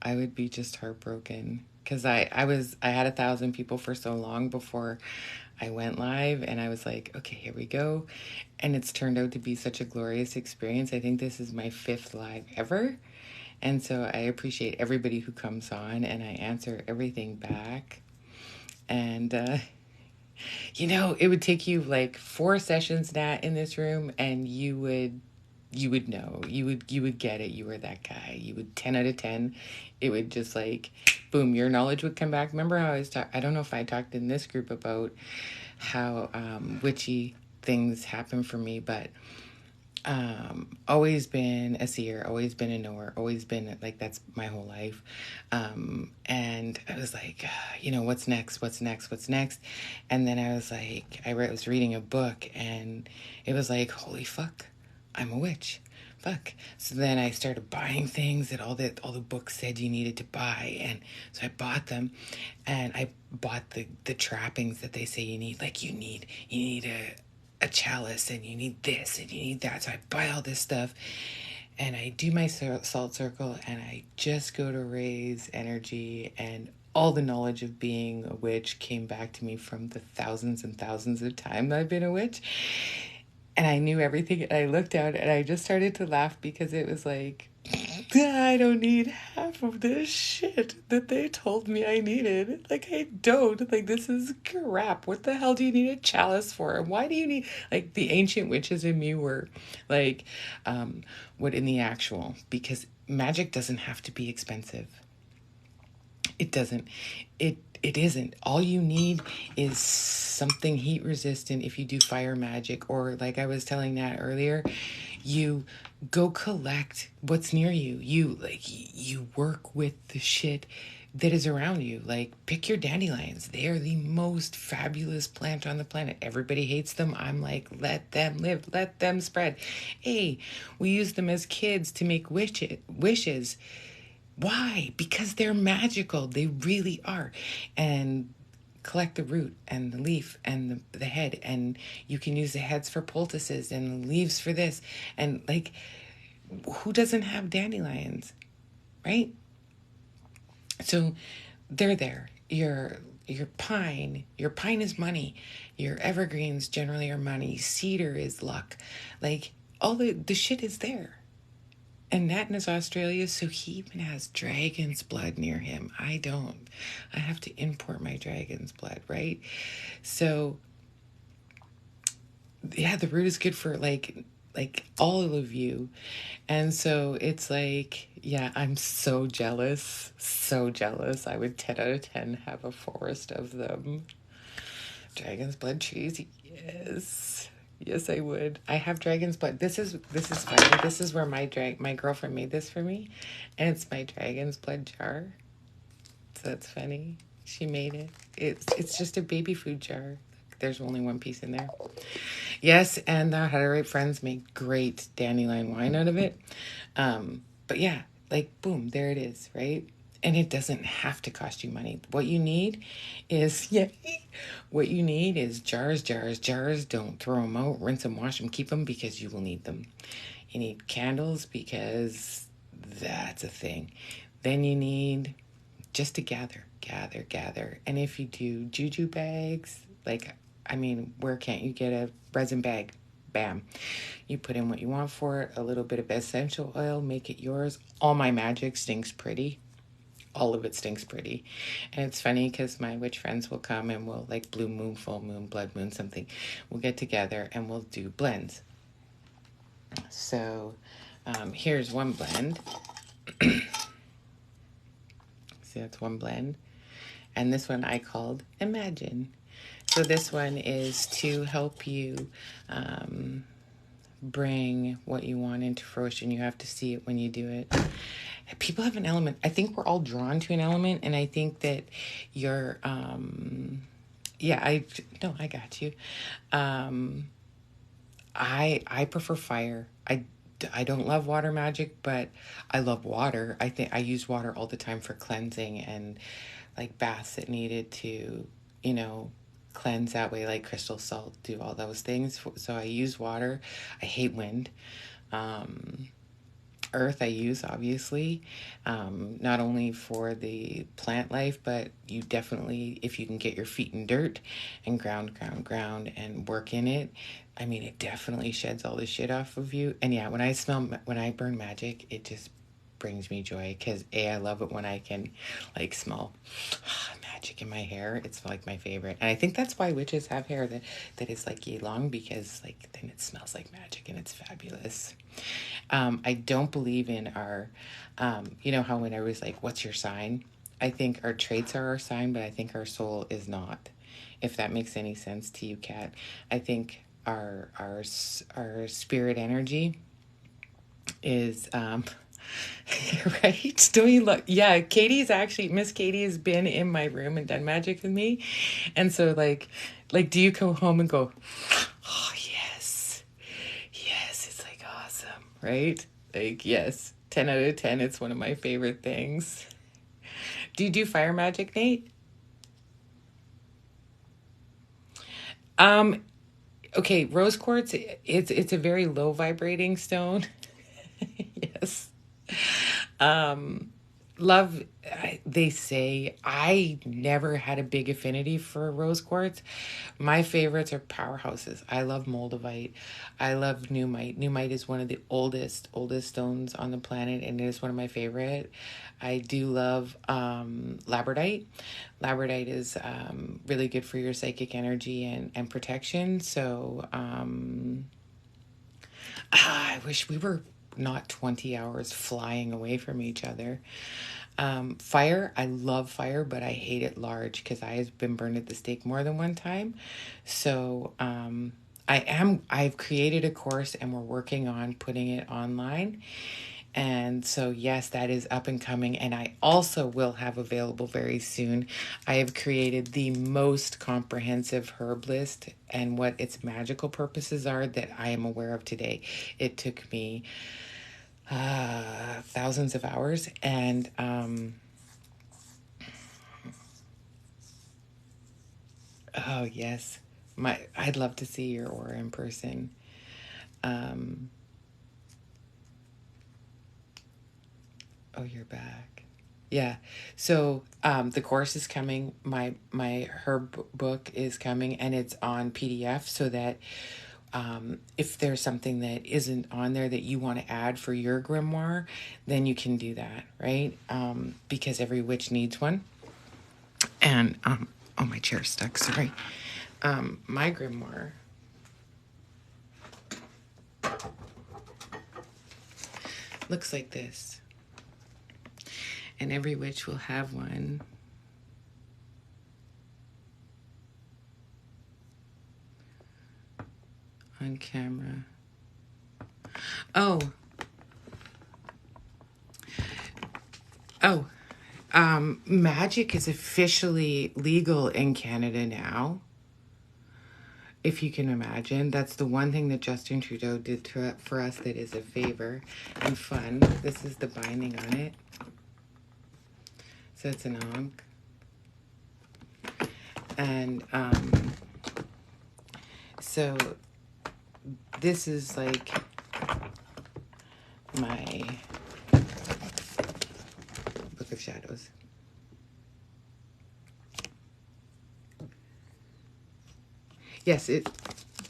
S1: I would be just heartbroken because I had 1,000 people for so long before I went live, and I was like, okay, here we go. And it's turned out to be such a glorious experience. I think this is my 5th live ever. And so I appreciate everybody who comes on, and I answer everything back. And, it would take you like 4 sessions, Nat, in this room, and you would know. You would get it. You were that guy. You would 10 out of 10. It would just like, boom, your knowledge would come back. Remember how I don't know if I talked in this group about how witchy things happen for me, but always been a seer, always been a knower, always been like, that's my whole life. And I was like, what's next? What's next? What's next? And then I was like, was reading a book, and it was like, holy fuck, I'm a witch. Fuck. So then I started buying things that all the books said you needed to buy, and so I bought them, and I bought the trappings that they say you need. Like you need a chalice, and you need this, and you need that. So I buy all this stuff, and I do my salt circle, and I just go to raise energy, and all the knowledge of being a witch came back to me from the thousands and thousands of times I've been a witch. And I knew everything, and I looked out, and I just started to laugh, because it was like, I don't need half of this shit that they told me I needed. Like, I don't. Like, this is crap. What the hell do you need a chalice for? And why do you need, like, the ancient witches in me were like, what in the actual? Because magic doesn't have to be expensive. It doesn't. It isn't. All you need is something heat resistant if you do fire magic, or like I was telling Nat earlier, you go collect what's near you. You work with the shit that is around you. Like, pick your dandelions. They are the most fabulous plant on the planet. Everybody hates them. I'm like, let them live, let them spread. Hey, we use them as kids to make wishes. Why? Because they're magical. They really are. And collect the root and the leaf and the head. And you can use the heads for poultices and the leaves for this. And like, who doesn't have dandelions? Right? So they're there. Your pine is money. Your evergreens generally are money. Cedar is luck. Like, all the shit is there. And Nat is Australia, so he even has dragon's blood near him. I don't. I have to import my dragon's blood, right? So, yeah, the root is good for like all of you. And so it's like, yeah, I'm so jealous. So jealous. I would 10 out of 10 have a forest of them. Dragon's blood trees, yes. Yes, I would. I have dragon's blood. This is funny. This is where my girlfriend made this for me, and it's my dragon's blood jar. So that's funny. She made it. It's just a baby food jar. There's only one piece in there. Yes, and the Hutterite friends make great dandelion wine out of it. But yeah, like boom, there it is, right? And it doesn't have to cost you money. What you need is, what you need is jars. Don't throw them out. Rinse them, wash them, keep them, because you will need them. You need candles, because that's a thing. Then you need just to gather. And if you do juju bags, like, I mean, where can't you get a resin bag? Bam. You put in what you want for it, a little bit of essential oil, make it yours. All my magic stinks pretty. All of it stinks pretty. And it's funny because my witch friends will come, and we'll, like, blue moon, full moon, blood moon, something. We'll get together and we'll do blends. So here's one blend. See, that's one blend. And this one I called Imagine. So this one is to help you bring what you want into fruition. You have to see it when you do it. People have an element. I think we're all drawn to an element, and I think that you're, I got you. I prefer fire. I don't love water magic, but I love water. I think I use water all the time for cleansing and like baths that needed to, cleanse that way, like crystal salt, do all those things. So I use water. I hate wind. Earth I use, obviously, not only for the plant life, but you definitely, if you can get your feet in dirt and ground and work in it, I mean, it definitely sheds all the shit off of you. And yeah, when I burn magic, it just brings me joy, because I love it when I can like smell magic in my hair. It's like my favorite, and I think that's why witches have hair that is like yay long, because like then it smells like magic and it's fabulous. I don't believe in our how when I was like, what's your sign? I think our traits are our sign, but I think our soul is not, if that makes any sense to you, Kat. I think our spirit energy is right? Don't you look? Yeah, Miss Katie has been in my room and done magic with me. And so do you come home and go, oh, yes, yes, it's like awesome, right? Like, yes, 10 out of 10. It's one of my favorite things. Do you do fire magic, Nate? Um, okay, rose quartz, it's a very low vibrating stone. Yes. Um, love, they say I never had a big affinity for rose quartz. My favorites are powerhouses. I love moldavite. I love numite. Numite is one of the oldest stones on the planet, and it is one of my favorite. I do love labradorite. Labradorite is really good for your psychic energy and protection. So I wish we were not 20 hours flying away from each other. Fire, I love fire, but I hate it large because I've been burned at the stake more than one time. So I've created a course and we're working on putting it online. And so, yes, that is up and coming. And I also will have available very soon. I have created the most comprehensive herb list and what its magical purposes are that I am aware of today. It took me thousands of hours. And oh, yes, I'd love to see your aura in person. Um, oh, you're back. Yeah. So the course is coming. My herb book is coming, and it's on PDF so that if there's something that isn't on there that you want to add for your grimoire, then you can do that, right? Because every witch needs one. And oh, my chair's stuck. Sorry. My grimoire looks like this, and every witch will have one. On camera. Oh. Magic is officially legal in Canada now. If you can imagine, that's the one thing that Justin Trudeau did for us that is a favor and fun. This is the binding on it. So it's an ankh. And so this is like my Book of Shadows. Yes,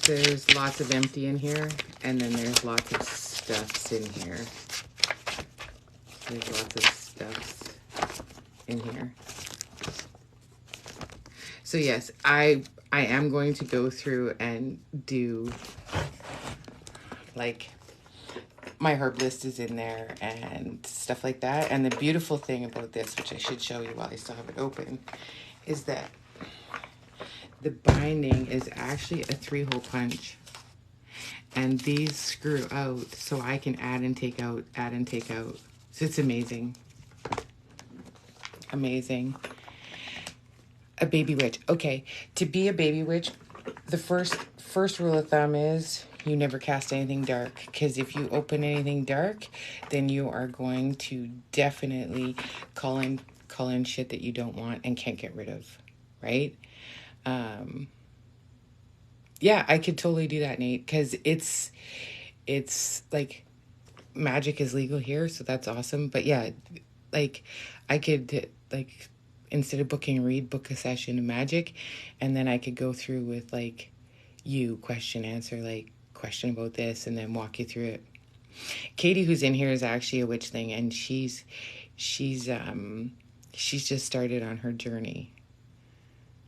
S1: there's lots of empty in here, and then there's lots of stuffs in here. There's lots of stuffs in here. So yes, I am going to go through and do, like, my herb list is in there and stuff like that. And the beautiful thing about this, which I should show you while I still have it open, is that the binding is actually a 3-hole punch. And these screw out so I can add and take out, add and take out. So it's amazing. Amazing. A baby witch. Okay, to be a baby witch, the first rule of thumb is you never cast anything dark, because if you open anything dark, then you are going to definitely call in shit that you don't want and can't get rid of, right? Yeah, I could totally do that, Nate, because it's like magic is legal here, so that's awesome. But yeah, like I could, like, instead of booking a read, book a session of magic, and then I could go through with, like, you question answer, like, question about this, and then walk you through it. Katie, who's in here, is actually a witch thing, and she's just started on her journey.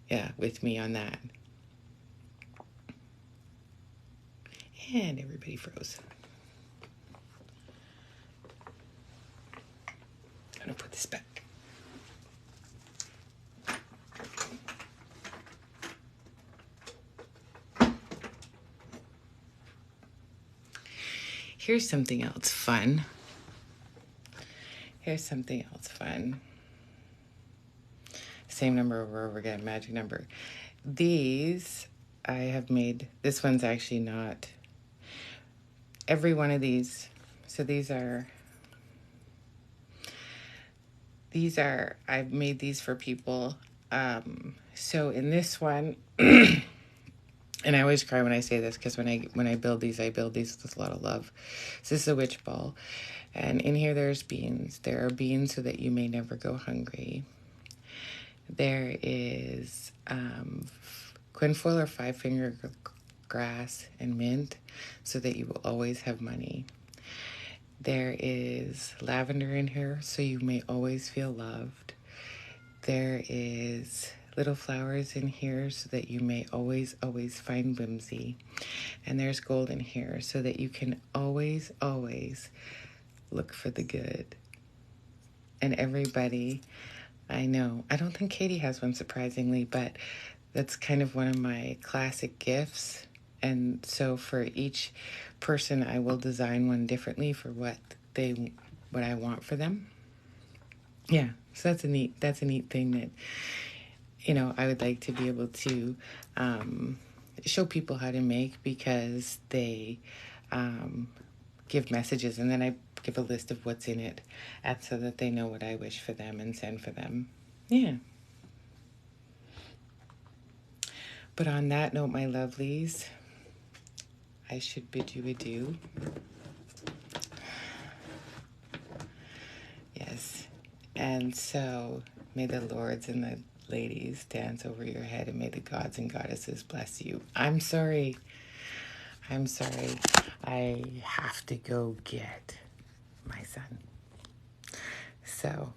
S1: Yeah, with me on that. And everybody froze. I'm gonna put this back. Here's something else fun. Here's something else fun. Same number over again, magic number. These I have made. This one's actually not. Every one of these. So these are, I've made these for people. So in this one, and I always cry when I say this because when I build these with a lot of love. So this is a witch ball. And in here there's beans. There are beans so that you may never go hungry. There is quinfoil or five-finger grass and mint so that you will always have money. There is lavender in here so you may always feel loved. There is little flowers in here so that you may always, always find whimsy. And there's gold in here so that you can always, always look for the good. And everybody, I know, I don't think Katie has one surprisingly, but that's kind of one of my classic gifts. And so for each person, I will design one differently for what I want for them. Yeah, so that's a neat thing that, you know, I would like to be able to show people how to make, because they give messages and then I give a list of what's in it, and so that they know what I wish for them and send for them. Yeah. But on that note, my lovelies, I should bid you adieu. Yes. And so may the lords and the ladies dance over your head, and may the gods and goddesses bless you. I'm sorry. I have to go get my son. So,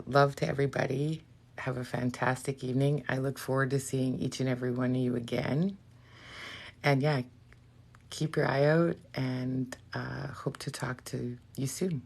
S1: love to everybody. Have a fantastic evening. I look forward to seeing each and every one of you again. And yeah, keep your eye out, and hope to talk to you soon.